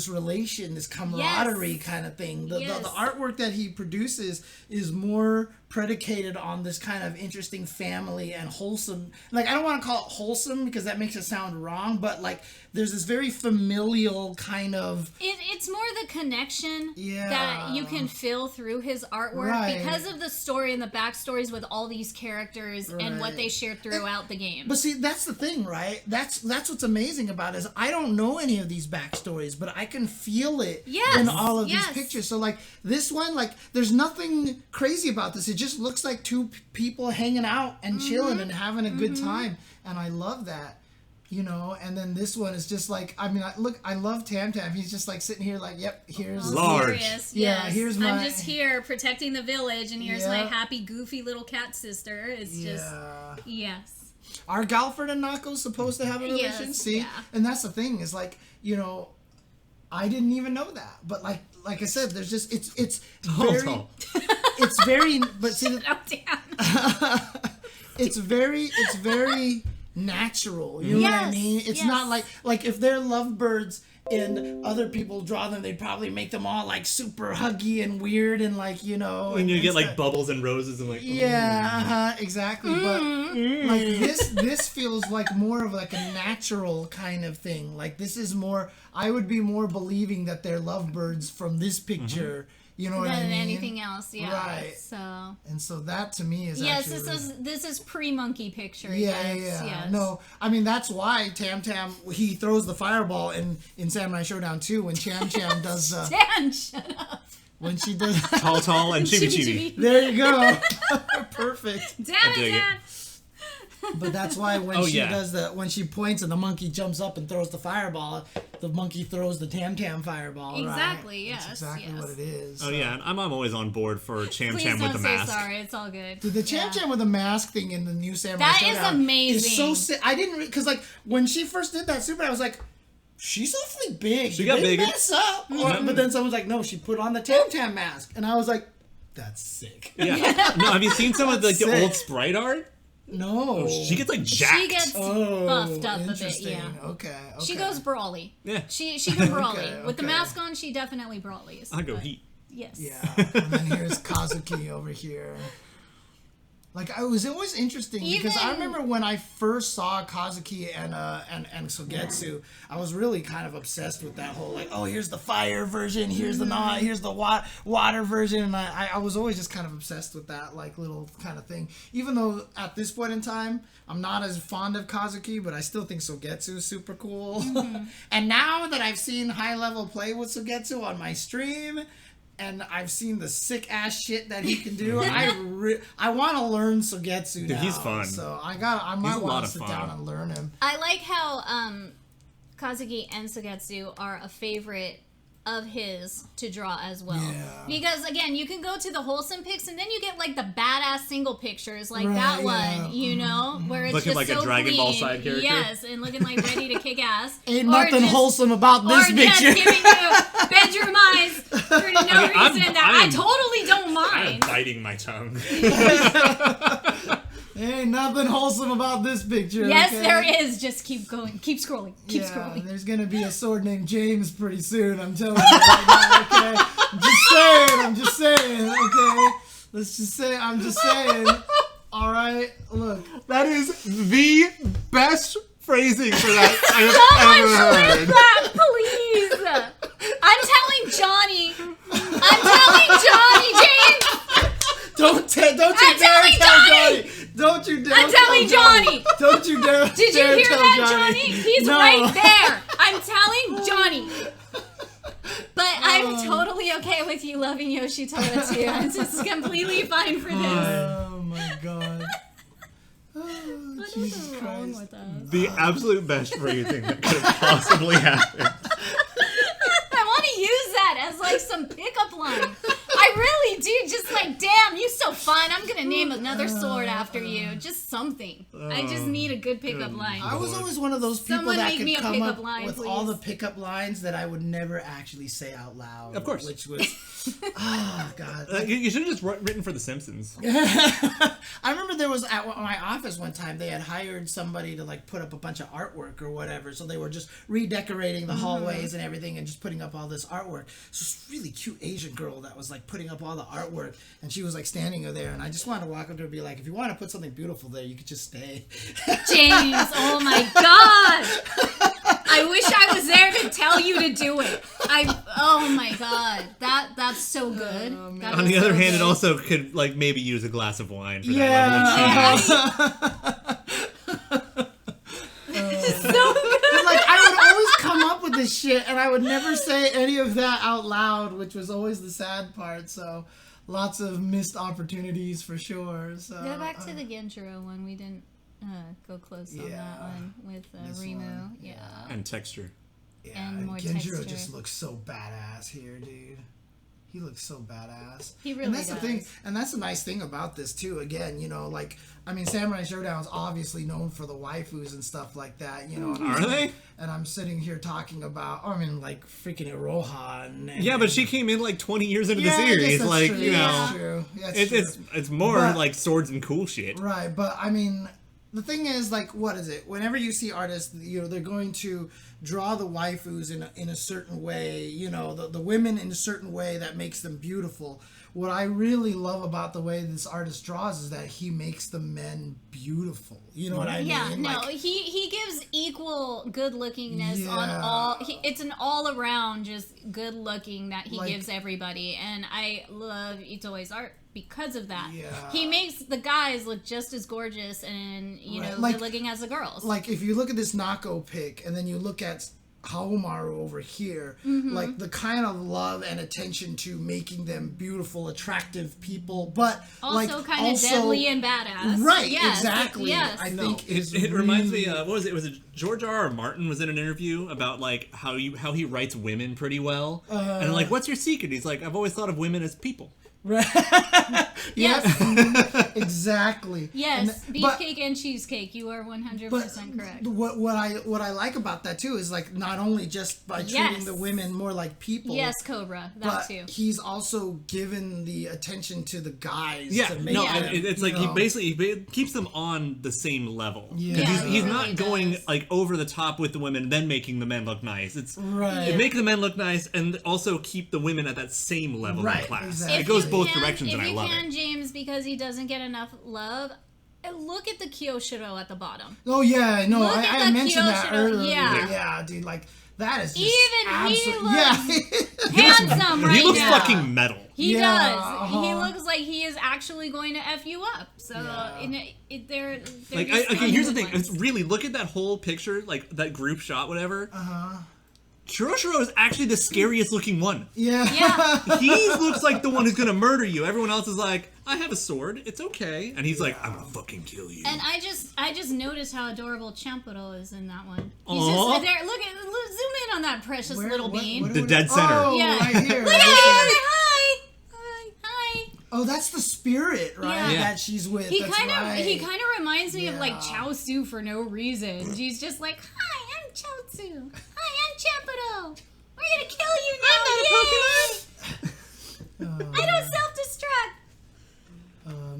Speaker 1: relation, this camaraderie kind of thing. The artwork that he produces is more predicated on this kind of interesting family and wholesome. Like, I don't want to call it wholesome because that makes it sound wrong, but like there's this very familial kind of...
Speaker 3: It's more the connection that you can feel through his artwork because of the story and the backstories with all these characters and what they share throughout the game.
Speaker 1: But see, that's the thing, right? That's what's amazing about it is I don't know any of these backstories, but I can feel it in all of these pictures. So like this one, like there's nothing crazy about this. It just looks like two people hanging out and chilling and having a good time. And I love that. You know, and then this one is just like, I mean, I love Tam Tam. He's just like sitting here like, yep, here's...
Speaker 2: Large.
Speaker 1: Here's my...
Speaker 3: I'm just here protecting the village, and here's my happy, goofy little cat sister. It's just... Yes.
Speaker 1: Are Galford and Nako supposed to have a relation? See?
Speaker 3: Yeah.
Speaker 1: And that's the thing, is like, you know, I didn't even know that. But like I said, there's just, it's very... It's very... But see... It's very... natural, you know what I mean? It's not like if they're lovebirds and other people draw them, they'd probably make them all like super huggy and weird and like, you know.
Speaker 2: And you get like bubbles and roses and like.
Speaker 1: Exactly. But like this feels like more of like a natural kind of thing. Like this is more. I would be more believing that they're lovebirds from this picture. You know what I mean?
Speaker 3: Than anything else,
Speaker 1: Right. So that to me is actually...
Speaker 3: this is pre-monkey picture.
Speaker 1: Yes. No, I mean, that's why Tam Tam, he throws the fireball in Samurai Shodown 2 when Cham Cham does...
Speaker 3: Dan, shut up.
Speaker 1: When she does...
Speaker 2: Tall, and Chibi Chibi.
Speaker 1: There you go. Perfect.
Speaker 3: Damn it, Dan.
Speaker 1: But that's why when when she points and the monkey jumps up and throws the fireball, the monkey throws the Tam Tam fireball.
Speaker 3: Exactly.
Speaker 1: Right? That's exactly what it is.
Speaker 2: Oh yeah, and I'm always on board for Cham Cham with the mask.
Speaker 3: Please don't say sorry. It's all good.
Speaker 1: Dude, the Cham Cham with the mask thing in the new Samurai Shodown
Speaker 3: is amazing.
Speaker 1: Is so sick. I didn't because like when she first did that super, I was like, she's awfully big.
Speaker 2: She got big.
Speaker 1: Mess up. But then someone's like, no, she put on the Tam Tam mask, and I was like, that's sick.
Speaker 2: Yeah. No, have you seen some of like the old sprite art?
Speaker 1: No.
Speaker 2: She gets like jacked.
Speaker 3: She gets buffed up a bit,
Speaker 1: Okay.
Speaker 3: She goes brawly.
Speaker 2: Yeah.
Speaker 3: She can brawly. With the mask on, she definitely brawlies.
Speaker 2: I go heat.
Speaker 3: Yes.
Speaker 1: Yeah. And then here's Kazuki over here. Like, it was always interesting because I remember when I first saw Kazuki and Sogetsu, I was really kind of obsessed with that whole like, oh, here's the fire version, here's the water version, and I was always just kind of obsessed with that like little kind of thing. Even though at this point in time, I'm not as fond of Kazuki, but I still think Sogetsu is super cool. And now that I've seen high level play with Sogetsu on my stream, and I've seen the sick ass shit that he can do. I want to learn Sogetsu now.
Speaker 2: Dude, he's fun.
Speaker 1: So I might want to sit down and learn him.
Speaker 3: I like how Kazuki and Sogetsu are a favorite of his to draw as well.
Speaker 1: Yeah.
Speaker 3: Because again, you can go to the wholesome pics and then you get like the badass single pictures like that one, you know, where it's
Speaker 2: looking
Speaker 3: just
Speaker 2: like
Speaker 3: so
Speaker 2: a Dragon
Speaker 3: clean.
Speaker 2: Ball side character.
Speaker 3: Yes, and looking like ready to kick ass.
Speaker 1: Ain't nothing wholesome about this picture.
Speaker 3: Or just giving you bedroom eyes for no reason I totally don't mind.
Speaker 2: I'm biting my tongue.
Speaker 1: Ain't nothing wholesome about this picture.
Speaker 3: Yes,
Speaker 1: okay?
Speaker 3: there is. Just keep going. Keep scrolling. Keep scrolling.
Speaker 1: There's going to be a sword named James pretty soon. I'm telling you right now, okay? I'm just saying, okay? Let's just say, I'm just saying. All right? Look.
Speaker 2: That is the best phrasing for that I have ever heard.
Speaker 3: That, please. I'm telling Johnny, James.
Speaker 1: Don't you dare tell Johnny. Don't you dare
Speaker 3: I'm telling Johnny.
Speaker 1: Don't you dare.
Speaker 3: Did you hear that, Johnny? He's right there. I'm telling Johnny. But I'm totally okay with you loving Yoshitoda too. It's just completely fine for this.
Speaker 1: Oh my god. Oh, Jesus Christ.
Speaker 2: The absolute best phrasing that could have possibly happened.
Speaker 3: I want to use that as like some pickup line. I really dude, just like, damn, you so fun. I'm gonna name another sword after you. Just something. I just need a good pickup line.
Speaker 1: I was always one of those people
Speaker 3: Someone
Speaker 1: that
Speaker 3: make
Speaker 1: could
Speaker 3: me a
Speaker 1: come
Speaker 3: pickup
Speaker 1: up
Speaker 3: line,
Speaker 1: with
Speaker 3: please.
Speaker 1: all the pickup lines that I would never actually say out loud.
Speaker 2: Of course.
Speaker 1: Which was, oh, God.
Speaker 2: You should have just written for The Simpsons.
Speaker 1: I remember there was at my office one time, they had hired somebody to like put up a bunch of artwork or whatever. So they were just redecorating the hallways and everything and just putting up all this artwork. So this really cute Asian girl that was like putting up all the artwork, and she was like standing there, and I just wanted to walk up to her and be like, if you want to put something beautiful there, you could just stay.
Speaker 3: James, oh my god! I wish I was there to tell you to do it. Oh my god, that's so good. That
Speaker 2: On
Speaker 3: is
Speaker 2: the other
Speaker 3: so
Speaker 2: hand, it
Speaker 3: good.
Speaker 2: also could like maybe use a glass of wine for that level of cheese.
Speaker 3: So good.
Speaker 1: Like, I would always come up with this shit, and I would never say any of that out loud, which was always the sad part. So, lots of missed opportunities for sure. So,
Speaker 3: Go back to the Genjiro one. We didn't go close on
Speaker 1: Yeah.
Speaker 3: that one with
Speaker 1: This
Speaker 3: Rimu.
Speaker 1: one,
Speaker 3: Yeah.
Speaker 2: And texture.
Speaker 1: yeah,
Speaker 3: and more
Speaker 1: Genjiro
Speaker 3: texture.
Speaker 1: just looks so badass here, dude. He looks so badass.
Speaker 3: He really
Speaker 1: and that's
Speaker 3: does.
Speaker 1: the thing, and that's the nice thing about this too. Again, you know, like, I mean, Samurai Shodown is obviously known for the waifus and stuff like that. You know, and
Speaker 2: Are they?
Speaker 1: And I'm sitting here talking about, I mean, like freaking Iroha. And
Speaker 2: Yeah, but she came in like 20 years into
Speaker 1: Yeah,
Speaker 2: the
Speaker 1: I guess
Speaker 2: series.
Speaker 1: that's
Speaker 2: Like,
Speaker 1: true.
Speaker 2: you
Speaker 1: That's
Speaker 2: know,
Speaker 1: true. That's
Speaker 2: it's more
Speaker 1: But-
Speaker 2: like swords and cool shit.
Speaker 1: Right, but I mean, the thing is, like, what is it? Whenever you see artists, you know, they're going to draw the waifus in a certain way, you know, the women in a certain way that makes them beautiful. What I really love about the way this artist draws is that he makes the men beautiful. You know what I
Speaker 3: Yeah,
Speaker 1: mean?
Speaker 3: no,
Speaker 1: Like,
Speaker 3: he gives equal good lookingness on
Speaker 1: Yeah.
Speaker 3: all. It's an all around just good looking that he
Speaker 1: Like-
Speaker 3: gives everybody, and I love Itouei's art because of that.
Speaker 1: Yeah.
Speaker 3: He makes the guys look just as gorgeous and
Speaker 1: Right.
Speaker 3: good
Speaker 1: Like-
Speaker 3: looking as the girls.
Speaker 1: like if you look at this Nako pic and then you look at Haomaru over here,
Speaker 3: Mm-hmm.
Speaker 1: like the kind of love and attention to making them beautiful, attractive people, but
Speaker 3: also
Speaker 1: like
Speaker 3: kind of deadly and badass.
Speaker 1: right,
Speaker 3: Yes,
Speaker 1: exactly.
Speaker 3: Yes.
Speaker 1: I
Speaker 2: No,
Speaker 1: think is
Speaker 2: it reminds me.
Speaker 1: really-
Speaker 2: What was it? Was it George R.R. Martin was in an interview about like how he writes women pretty well, and like, what's your secret? He's like, I've always thought of women as people.
Speaker 3: Yes.
Speaker 1: Exactly.
Speaker 3: Yes.
Speaker 1: And- but-
Speaker 3: Beefcake and cheesecake. You are 100%
Speaker 1: But
Speaker 3: correct.
Speaker 1: what I like about that too is like not only just by treating
Speaker 3: Yes.
Speaker 1: the women more like people.
Speaker 3: Yes, Cobra. That
Speaker 1: But
Speaker 3: too.
Speaker 1: he's also given the attention to the guys.
Speaker 2: Yeah,
Speaker 1: to make
Speaker 2: no,
Speaker 1: them,
Speaker 2: it's
Speaker 1: you
Speaker 2: like he
Speaker 1: know.
Speaker 2: basically keeps them on the same level. 'Cause
Speaker 1: Yeah.
Speaker 2: he's
Speaker 3: he
Speaker 2: not
Speaker 3: really
Speaker 2: going
Speaker 3: does.
Speaker 2: like over the top with the women and then making the men look nice. It's
Speaker 1: Right.
Speaker 2: it make the men look nice and also keep the women at that same level
Speaker 1: Right,
Speaker 2: in class.
Speaker 1: exactly.
Speaker 2: It
Speaker 3: If
Speaker 2: goes
Speaker 3: you
Speaker 2: both
Speaker 3: can-
Speaker 2: directions, and I love
Speaker 3: If you
Speaker 2: it.
Speaker 3: can, James, because he doesn't get enough love, look at the Kyoshiro at the bottom.
Speaker 1: Oh yeah, no,
Speaker 3: Look
Speaker 1: I
Speaker 3: at the
Speaker 1: mentioned that
Speaker 3: Kyoshiro,
Speaker 1: earlier.
Speaker 3: yeah.
Speaker 1: Yeah, dude, like that is just
Speaker 3: Even he
Speaker 1: absolute-
Speaker 3: Handsome right
Speaker 2: He looks
Speaker 3: now.
Speaker 2: fucking metal.
Speaker 3: He
Speaker 1: Yeah,
Speaker 3: does. He
Speaker 1: uh-huh.
Speaker 3: looks like he is actually going to F you up. So,
Speaker 1: Yeah.
Speaker 3: they're
Speaker 2: Like,
Speaker 3: just
Speaker 2: okay, here's the thing.
Speaker 3: ones.
Speaker 2: It's really look at that whole picture, like that group shot, whatever. Kuroshiro is actually the scariest looking one.
Speaker 1: Yeah.
Speaker 3: Yeah.
Speaker 2: He looks like the one who's gonna murder you. Everyone else is like, I have a sword, it's okay, and he's like, I'm gonna fucking kill you.
Speaker 3: And I just noticed how adorable Champuro is in that one. He's
Speaker 2: Aw.
Speaker 3: just there. Look, zoom in on that precious
Speaker 1: Where-
Speaker 3: little
Speaker 1: what-
Speaker 3: bean.
Speaker 1: what-
Speaker 2: The
Speaker 1: what-
Speaker 2: dead center.
Speaker 1: Oh,
Speaker 3: Yeah.
Speaker 1: right here.
Speaker 3: Look at him! Hi! Hi!
Speaker 1: Oh, that's the spirit, right?
Speaker 3: Yeah.
Speaker 1: That she's with.
Speaker 3: He
Speaker 1: That's
Speaker 3: kind of
Speaker 1: right.
Speaker 3: he kind of reminds me of like
Speaker 1: Yeah.
Speaker 3: Chaozu for no reason. She's just like, "Hi, I'm Chaozu. Hi, I'm Champuro. We're gonna kill you now! Yay! I don't self-destruct."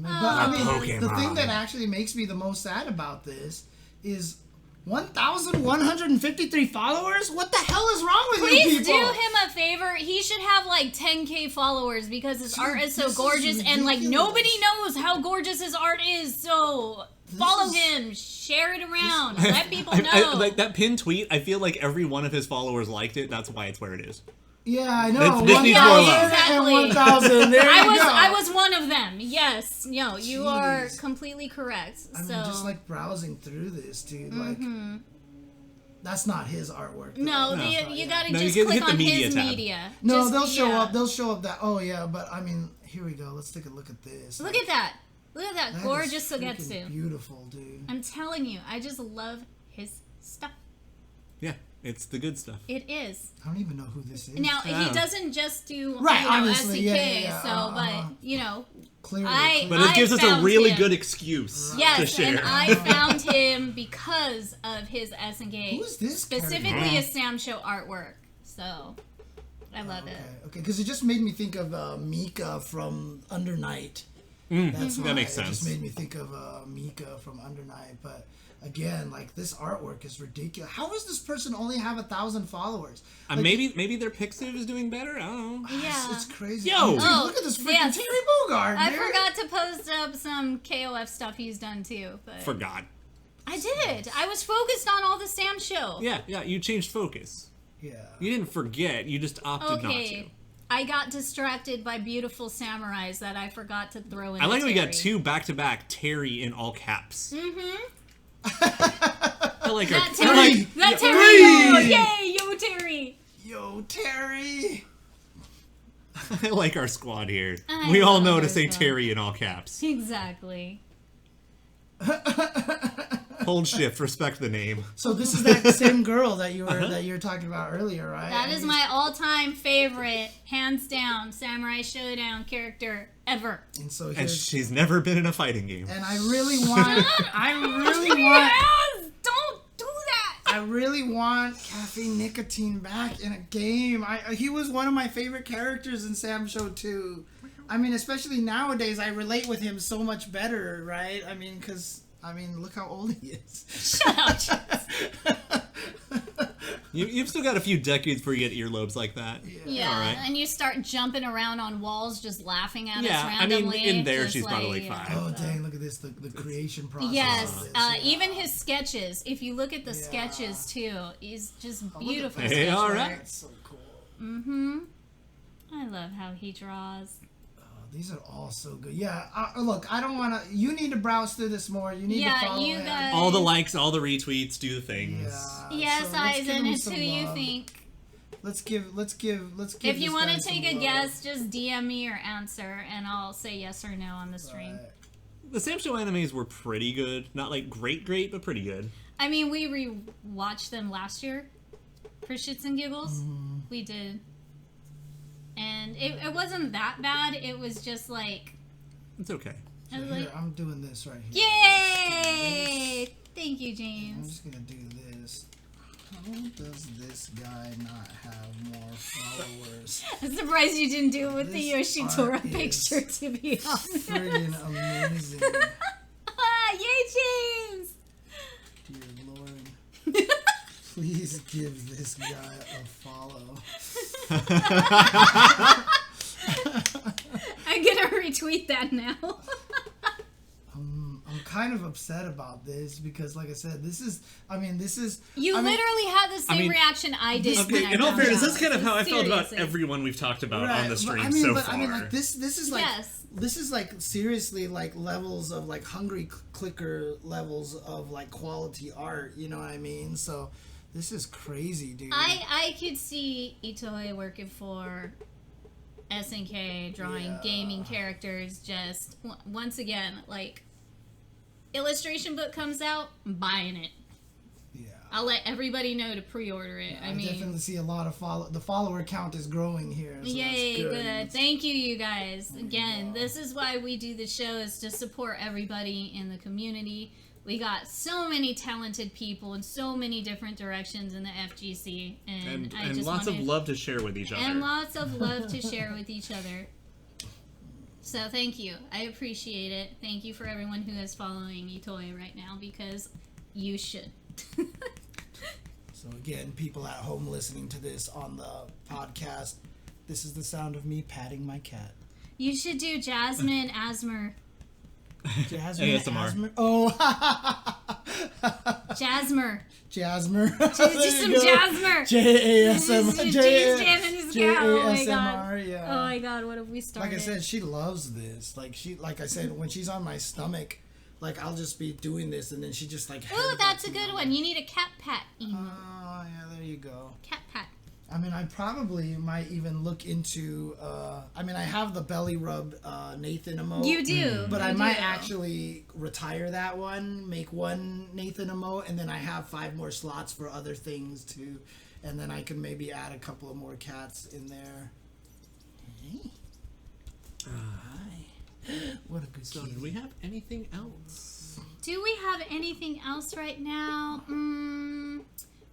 Speaker 1: But I mean,
Speaker 2: Pokemon.
Speaker 1: the thing that actually makes me the most sad about this is 1,153 followers? What the hell is wrong with you
Speaker 3: Please
Speaker 1: people?
Speaker 3: do him a favor. He should have like 10K followers because his art is so
Speaker 1: this is
Speaker 3: gorgeous, and like
Speaker 1: ridiculous.
Speaker 3: nobody knows how gorgeous his art is. So follow
Speaker 1: is-
Speaker 3: him, share it around, let people know.
Speaker 2: Like that pinned tweet, I feel like every one of his followers liked it. That's why it's where it is.
Speaker 1: Yeah, I know.
Speaker 2: This needs more love.
Speaker 1: 1,000. There you go.
Speaker 3: I was one of them. Yes, no, you are
Speaker 1: Jeez.
Speaker 3: completely correct.
Speaker 1: I mean,
Speaker 3: So
Speaker 1: just like browsing through this, dude. Like, that's not his artwork. though.
Speaker 3: no,
Speaker 1: That's
Speaker 3: you
Speaker 1: not- yeah.
Speaker 3: gotta
Speaker 2: No, you
Speaker 3: just
Speaker 2: get-
Speaker 3: click
Speaker 2: hit the
Speaker 3: on
Speaker 2: media
Speaker 3: his
Speaker 2: tab.
Speaker 3: media.
Speaker 1: No,
Speaker 3: Just-
Speaker 1: they'll show
Speaker 3: yeah.
Speaker 1: up. They'll show up that. Oh yeah, but I mean, here we go. Let's take a look at this.
Speaker 3: Look at that. Look at that
Speaker 1: That is
Speaker 3: gorgeous
Speaker 1: freaking
Speaker 3: Sogetsu.
Speaker 1: Beautiful, dude.
Speaker 3: I'm telling you, I just love his stuff.
Speaker 2: Yeah. It's the good stuff.
Speaker 3: It is.
Speaker 1: I don't even know who this is.
Speaker 3: Now,
Speaker 2: Yeah.
Speaker 3: he doesn't just do
Speaker 1: Right,
Speaker 3: you know,
Speaker 1: obviously,
Speaker 3: SNK,
Speaker 1: yeah.
Speaker 3: so, but, you know,
Speaker 1: Clearly.
Speaker 2: But it gives us a
Speaker 3: found
Speaker 2: really
Speaker 3: him.
Speaker 2: good excuse to
Speaker 3: Yes,
Speaker 2: share.
Speaker 3: and I found him because of his SNK.
Speaker 1: Who is this
Speaker 3: specifically
Speaker 1: character?
Speaker 3: his Sam Show artwork. So, I love it.
Speaker 1: Okay, because it just made me think of Mika from Under Night. That's why
Speaker 2: that makes
Speaker 1: It just
Speaker 2: sense.
Speaker 1: made me think of Mika from Under Night. But again, like, this artwork is ridiculous. How does this person only have 1,000 followers? Like,
Speaker 2: Maybe their Pixiv is doing better. I don't know.
Speaker 3: Yeah.
Speaker 1: It's crazy.
Speaker 2: Yo!
Speaker 1: Dude,
Speaker 3: Oh,
Speaker 1: look at this freaking
Speaker 3: yes.
Speaker 1: Terry Bogard,
Speaker 3: I
Speaker 1: dude.
Speaker 3: forgot to post up some KOF stuff he's done too. But
Speaker 2: Forgot.
Speaker 3: I did. I was focused on all the Sam Show.
Speaker 2: Yeah, you changed focus.
Speaker 1: Yeah.
Speaker 2: You didn't forget. You just opted not to.
Speaker 3: Okay. I got distracted by beautiful samurais that I forgot to throw in.
Speaker 2: I like how we got
Speaker 3: Terry.
Speaker 2: 2 back-to-back Terry in all caps. I like
Speaker 3: That
Speaker 2: our
Speaker 3: Terry.
Speaker 2: like,
Speaker 3: That Terry. Oh, yay, yo Terry.
Speaker 1: Yo, Terry.
Speaker 2: I like our squad here.
Speaker 3: I
Speaker 2: We all
Speaker 3: love
Speaker 2: know
Speaker 3: our
Speaker 2: to say
Speaker 3: squad.
Speaker 2: Terry in all caps.
Speaker 3: Exactly.
Speaker 2: Hold shift, respect the name.
Speaker 1: So this is that same girl that you were talking about earlier, right?
Speaker 3: That is my all-time favorite, hands down, Samurai Shodown character ever.
Speaker 1: And so
Speaker 2: And
Speaker 1: here's,
Speaker 2: she's never been in a fighting game.
Speaker 1: and I really want,
Speaker 3: Yes! Don't do that!
Speaker 1: I really want Caffeine Nicotine back in a game. He was one of my favorite characters in Sam Show 2. I mean, especially nowadays, I relate with him so much better, right? I mean, look how old he is.
Speaker 3: Shut up.
Speaker 2: You've still got a few decades before you get earlobes like that.
Speaker 3: Yeah,
Speaker 2: All right.
Speaker 3: and you start jumping around on walls just laughing at
Speaker 2: Yeah,
Speaker 3: us
Speaker 2: I mean,
Speaker 3: randomly.
Speaker 2: in there
Speaker 3: just
Speaker 2: she's probably
Speaker 3: like,
Speaker 2: like 5.
Speaker 1: Oh, dang, look at this, the creation process.
Speaker 3: Yes,
Speaker 1: of this, yeah.
Speaker 3: even his sketches. If you look at the sketches too, he's just beautiful.
Speaker 1: Look at
Speaker 2: Hey,
Speaker 3: sketch
Speaker 2: all
Speaker 3: work.
Speaker 2: right.
Speaker 1: That's so cool.
Speaker 3: I love how he draws.
Speaker 1: These are all so good. Yeah, look, I don't want to... You need to browse through this more. You need to follow
Speaker 3: you
Speaker 1: him.
Speaker 3: guys.
Speaker 2: All the likes, all the retweets, do the things.
Speaker 1: Yeah.
Speaker 3: Yes,
Speaker 1: so let's give
Speaker 3: Eisen,
Speaker 1: him
Speaker 3: it's
Speaker 1: some
Speaker 3: who you
Speaker 1: love.
Speaker 3: think.
Speaker 1: Let's give
Speaker 3: If you
Speaker 1: want
Speaker 3: want to take a guess, just DM me your answer, and I'll say yes or no on the stream.
Speaker 2: The Sam Show animes were pretty good. Not like great, but pretty good.
Speaker 3: I mean, we re-watched them last year for shits and giggles. We did. And it wasn't that bad. It was just like...
Speaker 2: It's okay.
Speaker 3: I was
Speaker 1: Here,
Speaker 3: like,
Speaker 1: I'm doing this right here.
Speaker 3: yay! Thank you,
Speaker 1: I'm
Speaker 3: James.
Speaker 1: just gonna do this. How does this guy not have more followers?
Speaker 3: I'm surprised you didn't do it with the
Speaker 1: This
Speaker 3: Yoshitora
Speaker 1: art is
Speaker 3: picture, to be honest.
Speaker 1: Friggin' amazing.
Speaker 3: Yay, James!
Speaker 1: Dear Lord. Please give this guy a follow.
Speaker 3: I'm gonna retweet that now.
Speaker 1: I'm kind of upset about this because, like I said, this is.
Speaker 3: You literally had the same reaction I did. when I
Speaker 2: in all
Speaker 3: found
Speaker 2: fairness,
Speaker 3: out.
Speaker 2: that's kind of how I felt about
Speaker 3: Seriously.
Speaker 2: everyone we've talked about
Speaker 1: Right,
Speaker 2: on the
Speaker 1: but
Speaker 2: stream so far.
Speaker 1: like this is like
Speaker 3: Yes.
Speaker 1: this is like seriously like levels of like hungry clicker levels of like quality art. You know what I mean? So this is crazy, dude.
Speaker 3: I could see itouei working for SNK, drawing gaming characters. Just once again, like illustration book comes out, I'm buying it.
Speaker 1: Yeah.
Speaker 3: I'll let everybody know to pre-order it. I mean,
Speaker 1: definitely see a lot of the follower count is growing here. So
Speaker 3: yay,
Speaker 1: that's
Speaker 3: good. Thank you, you guys. Again, this is why we do the show, is to support everybody in the community. We got so many talented people in so many different directions in the FGC, and I just
Speaker 2: lots of
Speaker 3: wanted-
Speaker 2: love to share with each other.
Speaker 3: and lots of love to share with each other. So thank you. I appreciate it. Thank you for everyone who is following itouei right now, because you should.
Speaker 1: So again, people at home listening to this on the podcast, this is the sound of me patting my cat.
Speaker 3: You should do Jasmine Asmer.
Speaker 1: Jasmine
Speaker 2: ASMR.
Speaker 1: Asmer. Oh,
Speaker 3: Jasmer.
Speaker 1: Jasmer.
Speaker 3: Do some Jasmer.
Speaker 1: J-A-S-M-R.
Speaker 3: James Jan and his cat. Oh my god.
Speaker 1: J-A-S-M-R, yeah.
Speaker 3: Oh my god, what have we started?
Speaker 1: Like I said, she loves this. Like I said, when she's on my stomach, like I'll just be doing this, and then she just like.
Speaker 3: Ooh, that's a good one. You need a cat pat emote.
Speaker 1: Oh yeah, there you go.
Speaker 3: Cat pat.
Speaker 1: I mean, I probably might even look into. I mean, I have the belly rub Nathan emote.
Speaker 3: You do,
Speaker 1: but
Speaker 3: you
Speaker 1: I might
Speaker 3: do.
Speaker 1: actually retire that one, make one Nathan emote, and then I have 5 more slots for other things too, and then I can maybe add a couple of more cats in there. Hey. Hi. What a good
Speaker 2: So,
Speaker 1: kitty.
Speaker 2: do we have anything else?
Speaker 3: Do we have anything else right now?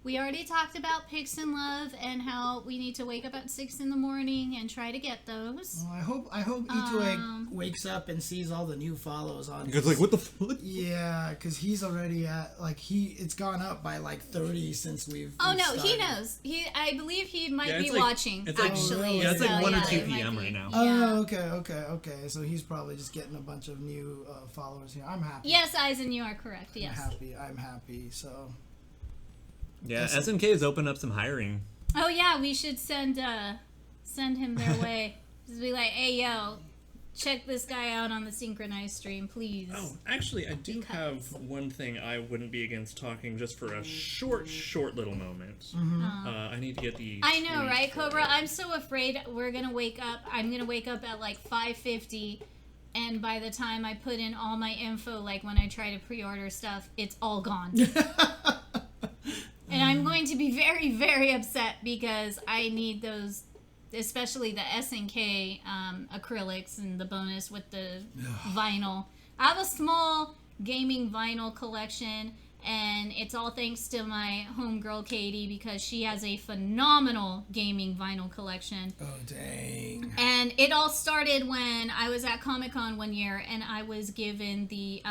Speaker 3: We already talked about Picks and Love and how we need to wake up at 6 in the morning and try to get those.
Speaker 1: Well, I hope itouei wakes up and sees all the new follows on.
Speaker 2: Because, like, what the fuck?
Speaker 1: Yeah, because he's already at it's gone up by like 30 since we've.
Speaker 3: Oh no,
Speaker 1: started.
Speaker 3: he knows. I believe he might
Speaker 2: Yeah,
Speaker 3: be
Speaker 2: it's like-
Speaker 3: watching.
Speaker 2: it's like-
Speaker 3: Actually,
Speaker 2: yeah, it's like
Speaker 3: so,
Speaker 2: 1 or
Speaker 3: yeah,
Speaker 2: 2
Speaker 3: it might
Speaker 2: p.m.
Speaker 3: be.
Speaker 2: right now.
Speaker 3: Yeah.
Speaker 1: Oh, okay. So he's probably just getting a bunch of new followers here. I'm happy.
Speaker 3: Yes, Eisen, you are correct. Yes.
Speaker 1: I'm happy. So.
Speaker 2: Yeah, SNK has opened up some hiring.
Speaker 3: Oh yeah, we should send him their way. Just be like, hey yo, check this guy out on the SNKronize stream, please.
Speaker 2: Oh, actually, I do have one thing I wouldn't be against talking just for a short little moment. I need to get the.
Speaker 3: I know,
Speaker 2: tweet
Speaker 3: right,
Speaker 2: for
Speaker 3: Cobra?
Speaker 2: it.
Speaker 3: I'm so afraid we're gonna wake up. I'm gonna wake up at like 5:50, and by the time I put in all my info, like when I try to pre-order stuff, it's all gone. And I'm going to be very, very upset because I need those, especially the SNK acrylics and the bonus with the vinyl. I have a small gaming vinyl collection, and it's all thanks to my homegirl Katie because she has a phenomenal gaming vinyl collection.
Speaker 1: Oh dang.
Speaker 3: And it all started when I was at Comic-Con one year and I was given the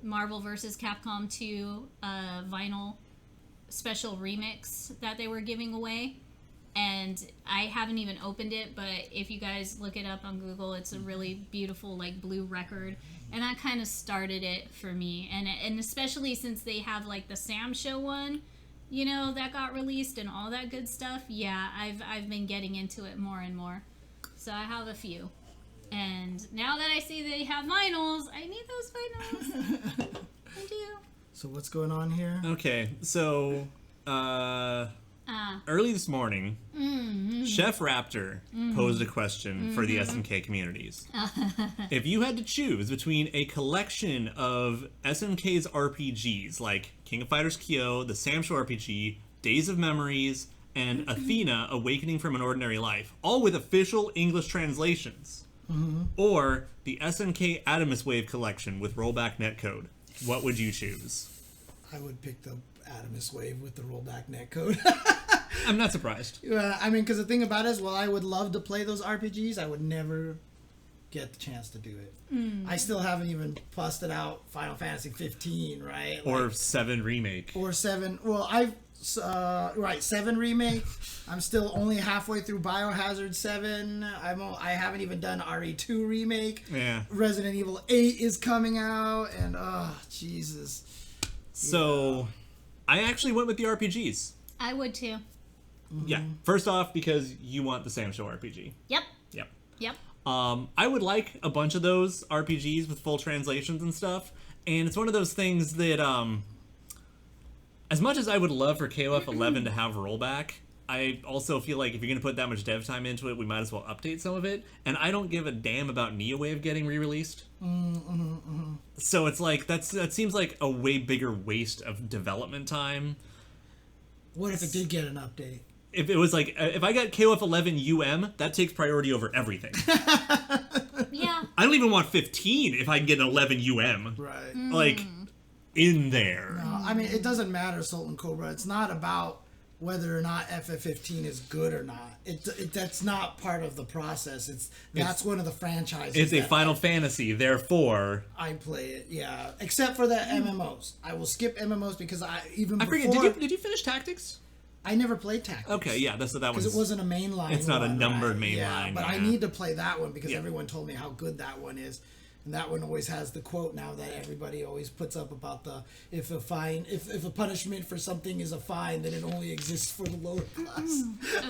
Speaker 3: Marvel vs. Capcom 2 vinyl special remix that they were giving away. And I haven't even opened it, but if you guys look it up on Google, it's a really beautiful like blue record. And that kind of started it for me. And especially since they have like the Sam Show one, you know, that got released and all that good stuff. Yeah, I've been getting into it more and more. So I have a few. And now that I see they have vinyls, I need those vinyls. I do.
Speaker 1: So what's going on here?
Speaker 2: Okay, so early this morning, Chef Raptor posed a question for the SNK communities. If you had to choose between a collection of SNK's RPGs, like King of Fighters Kyo, the Sam Show RPG, Days of Memories, and Athena, Awakening from an Ordinary Life, all with official English translations, or the SNK Adamus Wave collection with rollback netcode, what would you choose?
Speaker 1: I would pick the Adamus Wave with the rollback netcode.
Speaker 2: I'm not surprised.
Speaker 1: I mean, because the thing about it is, while I would love to play those RPGs, I would never get the chance to do it. I still haven't even busted out Final Fantasy 15, right?
Speaker 2: Or 7 Remake.
Speaker 1: Or 7. Well, 7 Remake. I'm still only halfway through Biohazard 7. I haven't even done RE2 Remake.
Speaker 2: Yeah.
Speaker 1: Resident Evil 8 is coming out, and Jesus.
Speaker 2: So, I actually went with the RPGs.
Speaker 3: I would too.
Speaker 2: Yeah. First off, because you want the Sam Show RPG.
Speaker 3: Yep.
Speaker 2: Yep. I would like a bunch of those RPGs with full translations and stuff, and it's one of those things that, as much as I would love for KOF 11 to have rollback, I also feel like if you're going to put that much dev time into it, we might as well update some of it, and I don't give a damn about NeoWave getting re-released. So it's like, that seems like a way bigger waste of development time.
Speaker 1: What if it did get an update?
Speaker 2: If it was like, if I got KOF 11 UM, that takes priority over everything.
Speaker 3: Yeah.
Speaker 2: I don't even want 15 if I can get an 11 UM.
Speaker 1: Right.
Speaker 2: Like, in there.
Speaker 1: No, I mean, it doesn't matter, Sultan Cobra. It's not about whether or not FF15 is good or not. That's not part of the process. That's one of the franchises.
Speaker 2: It's a
Speaker 1: that
Speaker 2: Final Fantasy, therefore.
Speaker 1: I play it, yeah. Except for the MMOs. I will skip MMOs because I
Speaker 2: forget, did you finish Tactics?
Speaker 1: I never played Tactics.
Speaker 2: Okay, yeah, that one's...
Speaker 1: Because it wasn't a mainline.
Speaker 2: It's not a numbered
Speaker 1: right?
Speaker 2: mainline.
Speaker 1: But
Speaker 2: yeah.
Speaker 1: I need to play that one because
Speaker 2: Yeah.
Speaker 1: everyone told me how good that one is. And that one always has the quote now that everybody always puts up about the if a punishment for something is a fine, then it only exists for the lower class.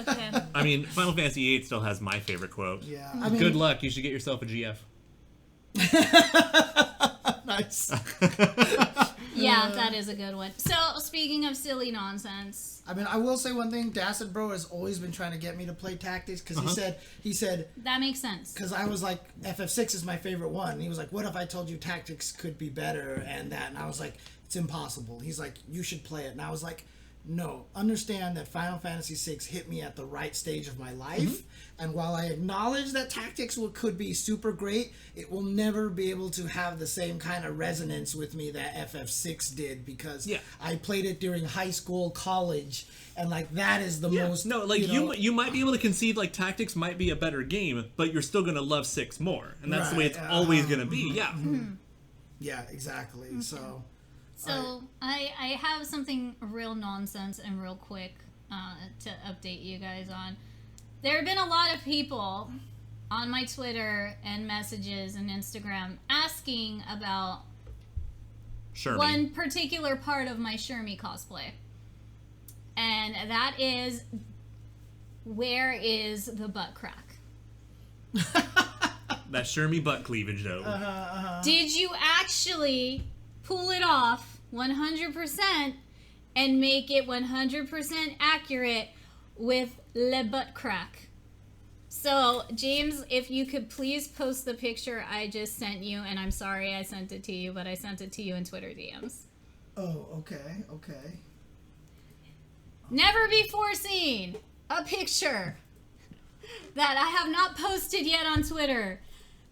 Speaker 3: Okay.
Speaker 2: I mean, Final Fantasy VIII still has my favorite quote.
Speaker 1: Yeah, I mean,
Speaker 2: Good luck, you should get yourself a GF.
Speaker 1: Nice.
Speaker 3: Yeah, that is a good one. So, speaking of silly nonsense.
Speaker 1: I mean, I will say one thing. Dacid Bro has always been trying to get me to play Tactics because he said...
Speaker 3: That makes sense.
Speaker 1: Because I was like, FF6 is my favorite one. And he was like, what if I told you Tactics could be better and that? And I was like, it's impossible. He's like, you should play it. And I was like, no. Understand that Final Fantasy VI hit me at the right stage of my life. And while I acknowledge that Tactics could be super great, it will never be able to have the same kind of resonance with me that FF6 did because I played it during high school, college, and like that is the most...
Speaker 2: No, like you might be able to concede like Tactics might be a better game, but you're still going to love 6 more. And that's the way it's always going to be,
Speaker 1: Yeah, exactly. So
Speaker 3: I have something real nonsense and real quick to update you guys on. There have been a lot of people on my Twitter and messages and Instagram asking about one particular part of my Shermie cosplay. And that is, where is the butt crack?
Speaker 2: That Shermie butt cleavage, though.
Speaker 3: Did you actually pull it off 100% and make it 100% accurate with le butt crack? So, James, if you could please post the picture I just sent you, and I'm sorry I sent it to you, but I sent it to you in Twitter DMs.
Speaker 1: Oh, okay.
Speaker 3: Never before seen a picture that I have not posted yet on Twitter,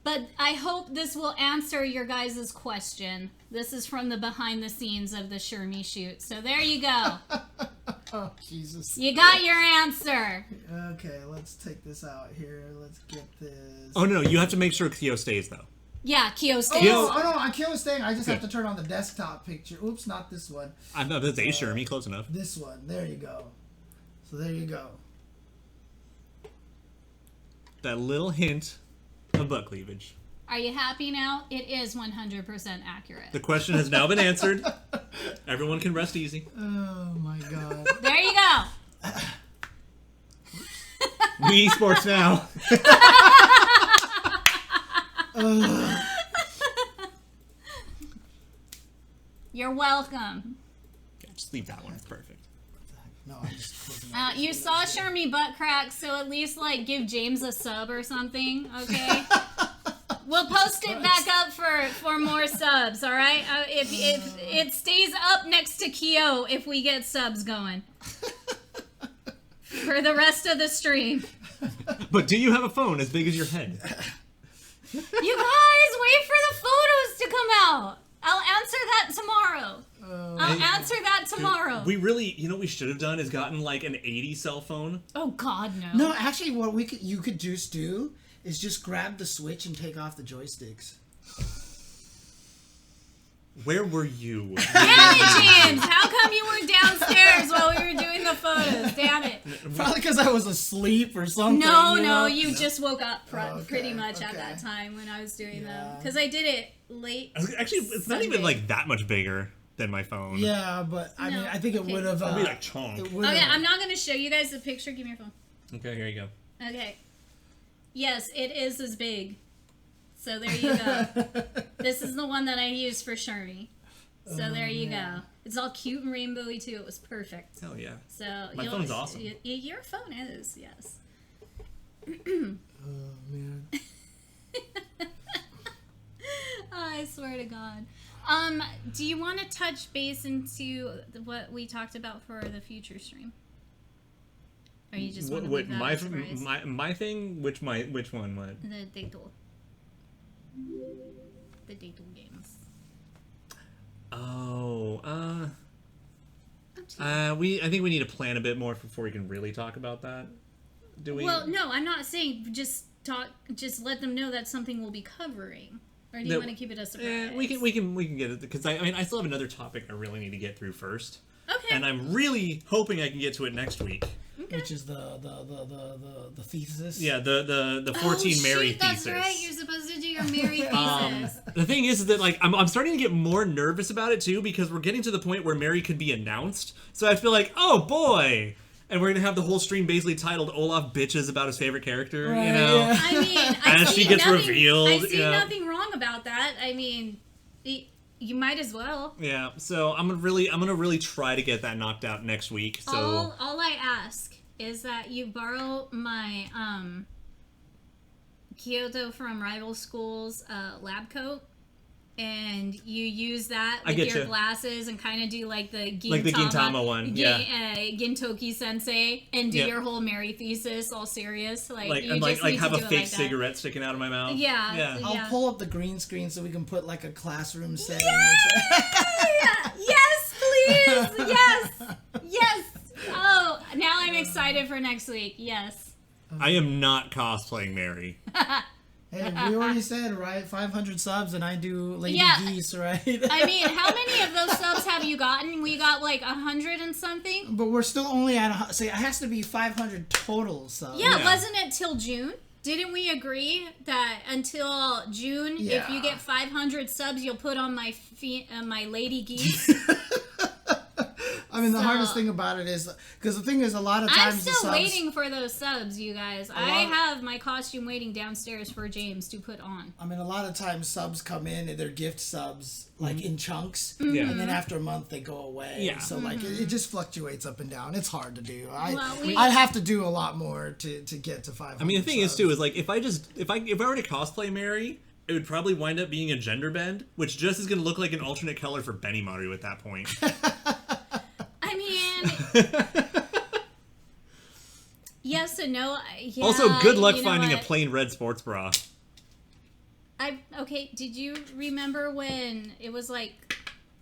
Speaker 3: but I hope this will answer your guys' question. This is from the behind the scenes of the Shermie shoot. So there you go.
Speaker 1: Oh, Jesus.
Speaker 3: You got your answer.
Speaker 1: Okay, let's take this out here. Let's get this.
Speaker 2: Oh, no, you have to make sure Kyo stays, though.
Speaker 3: Yeah, Kyo stays.
Speaker 1: Oh, no, Kyo is staying. I just have to turn on the desktop picture. Oops, not this one.
Speaker 2: I know, that's a Shermie, close enough.
Speaker 1: This one. There you go. So there you go.
Speaker 2: That little hint of butt cleavage.
Speaker 3: Are you happy now? It is 100% accurate.
Speaker 2: The question has now been answered. Everyone can rest easy.
Speaker 1: Oh, my God.
Speaker 3: There you go.
Speaker 2: Wii Sports Now.
Speaker 3: You're welcome.
Speaker 2: Yeah, just leave that one. It's perfect.
Speaker 1: No, I just
Speaker 3: you saw Shermie butt crack, so at least like give James a sub or something, okay? We'll post it back up for more subs, all right? If it stays up next to Kyo, if we get subs going for the rest of the stream.
Speaker 2: But do you have a phone as big as your head?
Speaker 3: You guys, wait for the photos to come out. I'll answer that tomorrow. I'll answer that tomorrow.
Speaker 2: We really, you know what we should have done is gotten like an 80 cell phone.
Speaker 3: Oh God, no.
Speaker 1: No, actually, what you could just do is just grab the Switch and take off the joysticks.
Speaker 2: Where were you?
Speaker 3: Damn it, James! How come you weren't downstairs while we were doing the photos? Damn it.
Speaker 1: Probably because I was asleep or something.
Speaker 3: No, you just woke up pretty much at that time when I was doing them. Because I did it late.
Speaker 2: Actually, it's not even like that much bigger than my phone.
Speaker 1: Yeah, but I mean, I think it would have.
Speaker 2: It'd be like chonk.
Speaker 3: Okay, I'm not going to show you guys the picture. Give me your phone.
Speaker 2: Okay, here you go.
Speaker 3: Okay. Yes, it is as big. So there you go. This is the one that I used for Shermie. So there you go. It's all cute and rainbowy too. It was perfect.
Speaker 2: Hell yeah.
Speaker 3: So
Speaker 2: my phone's awesome.
Speaker 3: Your phone is, yes.
Speaker 1: Oh man.
Speaker 3: I swear to God. Do you want to touch base into what we talked about for the future stream? Or you just want to leave that
Speaker 2: my thing? Which one? What?
Speaker 3: The Daytool. The Daytool games.
Speaker 2: Oh, I think we need to plan a bit more before we can really talk about that. Do we?
Speaker 3: Well, no, I'm not saying just let them know that's something we'll be covering. Or do you want to keep it a surprise?
Speaker 2: We can get it, because I mean I still have another topic I really need to get through first.
Speaker 3: Okay.
Speaker 2: And I'm really hoping I can get to it next week.
Speaker 3: Okay.
Speaker 1: Which is the thesis.
Speaker 2: Yeah, the 14 Mary thesis.
Speaker 3: That's right. You're supposed to do your Mary thesis.
Speaker 2: The thing is that like I'm starting to get more nervous about it too, because we're getting to the point where Mary could be announced. So I feel like, oh boy. And we're gonna have the whole stream basically titled "Olaf bitches about his favorite character,"
Speaker 1: right,
Speaker 2: you know.
Speaker 3: Yeah. I mean,
Speaker 2: and she gets revealed.
Speaker 3: I see nothing wrong about that. I mean, You might as well.
Speaker 2: Yeah, so I'm gonna really try to get that knocked out next week. So
Speaker 3: All I ask is that you borrow my Kyoto from Rival Schools lab coat, and you use that with your glasses and kind of do like the
Speaker 2: Gintama one,
Speaker 3: Gintoki Sensei, and do your whole Mary thesis all serious,
Speaker 2: have a fake cigarette sticking out of my mouth.
Speaker 3: Yeah.
Speaker 1: I'll pull up the green screen so we can put like a classroom setting.
Speaker 3: Yes, please. Yes. Oh, now I'm excited for next week. Yes.
Speaker 2: I am not cosplaying Mary.
Speaker 1: Hey, we already said, right? 500 subs and I do Lady Geese, right?
Speaker 3: I mean, how many of those subs have you gotten? We got like 100 and something.
Speaker 1: But we're still only at, it has to be 500 total subs.
Speaker 3: Yeah, wasn't it till June? Didn't we agree that until June, if you get 500 subs, you'll put on my my Lady Geese?
Speaker 1: I mean, the hardest thing about it is, because the thing is, a lot of times
Speaker 3: I'm still waiting for those subs, you guys. I have my costume waiting downstairs for James to put on.
Speaker 1: I mean, a lot of times subs come in and they're gift subs, like in chunks,
Speaker 2: Yeah.
Speaker 1: and then after a month they go away.
Speaker 2: Yeah.
Speaker 1: So like it just fluctuates up and down. It's hard to do.
Speaker 3: Well,
Speaker 1: I have to do a lot more to get to 500.
Speaker 2: I mean, the thing
Speaker 1: subs.
Speaker 2: is too is like if I were to cosplay Mary, it would probably wind up being a gender bend, which just is going to look like an alternate color for Benimaru at that point.
Speaker 3: I mean, yes and no. Yeah,
Speaker 2: also, good luck finding a plain red sports bra.
Speaker 3: Okay, did you remember when it was like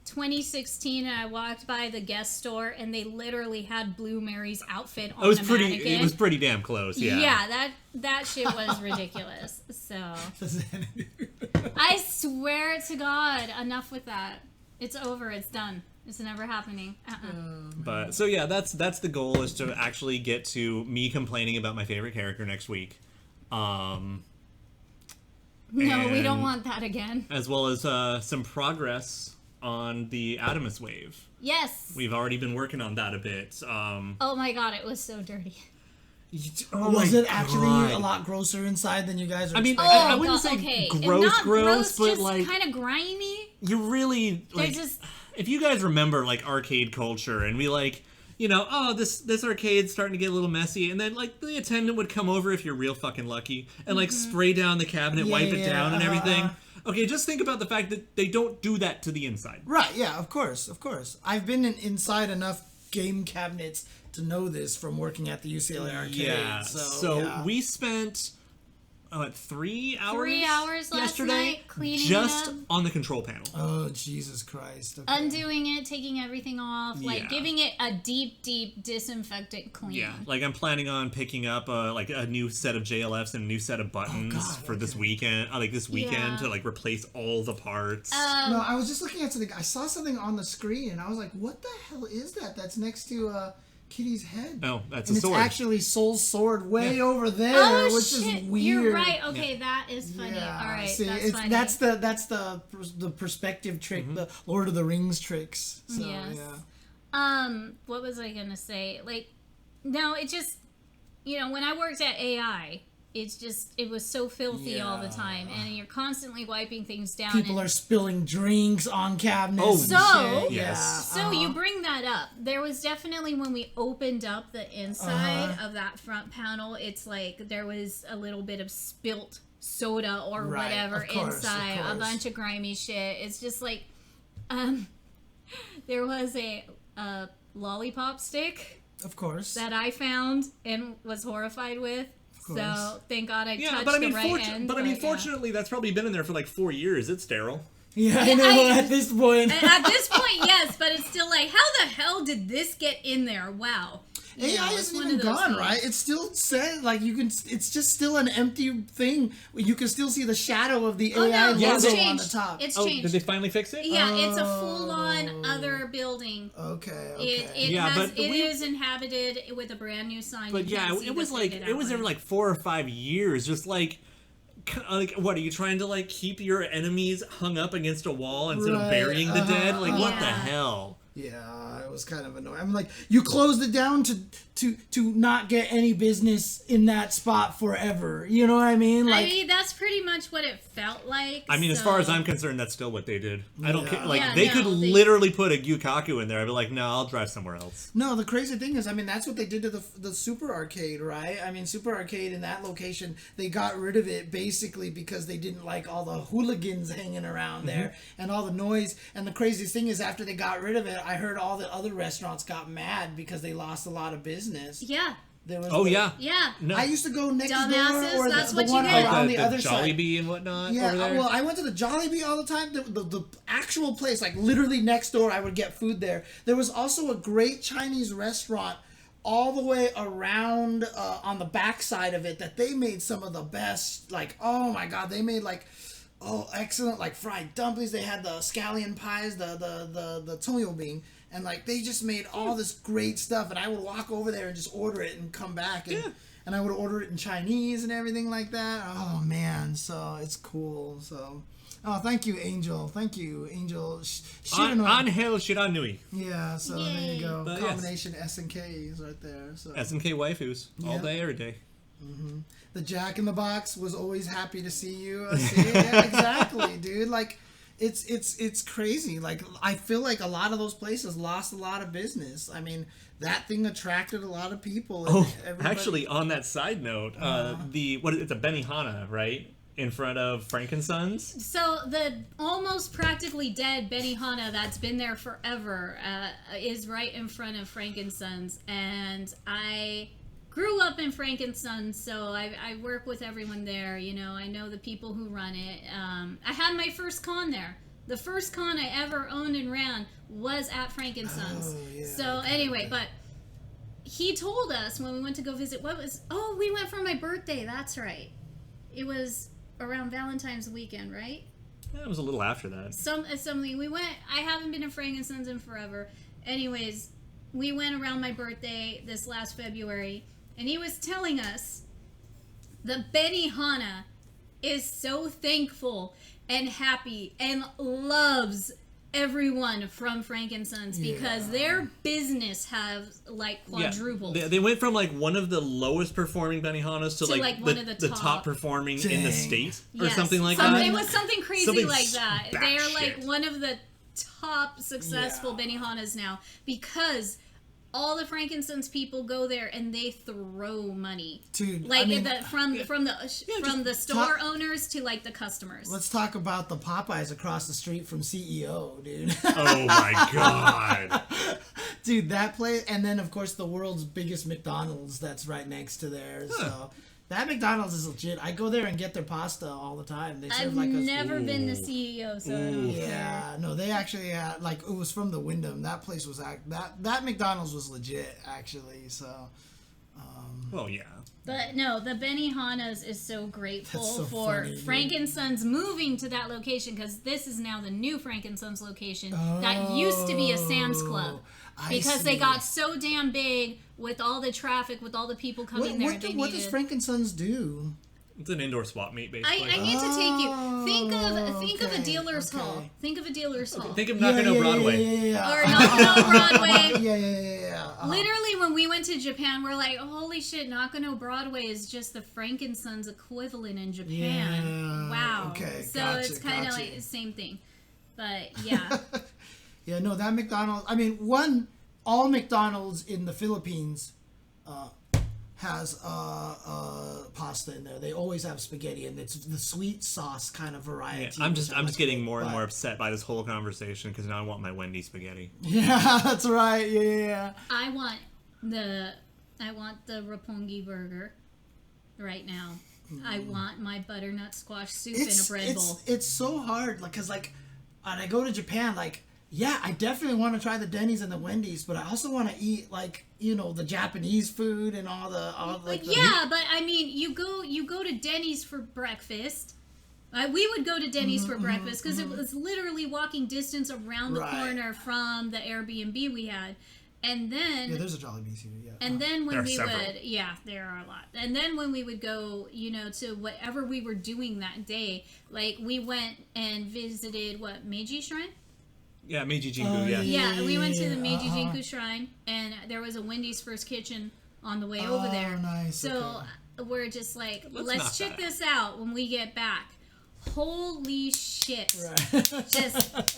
Speaker 3: 2016 and I walked by the guest store and they literally had Blue Mary's outfit on the mannequin?
Speaker 2: It was pretty damn close, yeah.
Speaker 3: Yeah, that shit was ridiculous. So I swear to God, enough with that. It's over. It's done. It's never happening.
Speaker 2: But so yeah, that's the goal, is to actually get to me complaining about my favorite character next week.
Speaker 3: No, we don't want that again.
Speaker 2: As well as some progress on the Adamus wave.
Speaker 3: Yes.
Speaker 2: We've already been working on that a bit.
Speaker 3: Oh my God, it was so dirty.
Speaker 1: Was it actually a lot grosser inside than you guys are?
Speaker 2: I mean,
Speaker 1: expecting?
Speaker 2: I wouldn't say gross, but
Speaker 3: just
Speaker 2: like
Speaker 3: kind of grimy.
Speaker 2: You really like.
Speaker 3: Just...
Speaker 2: If you guys remember like arcade culture, and we like, this arcade's starting to get a little messy, and then like the attendant would come over if you're real fucking lucky, and like spray down the cabinet, wipe it down, and everything. Okay, just think about the fact that they don't do that to the inside.
Speaker 1: Right? Yeah, of course. I've been inside enough game cabinets to know this from working at the UCLA arcade.
Speaker 2: Yeah. So we spent 3 hours?
Speaker 3: 3 hours
Speaker 2: yesterday
Speaker 3: last night cleaning
Speaker 2: just
Speaker 3: it up.
Speaker 2: On the control panel.
Speaker 1: Oh, Jesus Christ. Okay.
Speaker 3: Undoing it, taking everything off, giving it a deep disinfectant clean.
Speaker 2: Yeah, like I'm planning on picking up a new set of JLFs and a new set of buttons for this weekend. To like replace all the parts.
Speaker 1: No, I was just looking at something. I saw something on the screen and I was like, "What the hell is that? That's next to Kitty's head."
Speaker 2: Oh, that's
Speaker 1: and
Speaker 2: a sword.
Speaker 1: It's actually Soul's sword way over there, which is weird.
Speaker 3: You're right. Okay, that is funny.
Speaker 1: Yeah.
Speaker 3: All right,
Speaker 1: See,
Speaker 3: that's funny.
Speaker 1: That's the perspective trick, the Lord of the Rings tricks. So,
Speaker 3: yes.
Speaker 1: Yeah.
Speaker 3: What was I gonna say? Like, no, it just, when I worked at AI, it was so filthy all the time, and you're constantly wiping things down.
Speaker 1: People are spilling drinks on cabinets.
Speaker 2: Oh,
Speaker 3: so
Speaker 1: shit.
Speaker 2: yes.
Speaker 3: So you bring that up. There was definitely, when we opened up the inside of that front panel, it's like there was a little bit of spilt soda or whatever inside, a bunch of grimy shit. It's just like, there was a lollipop stick.
Speaker 1: Of course.
Speaker 3: That I found and was horrified with. So thank God I touched the right end.
Speaker 2: But I mean, fortunately, that's probably been in there for like 4 years. It's sterile.
Speaker 1: Yeah, I know. At this point.
Speaker 3: At this point, yes, but it's still like, how the hell did this get in there? Wow.
Speaker 1: AI isn't even gone, right? It's still said, like, it's just still an empty thing. You can still see the shadow of the AI logo on the top.
Speaker 3: It's changed.
Speaker 2: Did they finally fix it?
Speaker 3: Yeah, it's a full-on other building.
Speaker 1: Okay.
Speaker 3: It is inhabited with a brand new sign.
Speaker 2: But yeah, it was every like 4 or 5 years, just like what are you trying to like keep your enemies hung up against a wall instead of burying the dead? Like what the hell?
Speaker 1: Yeah, it was kind of annoying. I'm like, you closed it down to not get any business in that spot forever. You know what I mean?
Speaker 3: Like, I mean, that's pretty much what it felt like.
Speaker 2: I mean,
Speaker 3: so.
Speaker 2: as far as I'm concerned, that's still what they did. I don't care. Like,
Speaker 3: Yeah,
Speaker 2: they
Speaker 3: no,
Speaker 2: could
Speaker 3: they-
Speaker 2: literally put a Gyukaku in there. I'd be like, no, I'll drive somewhere else.
Speaker 1: No, the crazy thing is, I mean, that's what they did to the Super Arcade, right? I mean, Super Arcade in that location, they got rid of it basically because they didn't like all the hooligans hanging around there and all the noise. And the craziest thing is, after they got rid of it, I heard all the other restaurants got mad because they lost a lot of business.
Speaker 3: Yeah.
Speaker 1: There was
Speaker 3: Yeah.
Speaker 2: No.
Speaker 1: I used to go next
Speaker 3: Dumbasses,
Speaker 1: door or
Speaker 3: that's
Speaker 1: the
Speaker 3: what you
Speaker 1: one
Speaker 3: get.
Speaker 1: around
Speaker 2: the
Speaker 1: the other side.
Speaker 2: Jollibee and whatnot
Speaker 1: Yeah,
Speaker 2: over there.
Speaker 1: well, I went to the Jollibee all the time. The actual place, like literally next door, I would get food there. There was also a great Chinese restaurant all the way around on the back side of it that they made some of the best, like, oh my god, they made like, excellent, like fried dumplings. They had the scallion pies, the toyo bean, and like they just made all this great stuff. And I would walk over there and just order it and come back, and I would order it in Chinese and everything like that. Oh man, so it's cool. So, thank you, Angel. Thank you, Angel.
Speaker 2: Angel Shiranui.
Speaker 1: Yeah, so there
Speaker 3: Yay.
Speaker 1: you go.
Speaker 2: But
Speaker 1: Combination SNKs right there. So
Speaker 2: SNK waifus all
Speaker 1: Yeah.
Speaker 2: day, every day.
Speaker 1: the Jack in the Box was always happy to see you. Yeah, exactly, dude. Like, it's crazy. Like, I feel like a lot of those places lost a lot of business. I mean, that thing attracted a lot of people. And everybody...
Speaker 2: Actually, on that side note, it's a Benihana, right? In front of Frankensons.
Speaker 3: So the almost practically dead Benihana that's been there forever is right in front of Frankensons, and I grew up in Frankensons, so I work with everyone there. You know, I know the people who run it. I had my first con there. The first con I ever owned and ran was at Frankensons. So anyway, but he told us when we went to go visit, we went for my birthday. That's right. It was around Valentine's weekend, right?
Speaker 2: Yeah, it was a little after that.
Speaker 3: Something we went. I haven't been to Frankensons in forever. Anyways, we went around my birthday this last February, and he was telling us the Benihana is so thankful and happy and loves everyone from Frankensons because their business has like quadrupled.
Speaker 2: Yeah. They went from like one of the lowest performing Benihanas to like
Speaker 3: one of the
Speaker 2: top performing in the state or
Speaker 3: Yes.
Speaker 2: something like that.
Speaker 3: It was something crazy
Speaker 2: Something
Speaker 3: like that. They are like
Speaker 2: batshit.
Speaker 3: one of the top successful Benihanas now because all the Frankensons people go there and they throw money,
Speaker 1: Dude,
Speaker 3: like
Speaker 1: I mean,
Speaker 3: from the store owners to like the customers.
Speaker 1: Let's talk about the Popeyes across the street from CEO, dude.
Speaker 2: Oh my god.
Speaker 1: Dude, that place, and then of course the world's biggest McDonald's that's right next to there. So that McDonald's is legit. I go there and get their pasta all the time. They serve
Speaker 3: I've
Speaker 1: like
Speaker 3: never been the CEO, so I don't care.
Speaker 1: Yeah, no, they actually had, like, it was from the Wyndham. That place was that McDonald's was legit actually. So
Speaker 2: Well, yeah.
Speaker 3: But no, the Benihanas is so grateful
Speaker 1: That's so
Speaker 3: for
Speaker 1: funny, dude.
Speaker 3: Frankensons moving to that location because this is now the new Frankensons location that used to be a Sam's Club because they got so damn big with all the traffic, with all the people coming there.
Speaker 1: What does Frankensons do?
Speaker 2: It's an indoor swap meet, basically.
Speaker 3: I need to take you. Think of a dealer's
Speaker 1: okay.
Speaker 3: hall. Think of a dealer's hall.
Speaker 2: Think of Nakano Broadway.
Speaker 3: Or Nakano Broadway.
Speaker 1: Yeah.
Speaker 3: Literally, when we went to Japan, we're like, holy shit, Nakano Broadway is just the Frankensons equivalent in Japan.
Speaker 1: Yeah,
Speaker 3: Wow.
Speaker 1: okay,
Speaker 3: So
Speaker 1: gotcha,
Speaker 3: it's kind of
Speaker 1: gotcha.
Speaker 3: like the same thing. But yeah.
Speaker 1: Yeah, no, that McDonald's. I mean, all McDonald's in the Philippines has pasta in there. They always have spaghetti, and it's the sweet sauce kind of variety.
Speaker 2: Yeah, I'm just getting more and
Speaker 1: But-
Speaker 2: more upset by this whole conversation because now I want my Wendy's spaghetti.
Speaker 1: Yeah, that's right. Yeah.
Speaker 3: I want the Roppongi burger right now. I want my butternut squash soup in a bread bowl.
Speaker 1: It's so hard, like, cause like, when I go to Japan, like, yeah, I definitely want to try the Denny's and the Wendy's, but I also want to eat, like, you know, the Japanese food and all the
Speaker 3: yeah, but I mean, you go to Denny's for breakfast. We would go to Denny's for breakfast because it was literally walking distance around the corner from the Airbnb we had, and then
Speaker 1: there's a Jollibee's here. Yeah.
Speaker 3: and then when
Speaker 2: There are
Speaker 3: we
Speaker 2: several.
Speaker 3: would there are a lot, and then when we would go, you know, to whatever we were doing that day, like we went and visited Meiji Shrine.
Speaker 2: Yeah, Meiji Jingu, yeah.
Speaker 3: Yeah, we went to the Meiji Jingu Shrine, and there was a Wendy's First Kitchen on the way over there.
Speaker 1: Nice.
Speaker 3: So we're just like,
Speaker 2: Let's
Speaker 3: let's
Speaker 2: knock
Speaker 3: check
Speaker 2: that
Speaker 3: this out when we get back. Holy shit.
Speaker 1: Right.
Speaker 3: Just,
Speaker 2: Put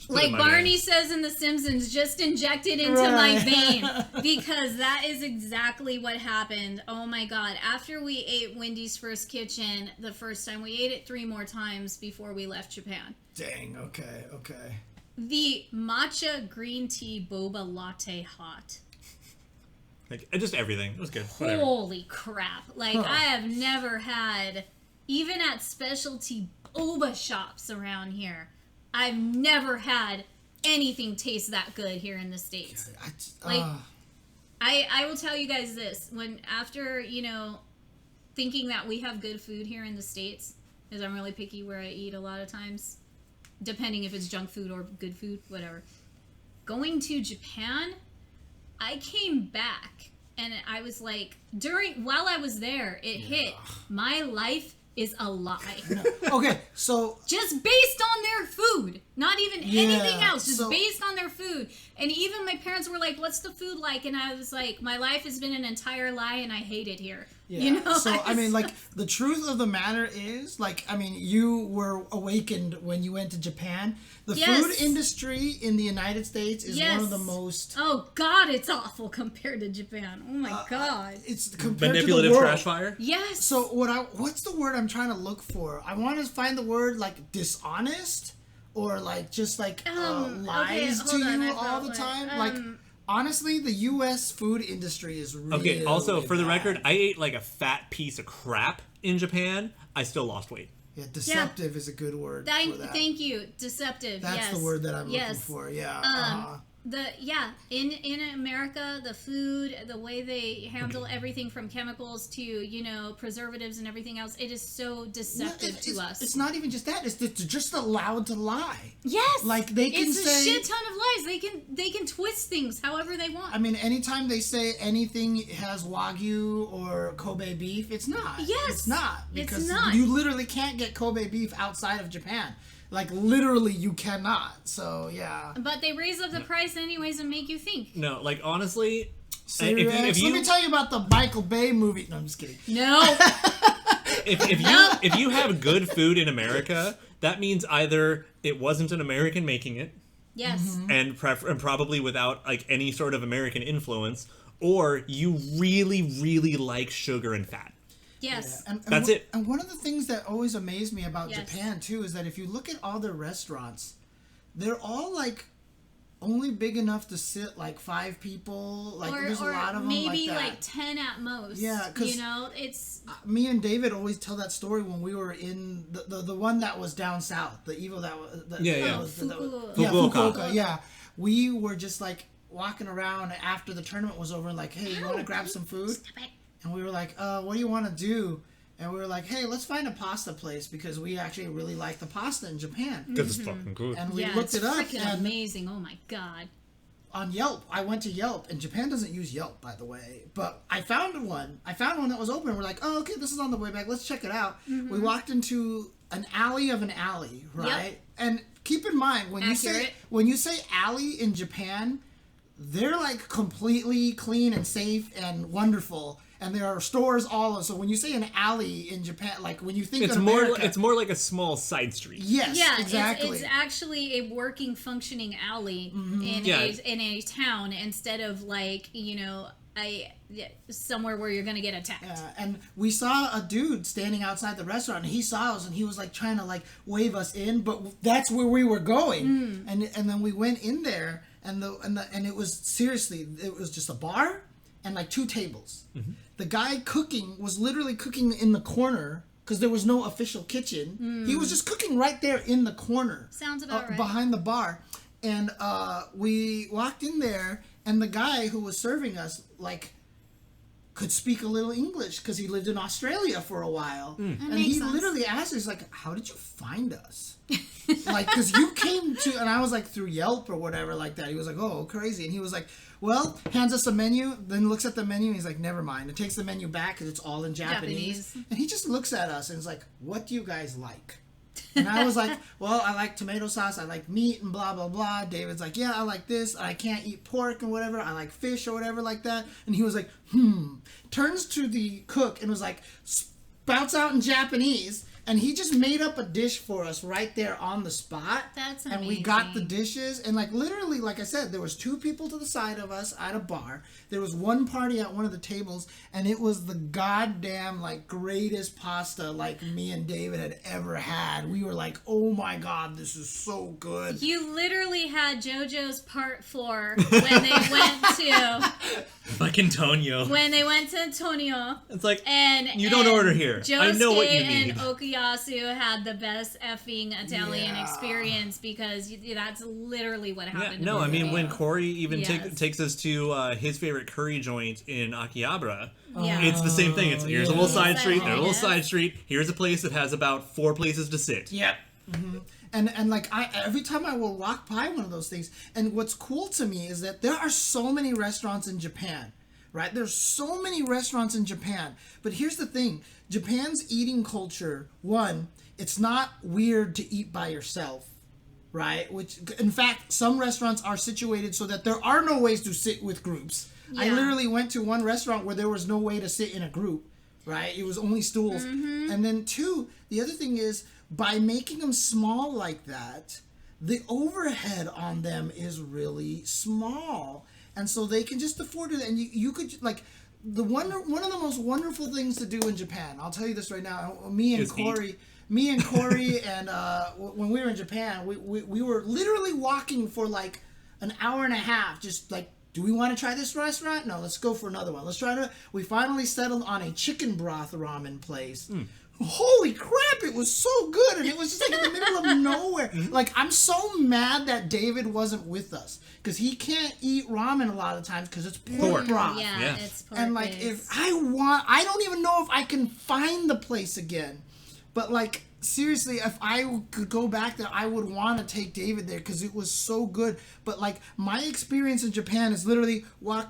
Speaker 2: it
Speaker 3: like
Speaker 2: in my
Speaker 3: Barney
Speaker 2: veins.
Speaker 3: says in The Simpsons, just inject it into my vein. Because that is exactly what happened. Oh my god. After we ate Wendy's First Kitchen the first time, we ate it 3 more times before we left Japan.
Speaker 1: Dang, okay.
Speaker 3: The matcha green tea boba latte hot.
Speaker 2: Like, just everything. It was good. Whatever.
Speaker 3: Holy crap. Like, I have never had, even at specialty boba shops around here, I've never had anything taste that good here in the States. I will tell you guys this. After, thinking that we have good food here in the States, because I'm really picky where I eat a lot of times, depending if it's junk food or good food, whatever. Going to Japan, I came back and I was like, while I was there, it hit, my life is a lie.
Speaker 1: Okay, so
Speaker 3: Just based on their food. Not even anything else. Just
Speaker 1: so-
Speaker 3: based on their food. And even my parents were like, what's the food like? And I was like, my life has been an entire lie and I hate it here.
Speaker 1: yeah. So I mean, like, the truth of the matter is, like, I mean, you were awakened when you went to Japan. The
Speaker 3: Yes.
Speaker 1: food industry in the United States is one of the most.
Speaker 3: Oh God, it's awful compared to Japan. Oh my God.
Speaker 1: It's compared
Speaker 2: Manipulative
Speaker 1: to the world.
Speaker 2: trash fire?
Speaker 3: Yes.
Speaker 1: So what's the word I'm trying to look for? I want to find the word like dishonest or like just like lies to
Speaker 3: hold on,
Speaker 1: you
Speaker 3: I
Speaker 1: all
Speaker 3: found
Speaker 1: the
Speaker 3: one.
Speaker 1: time. Like honestly, the U.S. food industry is really
Speaker 2: Okay, also, for the
Speaker 1: bad.
Speaker 2: record, I ate like a fat piece of crap in Japan. I still lost weight.
Speaker 1: Yeah, deceptive is a good word for that.
Speaker 3: Thank you. Deceptive.
Speaker 1: That's
Speaker 3: yes.
Speaker 1: the word that I'm
Speaker 3: yes.
Speaker 1: looking for. Yeah.
Speaker 3: In America, the food, the way they handle everything from chemicals to preservatives and everything else, it is so deceptive to us.
Speaker 1: It's not even just that. It's they're just allowed to lie.
Speaker 3: Yes,
Speaker 1: Like, they can
Speaker 3: it's
Speaker 1: say-
Speaker 3: a shit ton of lies. They can twist things however they want.
Speaker 1: I mean, anytime they say anything has Wagyu or Kobe beef, it's not.
Speaker 3: Yes,
Speaker 1: It's not.
Speaker 3: it's
Speaker 1: Because
Speaker 3: not.
Speaker 1: you literally can't get Kobe beef outside of Japan. Like, literally, you cannot. So, yeah.
Speaker 3: But they raise up the price anyways and make you think.
Speaker 2: No, like, honestly,
Speaker 1: Samurai X. Let me tell you about the Michael Bay movie. No, I'm just kidding.
Speaker 3: No.
Speaker 2: if you have good food in America, that means either it wasn't an American making it,
Speaker 3: Yes.
Speaker 2: and probably without like any sort of American influence, or you really, really like sugar and fat.
Speaker 3: Yes.
Speaker 1: And
Speaker 2: That's it.
Speaker 1: And one of the things that always amazed me about
Speaker 3: Yes.
Speaker 1: Japan, too, is that if you look at all their restaurants, they're all, like, only big enough to sit, like, 5 people. Like, there's a lot of them
Speaker 3: maybe
Speaker 1: like that.
Speaker 3: 10 at most.
Speaker 1: Yeah, 'cause-
Speaker 3: it's
Speaker 1: Me and David always tell that story when we were in the one that was down south, the evil that was
Speaker 2: Yeah.
Speaker 1: Fukuoka. Yeah, we were just like walking around after the tournament was over and like, hey, you want to grab some food? And we were like, what do you want to do? And we were like, hey, let's find a pasta place because we actually really like the pasta in Japan.
Speaker 2: Because it's fucking good.
Speaker 1: And we
Speaker 3: yeah,
Speaker 1: looked
Speaker 3: it's
Speaker 1: it up
Speaker 3: freaking
Speaker 1: and
Speaker 3: amazing. Oh my God.
Speaker 1: on Yelp. I went to Yelp, and Japan doesn't use Yelp, by the way. But I found one. That was open. We're like, oh, okay, this is on the way back. Let's check it out. We walked into an alley of an alley, right?
Speaker 3: Yep.
Speaker 1: And keep in mind when
Speaker 3: Accurate.
Speaker 1: you say alley in Japan, they're like completely clean and safe and wonderful. And there are stores all. So when you say an alley in Japan, like when you think
Speaker 2: It's
Speaker 1: of
Speaker 2: more.
Speaker 1: America,
Speaker 2: It's more like a small side street.
Speaker 1: yes,
Speaker 3: Yeah,
Speaker 1: exactly.
Speaker 3: it's actually a working, functioning alley
Speaker 2: Yeah.
Speaker 3: in a town instead of like somewhere where you're gonna get attacked.
Speaker 1: And we saw a dude standing outside the restaurant, and he saw us, and he was like trying to like wave us in, but that's where we were going. And then we went in there, and it was seriously, it was just a bar and like 2 tables. The guy cooking was literally cooking in the corner because there was no official kitchen. He was just cooking right there in the corner.
Speaker 3: Sounds about right.
Speaker 1: Behind the bar. And we walked in there, and the guy who was serving us, like, could speak a little English because he lived in Australia for a while. And
Speaker 3: makes
Speaker 1: he
Speaker 3: sense.
Speaker 1: literally asked us, like, how did you find us? Like, because you came to, and I was like, through Yelp or whatever like that. He was like, oh, crazy. And he was like, well, hands us a menu, then looks at the menu, and he's like, never mind. It takes the menu back because it's all in Japanese. And he just looks at us and is like, what do you guys like? And I was like, well, I like tomato sauce, I like meat and blah, blah, blah. David's like, yeah, I like this. I can't eat pork and whatever. I like fish or whatever like that. And he was like, turns to the cook and was like, spouts out in Japanese. And he just made up a dish for us right there on the spot.
Speaker 3: That's amazing.
Speaker 1: And we got the dishes. And like literally, like I said, there was 2 people to the side of us at a bar. There was one party at one of the tables. And it was the goddamn like greatest pasta like me and David had ever had. We were like, oh my God, this is so good.
Speaker 3: You literally had JoJo's part 4 when they went to...
Speaker 2: Fucking Tonyo.
Speaker 3: When they went to Antonio.
Speaker 2: It's like,
Speaker 3: and
Speaker 2: you don't order here. I know what you
Speaker 3: Josuke
Speaker 2: need.
Speaker 3: and Okuyasu had the best effing Italian experience because that's literally what happened.
Speaker 2: No, I mean, when Corey even
Speaker 3: Yes.
Speaker 2: takes us to his favorite curry joint in Akihabara,
Speaker 3: Yeah.
Speaker 2: it's the same thing. It's here's a little side street, there's a little
Speaker 3: Yes.
Speaker 2: side street. Here's a place that has about 4 places to sit.
Speaker 1: Yep. And like every time I will walk by one of those things, and what's cool to me is that there are so many restaurants in Japan, right? There's so many restaurants in Japan. But here's the thing. Japan's eating culture, one, it's not weird to eat by yourself, right? Which, in fact, some restaurants are situated so that there are no ways to sit with groups. I
Speaker 3: Yeah.
Speaker 1: literally went to one restaurant where there was no way to sit in a group, right? It was only stools. And then 2, the other thing is, by making them small like that, the overhead on them is really small. And so they can just afford it. And you could, like, one of the most wonderful things to do in Japan, I'll tell you this right now, me and Corey, and when we were in Japan, we were literally walking for like an hour and a half, just like, do we want to try this restaurant? No, let's go for another one. Let's try to. We finally settled on a chicken broth ramen place. Holy crap, it was so good, and it was just like in the middle of nowhere. Like, I'm so mad that David wasn't with us, because he can't eat ramen a lot of times because it's pork broth.
Speaker 3: Yeah, it's pork
Speaker 1: And like,
Speaker 3: based.
Speaker 1: if I don't even know if I can find the place again. But like, seriously, if I could go back there, I would want to take David there because it was so good. But like, my experience in Japan is literally walk.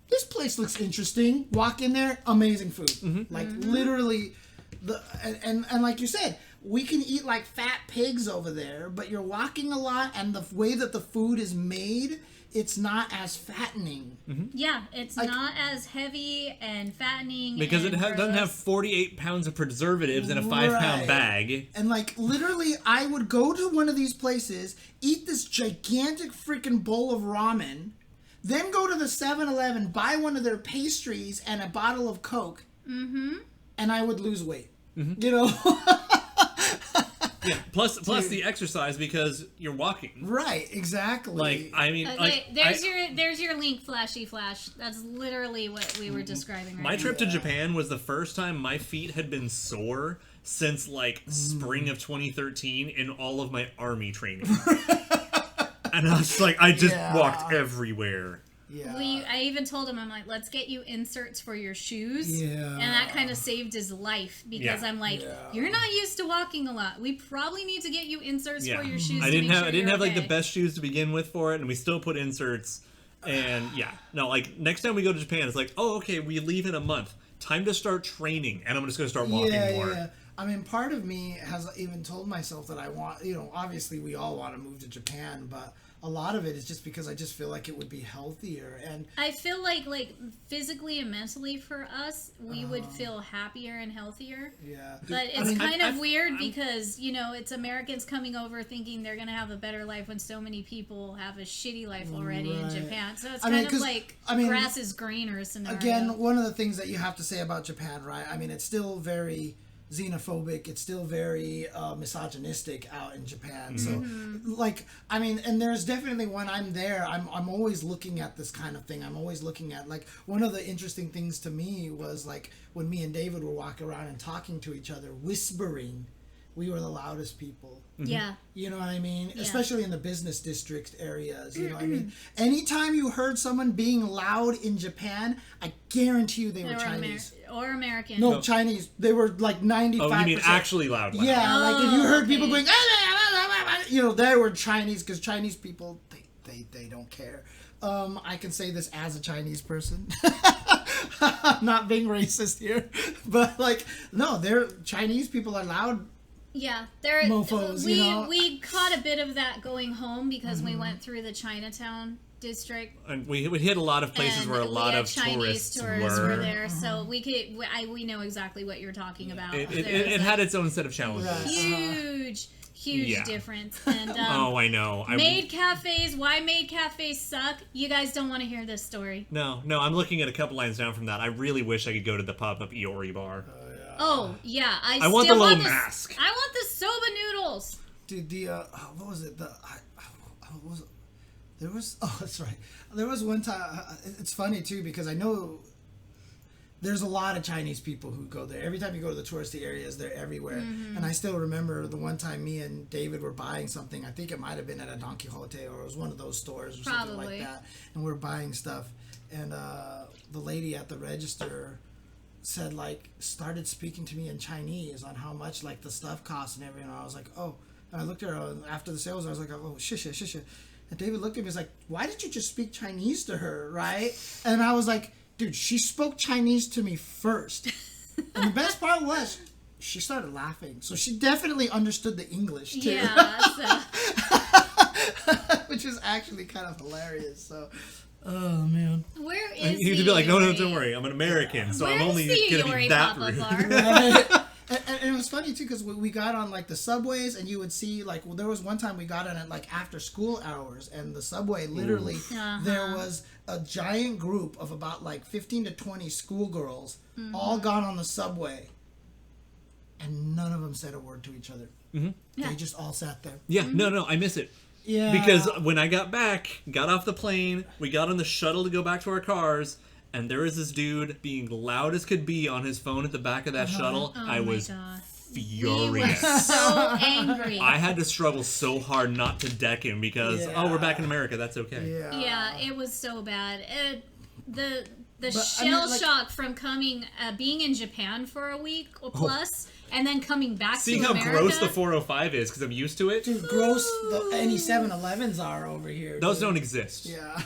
Speaker 1: This place looks interesting. Walk in there, amazing food. Like literally, and like you said, we can eat like fat pigs over there. But you're walking a lot, and the way that the food is made, it's not as fattening.
Speaker 3: Yeah, it's
Speaker 1: Like-
Speaker 3: not as heavy and fattening.
Speaker 2: Because
Speaker 3: and
Speaker 2: it doesn't have
Speaker 3: gross.
Speaker 2: 48 pounds of preservatives in a 5-pound
Speaker 1: Right.
Speaker 2: bag.
Speaker 1: And like literally, I would go to one of these places, eat this gigantic freaking bowl of ramen, then go to the 7-Eleven, buy one of their pastries and a bottle of Coke, and I would lose weight. You know?
Speaker 2: Yeah, plus the exercise because you're walking.
Speaker 1: Right, exactly.
Speaker 2: Like, I mean,
Speaker 3: Okay,
Speaker 2: like,
Speaker 3: there's your link, Flashy Flash. That's literally what we were describing right
Speaker 2: my
Speaker 3: now.
Speaker 2: trip to Japan was the first time my feet had been sore since like spring of 2013 in all of my army training. And I was like, I just walked everywhere.
Speaker 1: Yeah.
Speaker 3: I even told him, I'm like, let's get you inserts for your shoes.
Speaker 1: Yeah.
Speaker 3: And that kind of saved his life because
Speaker 2: Yeah.
Speaker 3: I'm like, you're not used to walking a lot. We probably need to get you inserts
Speaker 2: Yeah,
Speaker 3: for your shoes.
Speaker 2: I
Speaker 3: to
Speaker 2: didn't
Speaker 3: make
Speaker 2: have
Speaker 3: sure
Speaker 2: I didn't
Speaker 3: you're
Speaker 2: have like the
Speaker 3: okay.
Speaker 2: best shoes to begin with for it, and we still put inserts. And yeah, no, like next time we go to Japan, it's like, oh, okay, we leave in a month. Time to start training, and I'm just gonna start walking more.
Speaker 1: Yeah. I mean, part of me has even told myself that I want, obviously we all want to move to Japan, but a lot of it is just because I just feel like it would be healthier. And
Speaker 3: I feel like physically and mentally for us, we would feel happier and healthier.
Speaker 1: yeah.
Speaker 3: But it's
Speaker 1: I mean,
Speaker 3: kind of weird because, it's Americans coming over thinking they're going to have a better life when so many people have a shitty life already in
Speaker 1: Right.
Speaker 3: Japan. So it's
Speaker 1: I mean,
Speaker 3: kind of
Speaker 1: 'cause,
Speaker 3: like
Speaker 1: I mean,
Speaker 3: grass is greener scenario.
Speaker 1: Again, one of the things that you have to say about Japan, right? I mean, it's still very xenophobic. It's still very misogynistic out in Japan. So, like, I mean, and there's definitely when I'm there, I'm always looking at this kind of thing. I'm always looking at, like, one of the interesting things to me was, like, when me and David were walking around and talking to each other, whispering, we were the loudest people.
Speaker 3: Yeah.
Speaker 1: You know what I mean?
Speaker 3: Yeah.
Speaker 1: Especially in the business district areas. You know what I mean? Anytime you heard someone being loud in Japan, I guarantee you they were Chinese.
Speaker 3: Or American.
Speaker 1: No, Chinese. They were like 95%.
Speaker 2: Oh, you mean actually loud?
Speaker 1: Yeah, like if you heard people
Speaker 3: okay.
Speaker 1: going, they were Chinese, because Chinese people, they don't care. I can say this as a Chinese person. Not being racist here. But like, no, Chinese people are loud
Speaker 3: Yeah, there.
Speaker 1: Mofos,
Speaker 3: we
Speaker 1: you know?
Speaker 3: we caught a bit of that going home because we went through the Chinatown district.
Speaker 2: And we hit a lot of places
Speaker 3: And
Speaker 2: where a lot
Speaker 3: we
Speaker 2: of
Speaker 3: had Chinese
Speaker 2: tourists
Speaker 3: were there, so we could. We know exactly what you're talking about.
Speaker 2: It had its own set of challenges.
Speaker 3: huge
Speaker 2: Yeah.
Speaker 3: difference. And
Speaker 2: Oh, I know.
Speaker 3: maid cafes. Why maid cafes suck? You guys don't want to hear this story.
Speaker 2: No, I'm looking at a couple lines down from that. I really wish I could go to the pop-up Iori bar.
Speaker 3: Oh yeah, I
Speaker 2: want
Speaker 3: still
Speaker 2: the little
Speaker 3: want
Speaker 2: mask.
Speaker 3: I want the soba noodles.
Speaker 1: Dude, the what was it? What was it? There was that's right. There was one time. It's funny too because I know there's a lot of Chinese people who go there. Every time you go to the touristy areas, they're everywhere. And I still remember the one time me and David were buying something. I think it might have been at a Don Quixote or it was one of those stores or something like that. And we're buying stuff, and the lady at the register said started speaking to me in Chinese on how much the stuff costs and everything. And I was like, oh. And I looked at her after the sales. I was like, oh, shisha, shisha. And David looked at me and was like, why did you just speak Chinese to her, right? And I was like, dude, she spoke Chinese to me first. And the best part was, she started laughing. So she definitely understood the English, too.
Speaker 3: Yeah.
Speaker 1: Which is actually kind of hilarious. So, oh, man.
Speaker 3: Where is
Speaker 2: You'd be like, no, don't worry. I'm an American, so I'm only going to be that rude.
Speaker 1: Right? And it was funny too because we got on the subways and you would see there was one time we got on it after school hours and the subway literally there was a giant group of about 15 to 20 schoolgirls all got on the subway and none of them said a word to each other. They just all sat there.
Speaker 2: Yeah, no, I miss it.
Speaker 1: Yeah.
Speaker 2: Because when I got off the plane, we got on the shuttle to go back to our cars, and there was this dude being loud as could be on his phone at the back of that shuttle.
Speaker 3: Oh
Speaker 2: I was
Speaker 3: He
Speaker 2: furious.
Speaker 3: was so angry.
Speaker 2: I had to struggle so hard not to deck him because, we're back in America, that's okay.
Speaker 3: Yeah, it was so bad. The
Speaker 1: But,
Speaker 3: shell shock from being in Japan for a week or plus, and then coming back
Speaker 2: Seeing
Speaker 3: to
Speaker 2: how
Speaker 3: America.
Speaker 2: gross the 405 is because I'm used to it.
Speaker 1: Dude, gross any 7-Elevens are over here.
Speaker 2: Those
Speaker 1: dude.
Speaker 2: don't exist.
Speaker 1: Yeah.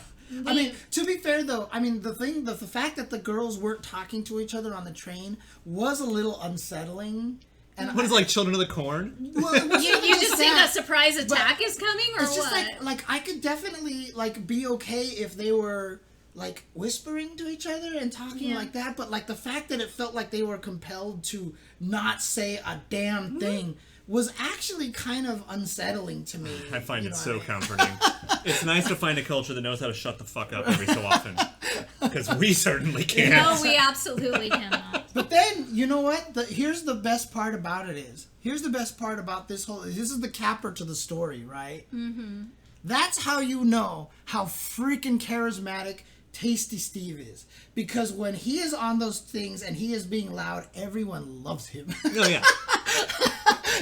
Speaker 1: I mean, to be fair though, the fact that the girls weren't talking to each other on the train was a little unsettling. And
Speaker 2: What is it, Children of the Corn?
Speaker 1: Well, it wasn't
Speaker 3: You
Speaker 1: even
Speaker 3: just think
Speaker 1: that.
Speaker 3: a surprise attack is coming, or
Speaker 1: It's just
Speaker 3: what?
Speaker 1: I could definitely be okay if they were whispering to each other and talking like that, but the fact that it felt like they were compelled to not say a damn thing was actually kind of unsettling to me.
Speaker 2: I find it so comforting. It's nice to find a culture that knows how to shut the fuck up every so often. Because we certainly can't.
Speaker 3: No, we absolutely cannot.
Speaker 1: But then, you know what? Here's the best part about it is. Here's the best part about this is the capper to the story, right? Mm-hmm. That's how you know how freaking charismatic Tasty Steve is. Because when he is on those things and he is being loud, everyone loves him.
Speaker 2: Oh, yeah.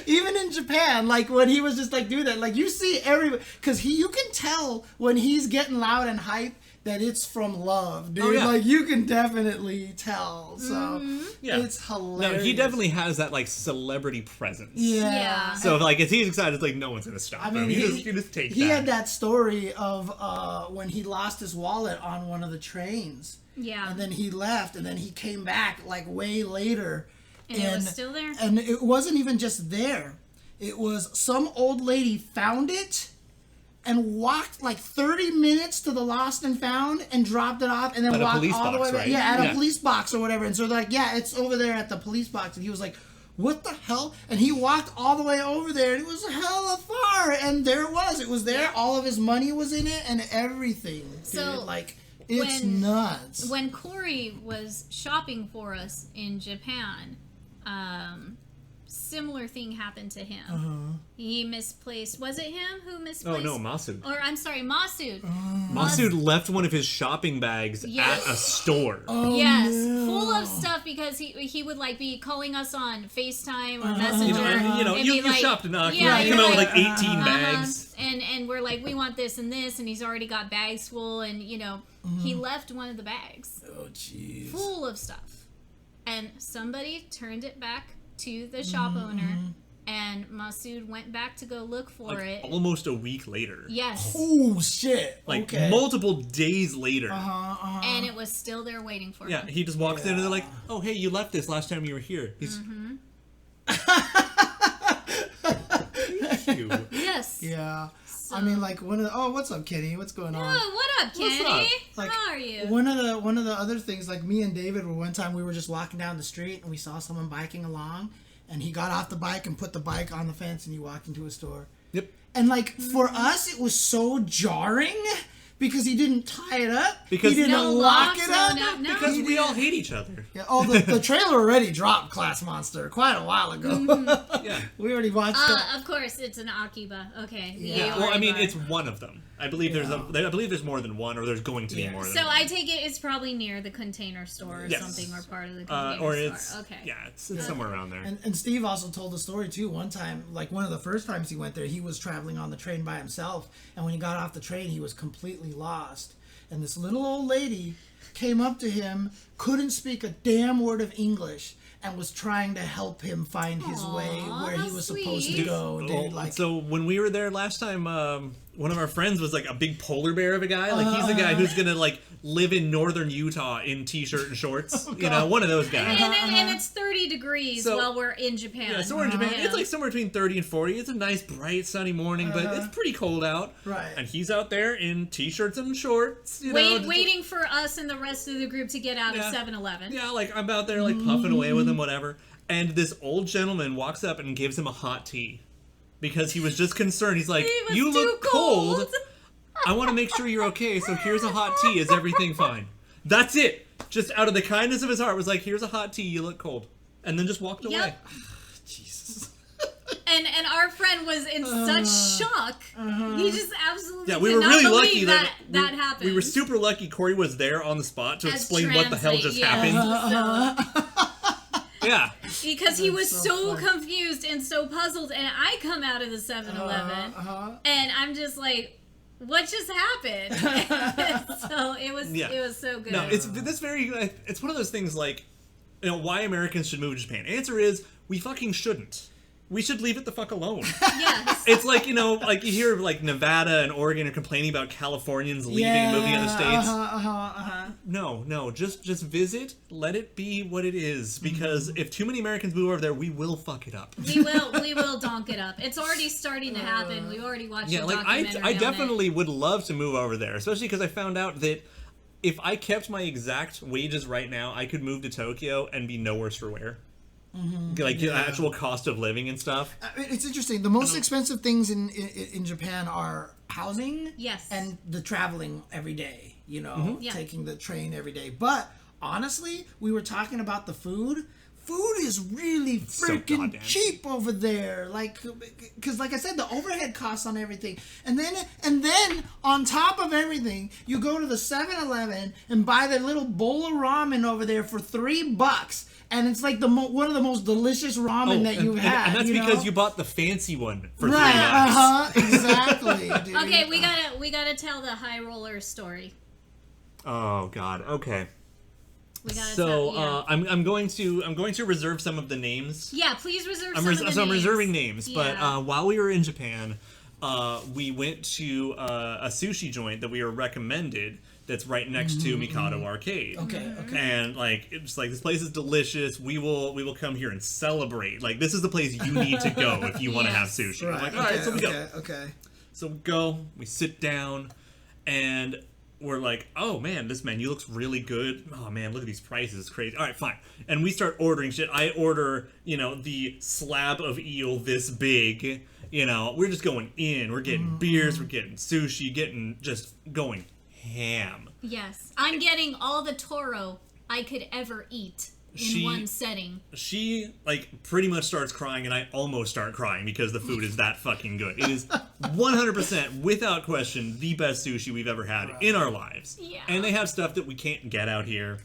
Speaker 1: Even in Japan, when he was just doing that, you see everybody, because you can tell when he's getting loud and hype that it's from love, dude.
Speaker 2: Oh, yeah.
Speaker 1: You can definitely tell. So it's hilarious.
Speaker 2: No, he definitely has that celebrity presence.
Speaker 3: Yeah.
Speaker 2: So if he's excited, it's no one's gonna stop him. You just take that.
Speaker 1: He had that story of when he lost his wallet on one of the trains.
Speaker 3: Yeah.
Speaker 1: And then he left, and then he came back way later.
Speaker 3: And it was still there?
Speaker 1: And it wasn't even just there. It was some old lady found it and walked 30 minutes to the lost and found and dropped it off and then
Speaker 2: At a
Speaker 1: walked
Speaker 2: police
Speaker 1: all the
Speaker 2: box,
Speaker 1: way
Speaker 2: right?
Speaker 1: back. Yeah, at
Speaker 2: Yeah.
Speaker 1: a police box or whatever. And so they're it's over there at the police box. And he was like, what the hell? And he walked all the way over there and it was hella far. And there it was. It was there.
Speaker 3: Yeah.
Speaker 1: All of his money was in it and everything.
Speaker 3: So,
Speaker 1: dude. It's nuts.
Speaker 3: When Corey was shopping for us in Japan, similar thing happened to him. He misplaced. Was it him who misplaced?
Speaker 2: Oh no, Masood.
Speaker 3: Or I'm sorry, Masood.
Speaker 2: Masood left one of his shopping bags
Speaker 3: Yes.
Speaker 2: at a store.
Speaker 3: Yes, full of stuff because he would be calling us on FaceTime or Messenger. And
Speaker 2: You
Speaker 3: be
Speaker 2: shopped enough.
Speaker 3: Yeah,
Speaker 2: you
Speaker 3: you're
Speaker 2: come out with 18 bags.
Speaker 3: And we're we want this and this, and he's already got bags full, and he left one of the bags
Speaker 1: Oh, jeez.
Speaker 3: full of stuff, and somebody turned it back to the shop owner, and Masood went back to go look for it.
Speaker 2: Almost a week later.
Speaker 3: Yes,
Speaker 1: Oh, shit. Okay.
Speaker 2: Multiple days later.
Speaker 3: and it was still there waiting for
Speaker 2: Yeah,
Speaker 3: him.
Speaker 2: he just walks in and they're like, oh, hey, you left this last time you were here. He's, too.
Speaker 3: Yes.
Speaker 1: Yeah. I mean, like one of the, what's up, Kenny? What's going on?
Speaker 3: Oh, what up, Kenny?
Speaker 2: What's up?
Speaker 1: Like,
Speaker 3: How are you?
Speaker 1: One of the other things, like me and David were one time we were just walking down the street and we saw someone biking along, and he got off the bike and put the bike on the fence, and he walked into a store.
Speaker 2: Yep.
Speaker 1: And like for us, it was so jarring because he didn't tie it up.
Speaker 2: Because
Speaker 1: he didn't
Speaker 3: No
Speaker 1: lock
Speaker 3: locks,
Speaker 1: it up.
Speaker 3: no.
Speaker 2: Because we all hate each other.
Speaker 1: Yeah. Oh, the trailer already dropped Class Monster quite a while ago.
Speaker 2: Yeah.
Speaker 1: We already watched it.
Speaker 3: Of course, it's an Akiba. Okay.
Speaker 1: Yeah.
Speaker 2: Well, I mean,
Speaker 3: already
Speaker 2: it's one of them. I believe there's more than one, or there's going to be more than
Speaker 3: So
Speaker 2: one.
Speaker 3: I take it it's probably near the Container Store or
Speaker 2: Yes.
Speaker 3: something, or part of the Container
Speaker 2: or
Speaker 3: Store.
Speaker 2: it's
Speaker 3: Okay.
Speaker 2: yeah, it's somewhere around there.
Speaker 1: And Steve also told the story too. One time, like one of the first times he went there, he was traveling on the train by himself, and when he got off the train, he was completely lost. And this little old lady came up to him, couldn't speak a damn word of English, and was trying to help him find his way where he
Speaker 3: that's
Speaker 1: was supposed to
Speaker 3: sweet.
Speaker 1: go. Dude, like,
Speaker 2: So when we were there last time, one of our friends was like a big polar bear of a guy. Like he's the guy who's gonna like live in northern Utah in t-shirt and shorts. You know, one of those guys.
Speaker 3: And it's 30 degrees
Speaker 2: So-
Speaker 3: while we're in Japan.
Speaker 2: Yeah, so we're in Japan.
Speaker 3: Yeah.
Speaker 2: It's like somewhere between 30 and 40. It's a nice, bright, sunny morning, but it's pretty cold out.
Speaker 1: Right.
Speaker 2: And he's out there in t-shirts and shorts. You know, just-
Speaker 3: waiting for us and the rest of the group to get out
Speaker 2: Yeah.
Speaker 3: of 7-Eleven.
Speaker 2: Yeah, like I'm out there like puffing away with him, whatever. And this old gentleman walks up and gives him a hot tea because he was just concerned. He's like,
Speaker 3: It was
Speaker 2: "You
Speaker 3: too
Speaker 2: look cold. I want to make sure you're okay. So here's a hot tea. Is everything fine?" That's it. Just out of the kindness of his heart, was like, "Here's a hot tea. You look cold," and then just walked away.
Speaker 3: Yep.
Speaker 1: Jesus.
Speaker 3: And our friend was in such shock. He just absolutely
Speaker 2: Yeah, we
Speaker 3: did
Speaker 2: were
Speaker 3: not
Speaker 2: really
Speaker 3: believe
Speaker 2: lucky
Speaker 3: that
Speaker 2: that
Speaker 3: happened.
Speaker 2: We were super lucky. Corey was there on the spot to
Speaker 3: As
Speaker 2: explain what the hell just
Speaker 3: translate,
Speaker 2: happened. Yeah.
Speaker 3: Because he was
Speaker 1: so
Speaker 3: so
Speaker 1: funny.
Speaker 3: confused and so puzzled, and I come out of the 7-Eleven, and I'm just like, what just happened? So it was so good.
Speaker 2: No, it's it's one of those things like, you know, why Americans should move to Japan. Answer is, we fucking shouldn't. We should leave it the fuck alone.
Speaker 3: Yes.
Speaker 2: It's like, you know, like you hear like Nevada and Oregon are complaining about Californians leaving and moving to other states. No, just visit, let it be what it is, because if too many Americans move over there, we will fuck it up.
Speaker 3: we will donk it up. It's already starting to happen. We already watched
Speaker 2: Yeah,
Speaker 3: a
Speaker 2: like
Speaker 3: documentary
Speaker 2: I
Speaker 3: on
Speaker 2: definitely would love to move over there, especially because I found out that if I kept my exact wages right now, I could move to Tokyo and be no worse for wear. Like the actual cost of living and stuff.
Speaker 1: It's interesting. The most expensive things in Japan are housing,
Speaker 3: Yes.
Speaker 1: and the traveling every day. You know,
Speaker 3: Yeah.
Speaker 1: taking the train every day. But honestly, we were talking about the food. Food is really
Speaker 2: so
Speaker 1: freaking
Speaker 2: goddamn
Speaker 1: cheap over there. Like, because like I said, the overhead costs on everything, and then on top of everything, you go to the 7-Eleven and buy the little bowl of ramen over there for $3. And it's like one of the most delicious ramen that you've had.
Speaker 2: And that's
Speaker 1: you
Speaker 2: because
Speaker 1: know?
Speaker 2: you bought the fancy one for
Speaker 1: Right,
Speaker 2: $3.
Speaker 1: Exactly, dude.
Speaker 3: Okay, we gotta tell the high roller story.
Speaker 2: Oh God. Okay.
Speaker 3: We gotta
Speaker 2: So
Speaker 3: tell, yeah.
Speaker 2: I'm going to reserve some of the names.
Speaker 3: Yeah, please reserve
Speaker 2: I'm
Speaker 3: some of the names.
Speaker 2: I'm reserving names, but
Speaker 3: Yeah.
Speaker 2: while we were in Japan, we went to a sushi joint that we were recommended. That's right next to Mikado Arcade.
Speaker 1: Okay.
Speaker 2: And like it's like this place is delicious. We will come here and celebrate. Like this is the place you need to go if you want to have
Speaker 3: Yes.
Speaker 2: sushi.
Speaker 1: Right.
Speaker 2: I'm like, all right, so we go.
Speaker 1: Okay.
Speaker 2: So we go, we sit down, and we're like, oh man, this menu looks really good. Oh man, look at these prices, it's crazy. All right, fine. And we start ordering shit. I order, you know, the slab of eel this big. You know, we're just going in. We're getting beers, we're getting sushi, just going ham.
Speaker 3: Yes, I'm getting all the Toro I could ever eat in one setting.
Speaker 2: She like pretty much starts crying, and I almost start crying because the food is that fucking good. It is 100%, without question, the best sushi we've ever had in our lives.
Speaker 3: Yeah.
Speaker 2: And they have stuff that we can't get out here.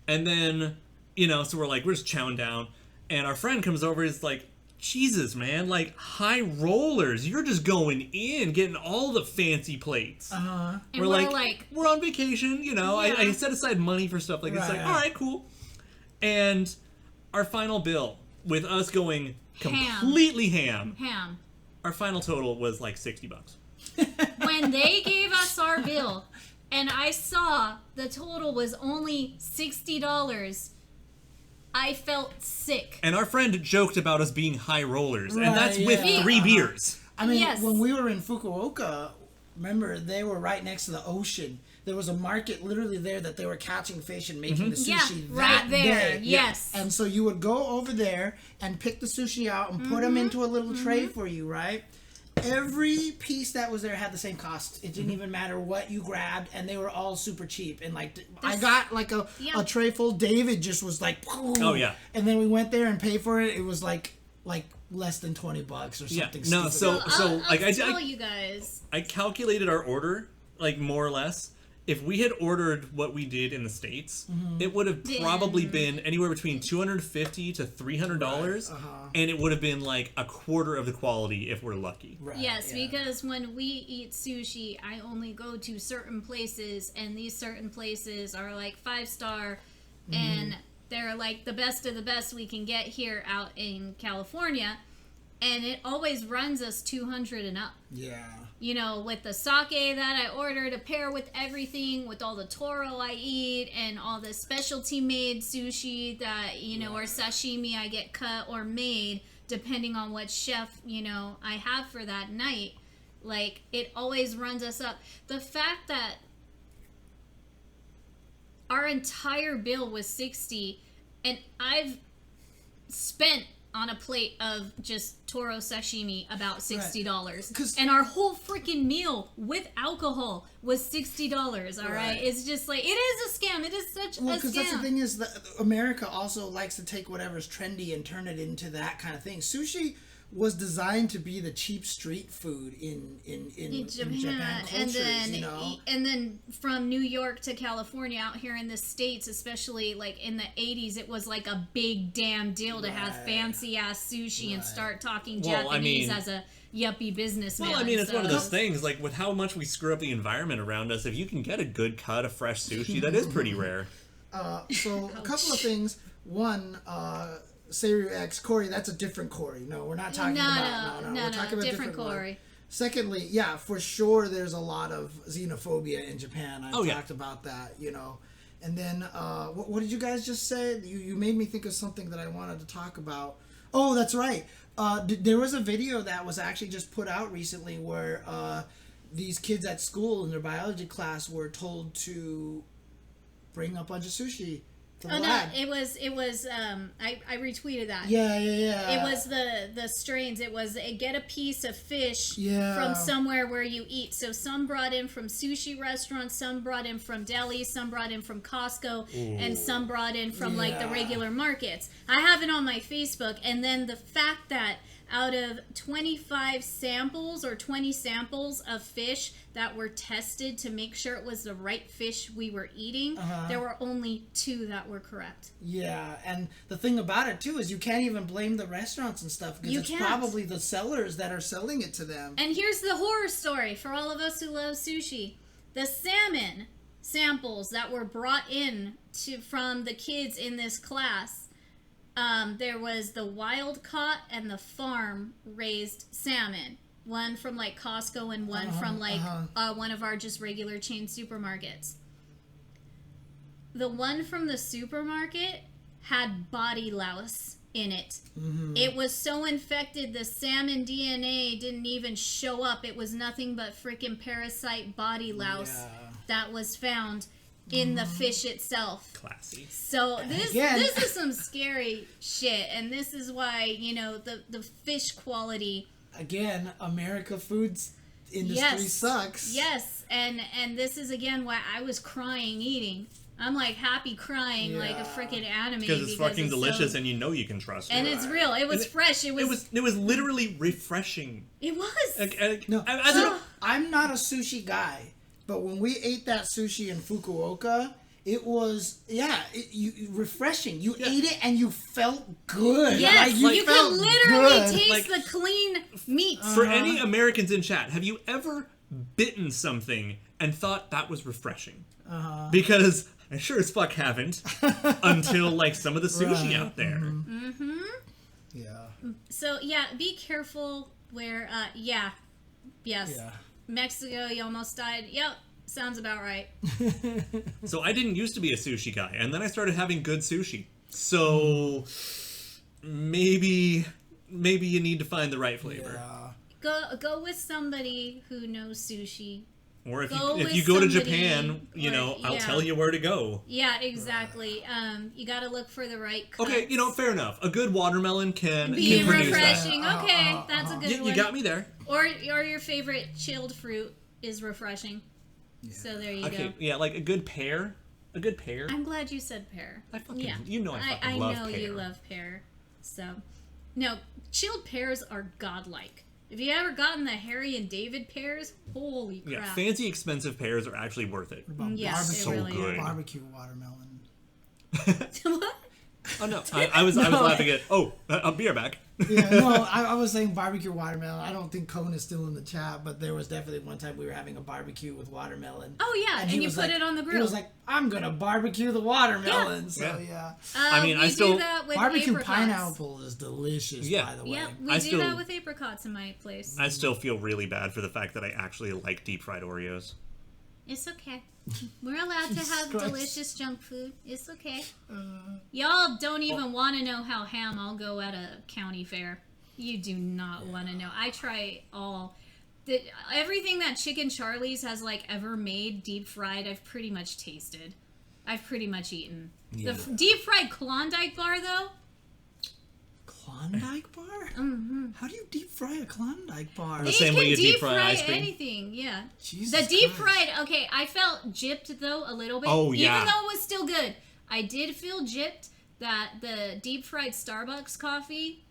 Speaker 2: And then, you know, so we're just chowing down, and our friend comes over and is like, Jesus, man, like high rollers, you're just going in, getting all the fancy plates.
Speaker 3: And
Speaker 2: We're like, we're on vacation, you know.
Speaker 3: Yeah.
Speaker 2: I set aside money for stuff like this.
Speaker 1: Right.
Speaker 2: Like, all right, cool. And our final bill, with us going completely ham, our final total was like $60.
Speaker 3: When they gave us our bill, and I saw the total was only $60, I felt sick.
Speaker 2: And our friend joked about us being high rollers,
Speaker 1: Right,
Speaker 2: and that's with
Speaker 1: yeah.
Speaker 2: 3 beers.
Speaker 1: I mean,
Speaker 3: Yes.
Speaker 1: when we were in Fukuoka, remember, they were right next to the ocean. There was a market literally there that they were catching fish and making the sushi
Speaker 3: right
Speaker 1: that
Speaker 3: there.
Speaker 1: day.
Speaker 3: Yes.
Speaker 1: And so you would go over there and pick the sushi out and put them into a little tray for you, right? Every piece that was there had the same cost. It didn't even matter what you grabbed, and they were all super cheap. And like, I got like a tray full. David just was like,
Speaker 2: oh yeah.
Speaker 1: And then we went there and paid for it. It was like less than $20 or something.
Speaker 2: Yeah. No,
Speaker 1: stupid.
Speaker 2: so like
Speaker 3: I'll tell you guys.
Speaker 2: I calculated our order, like more or less. If we had ordered what we did in the States, it would have probably been anywhere between $250 to $300, and it would have been like a quarter of the quality if we're lucky.
Speaker 1: Right,
Speaker 3: Yes,
Speaker 1: yeah.
Speaker 3: because when we eat sushi, I only go to certain places, and these certain places are like 5-star, and they're like the best of the best we can get here out in California, and it always runs us $200 and up.
Speaker 1: Yeah.
Speaker 3: You know, with the sake that I order to pair with everything, with all the toro I eat, and all the specialty made sushi that, you know, or sashimi I get cut or made, depending on what chef, you know, I have for that night. Like, it always runs us up. The fact that our entire bill was $60, and I've spent on a plate of just toro sashimi about $60, and our whole freaking meal with alcohol was $60. All right, it's just like, it is a scam. It is such a scam.
Speaker 1: Because that's the thing is that America also likes to take whatever's trendy and turn it into that kind of thing. Sushi was designed to be the cheap street food in Japan cultures,
Speaker 3: and then
Speaker 1: you know?
Speaker 3: and then from New York to California, out here in the States, especially like in the 80s, it was like a big damn deal to have fancy ass sushi and start talking Japanese as a yuppie businessman.
Speaker 2: Well, I mean, it's one of those things, like, with how much we screw up the environment around us, if you can get a good cut of fresh sushi, that is pretty rare.
Speaker 1: So, a couple of things. One, Seiryu X, Corey, that's a different Corey. No, we're not talking about... No, we're talking about
Speaker 3: different Corey.
Speaker 1: One. Secondly, yeah, for sure there's a lot of xenophobia in Japan. I've talked about that, you know. And then, what did you guys just say? You made me think of something that I wanted to talk about. Oh, that's right. There was a video that was actually just put out recently where these kids at school in their biology class were told to bring a bunch of sushi.
Speaker 3: Oh no! It was. I retweeted that.
Speaker 1: Yeah.
Speaker 3: It was the strains. It was get a piece of fish
Speaker 1: Yeah.
Speaker 3: from somewhere where you eat. So some brought in from sushi restaurants, some brought in from delis, some brought in from Costco, and some brought in from like the regular markets. I have it on my Facebook, and then the fact that out of 25 samples or 20 samples of fish that were tested to make sure it was the right fish we were eating, there were only 2 that were correct.
Speaker 1: Yeah, and the thing about it too is you can't even blame the restaurants and stuff because it's probably the sellers that are selling it to them.
Speaker 3: And here's the horror story for all of us who love sushi. The salmon samples that were brought in from the kids in this class, there was the wild caught and the farm raised salmon. One from like Costco and one from like one of our just regular chain supermarkets. The one from the supermarket had body louse in it. It was so infected the salmon DNA didn't even show up. It was nothing but freaking parasite body louse that was found in the fish itself.
Speaker 2: Classy.
Speaker 3: So this is some scary shit, and this is why, you know, the fish quality.
Speaker 1: Again, America foods industry sucks.
Speaker 3: Yes, and this is again why I was crying eating. I'm like happy crying like a freaking anime
Speaker 2: because it's fucking delicious, and you know you can trust it.
Speaker 3: And it's real. It was fresh. It was
Speaker 2: literally refreshing.
Speaker 3: It was.
Speaker 1: No, I'm not a sushi guy. But when we ate that sushi in Fukuoka, it was, refreshing. You ate it and you felt good.
Speaker 3: Yes,
Speaker 1: like,
Speaker 3: you could literally taste the clean meat.
Speaker 2: For any Americans in chat, have you ever bitten something and thought that was refreshing? Because I sure as fuck haven't until like some of the sushi out there.
Speaker 1: Yeah.
Speaker 3: So, be careful where, yes. Yeah. Mexico, you almost died. Yep, sounds about right.
Speaker 2: So I didn't used to be a sushi guy, and then I started having good sushi. So maybe you need to find the right flavor.
Speaker 3: Go with somebody who knows sushi.
Speaker 2: Or if
Speaker 3: Go
Speaker 2: you
Speaker 3: with
Speaker 2: go to
Speaker 3: somebody,
Speaker 2: Japan, I'll tell you where to go.
Speaker 3: Yeah, exactly. You got to look for the right cuts.
Speaker 2: Okay, fair enough. A good watermelon can
Speaker 3: Be
Speaker 2: produce
Speaker 3: refreshing.
Speaker 2: that.
Speaker 3: Okay, that's a good one.
Speaker 2: You got me there.
Speaker 3: Or your favorite chilled fruit is refreshing. Yeah. So there you go.
Speaker 2: Yeah, like a good pear. A good pear.
Speaker 3: I'm glad you said pear.
Speaker 2: I love pear.
Speaker 3: I know you love pear. So, no, chilled pears are godlike. If you ever gotten the Harry and David pears, holy crap.
Speaker 2: Yeah, fancy expensive pears are actually worth it.
Speaker 3: Yes,
Speaker 1: barbecue,
Speaker 3: really
Speaker 2: good.
Speaker 1: Barbecue watermelon.
Speaker 3: What?
Speaker 2: Oh no, I was laughing at. A beer back.
Speaker 1: Yeah, no, I was saying barbecue watermelon. I don't think Cone is still in the chat, but there was definitely one time we were having a barbecue with watermelon.
Speaker 3: Oh yeah, and you put it on the grill.
Speaker 1: He was like, "I'm gonna barbecue the watermelon." So yeah.
Speaker 3: I do that with
Speaker 1: barbecue
Speaker 3: apricots.
Speaker 1: Pineapple is delicious.
Speaker 2: Yeah.
Speaker 1: By the way.
Speaker 3: Yep, we do that with apricots in my place.
Speaker 2: I still feel really bad for the fact that I actually like deep fried Oreos.
Speaker 3: It's okay. We're allowed to have
Speaker 1: Christ.
Speaker 3: delicious junk food. It's okay. Y'all don't even want to know how ham I'll go at a county fair. You do not want to know. I try everything that Chicken Charlie's has ever made deep fried. I've pretty much tasted. I've pretty much eaten.
Speaker 2: Yeah.
Speaker 3: The deep fried Klondike bar though.
Speaker 1: Klondike bar? Mm-hmm. How do you deep fry a Klondike bar?
Speaker 2: The same way you deep fry ice cream?
Speaker 3: Anything, yeah.
Speaker 1: Jesus
Speaker 3: the deep
Speaker 1: Christ.
Speaker 3: fried, okay, I felt gypped though a little bit.
Speaker 2: Oh, yeah.
Speaker 3: Even though it was still good. I did feel gypped that the deep fried Starbucks coffee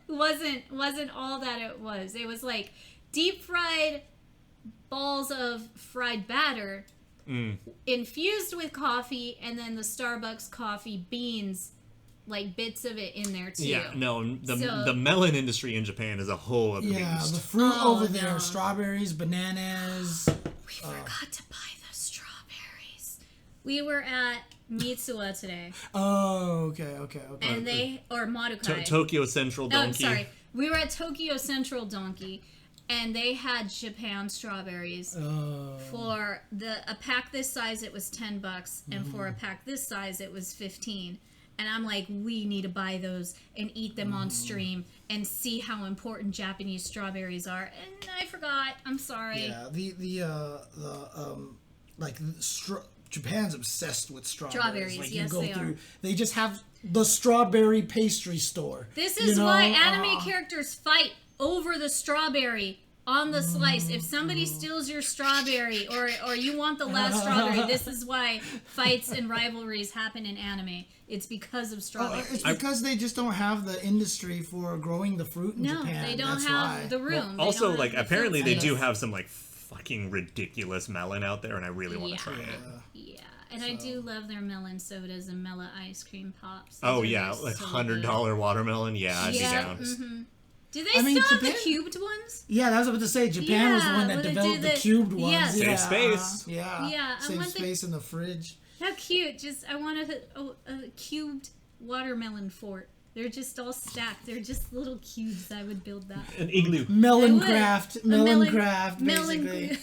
Speaker 3: wasn't all that it was. It was like deep fried balls of fried batter infused with coffee, and then the Starbucks coffee beans, bits of it in there too.
Speaker 2: Yeah, no, the melon industry in Japan is a whole other beast.
Speaker 1: The fruit over there, strawberries, bananas.
Speaker 3: We forgot to buy the strawberries. We were at Mitsuwa today.
Speaker 1: Oh, okay.
Speaker 3: And or Marukai.
Speaker 2: Tokyo Central Donkey.
Speaker 3: Oh, sorry. We were at Tokyo Central Donkey, and they had Japan strawberries. For a pack this size, it was $10, and for a pack this size, it was $15. And I'm like, we need to buy those and eat them on stream and see how important Japanese strawberries are. And I forgot. I'm sorry.
Speaker 1: Yeah, Japan's obsessed with strawberries.
Speaker 3: Strawberries, yes, they are.
Speaker 1: They just have the strawberry pastry store.
Speaker 3: This is why anime characters fight over the strawberry on the slice. If somebody steals your strawberry or you want the last strawberry, this is why fights and rivalries happen in anime. It's because of strawberries.
Speaker 1: It's because they just don't have the industry for growing the fruit in Japan.
Speaker 3: No, they don't
Speaker 1: That's
Speaker 3: have
Speaker 1: why.
Speaker 3: the room.
Speaker 2: Well, also, apparently they do
Speaker 3: space.
Speaker 2: have some fucking ridiculous melon out there, and I really want to try it.
Speaker 3: Yeah, and I do love their melon sodas and Mela ice cream pops.
Speaker 2: Oh
Speaker 3: Those
Speaker 2: yeah,
Speaker 3: are
Speaker 2: like
Speaker 3: so
Speaker 2: $100 watermelon. Yeah, I'd be down.
Speaker 3: Mm-hmm. Do they still have the cubed ones?
Speaker 1: Yeah, that was about to say. Japan was the one that developed the cubed ones.
Speaker 3: Yes.
Speaker 2: Save space.
Speaker 1: Yeah.
Speaker 3: I
Speaker 1: Save
Speaker 3: want
Speaker 1: space in the fridge.
Speaker 3: How cute! I want a cubed watermelon fort. They're just all stacked. They're just little cubes. I would build that.
Speaker 2: An igloo.
Speaker 1: Melon craft, basically.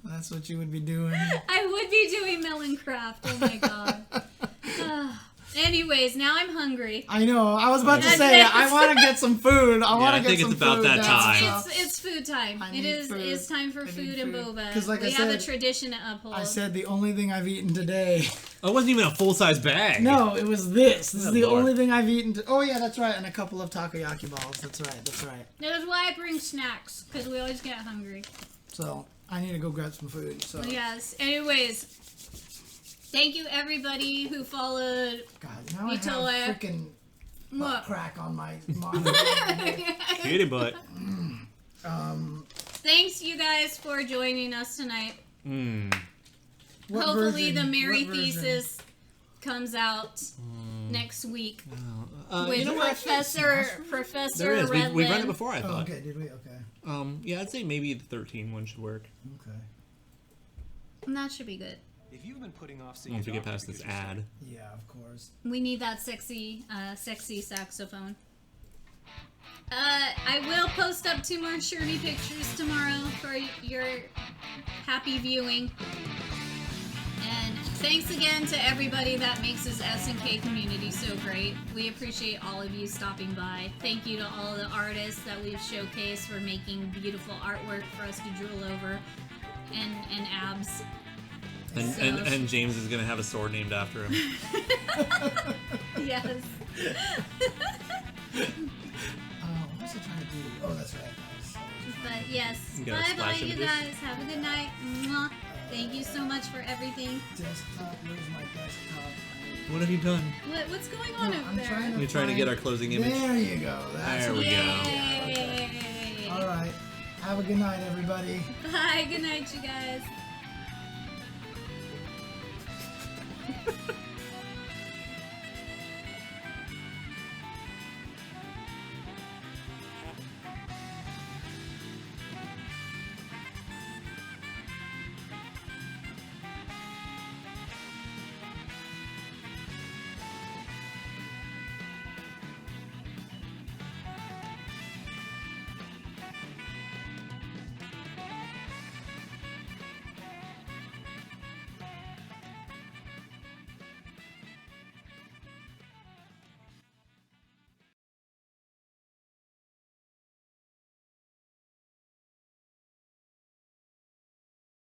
Speaker 1: That's what you would be doing.
Speaker 3: I would be doing melon craft. Oh my god. Anyways, now I'm hungry.
Speaker 1: I know. I was about to say I want to get some food. I
Speaker 2: think it's about that time.
Speaker 3: It's food time. It's time for food and boba.
Speaker 1: Because
Speaker 3: we have a tradition to uphold.
Speaker 1: I said the only thing I've eaten today.
Speaker 2: Oh, it wasn't even a full-size bag.
Speaker 1: No, it was this. This is the
Speaker 2: Lord.
Speaker 1: only thing I've eaten. Oh yeah, that's right, and a couple of takoyaki balls. That's right.
Speaker 3: That is why I bring snacks, because we always get hungry.
Speaker 1: So I need to go grab some food. So
Speaker 3: yes. Anyways, thank you everybody who followed.
Speaker 1: God, now
Speaker 3: itouei.
Speaker 1: I have freaking butt crack on my monitor.
Speaker 2: Kitty butt.
Speaker 3: Thanks you guys for joining us tonight.
Speaker 1: What
Speaker 3: Hopefully
Speaker 1: version?
Speaker 3: the Mary
Speaker 1: What version?
Speaker 3: Thesis comes out next week with
Speaker 2: you know what?
Speaker 3: Professor
Speaker 2: There is.
Speaker 3: Redlin.
Speaker 2: We've run it before, I
Speaker 1: Oh,
Speaker 2: thought.
Speaker 1: okay, did we? Okay.
Speaker 2: Yeah, I'd say maybe the 13 one should work.
Speaker 1: Okay.
Speaker 3: That should be good.
Speaker 6: If you've been putting off seeing
Speaker 2: Once we get
Speaker 6: doctor
Speaker 2: past this
Speaker 6: because you're
Speaker 2: ad.
Speaker 1: Yeah, of course.
Speaker 3: We need that sexy saxophone. I will post up 2 more Shirley pictures tomorrow for your happy viewing. And Thanks again to everybody that makes this SNK community so great. We appreciate all of you stopping by. Thank you to all the artists that we've showcased for making beautiful artwork for us to drool over, and abs.
Speaker 2: And James is gonna have a sword named after him.
Speaker 3: Yes.
Speaker 1: What's it trying to do? Oh, that's right.
Speaker 3: But yes,
Speaker 2: You gotta
Speaker 3: bye
Speaker 2: splash
Speaker 3: you
Speaker 2: images?
Speaker 3: guys. Have a good night. Mwah. Thank you so much for everything.
Speaker 1: Desktop, where's my desktop?
Speaker 2: What have you done?
Speaker 3: What's going on over there?
Speaker 2: You're trying to get our closing image.
Speaker 1: There you go. That's
Speaker 2: There we
Speaker 1: what-
Speaker 2: go.
Speaker 3: Yay!
Speaker 1: All right. Have a good night, everybody.
Speaker 3: Bye. Good night, you guys.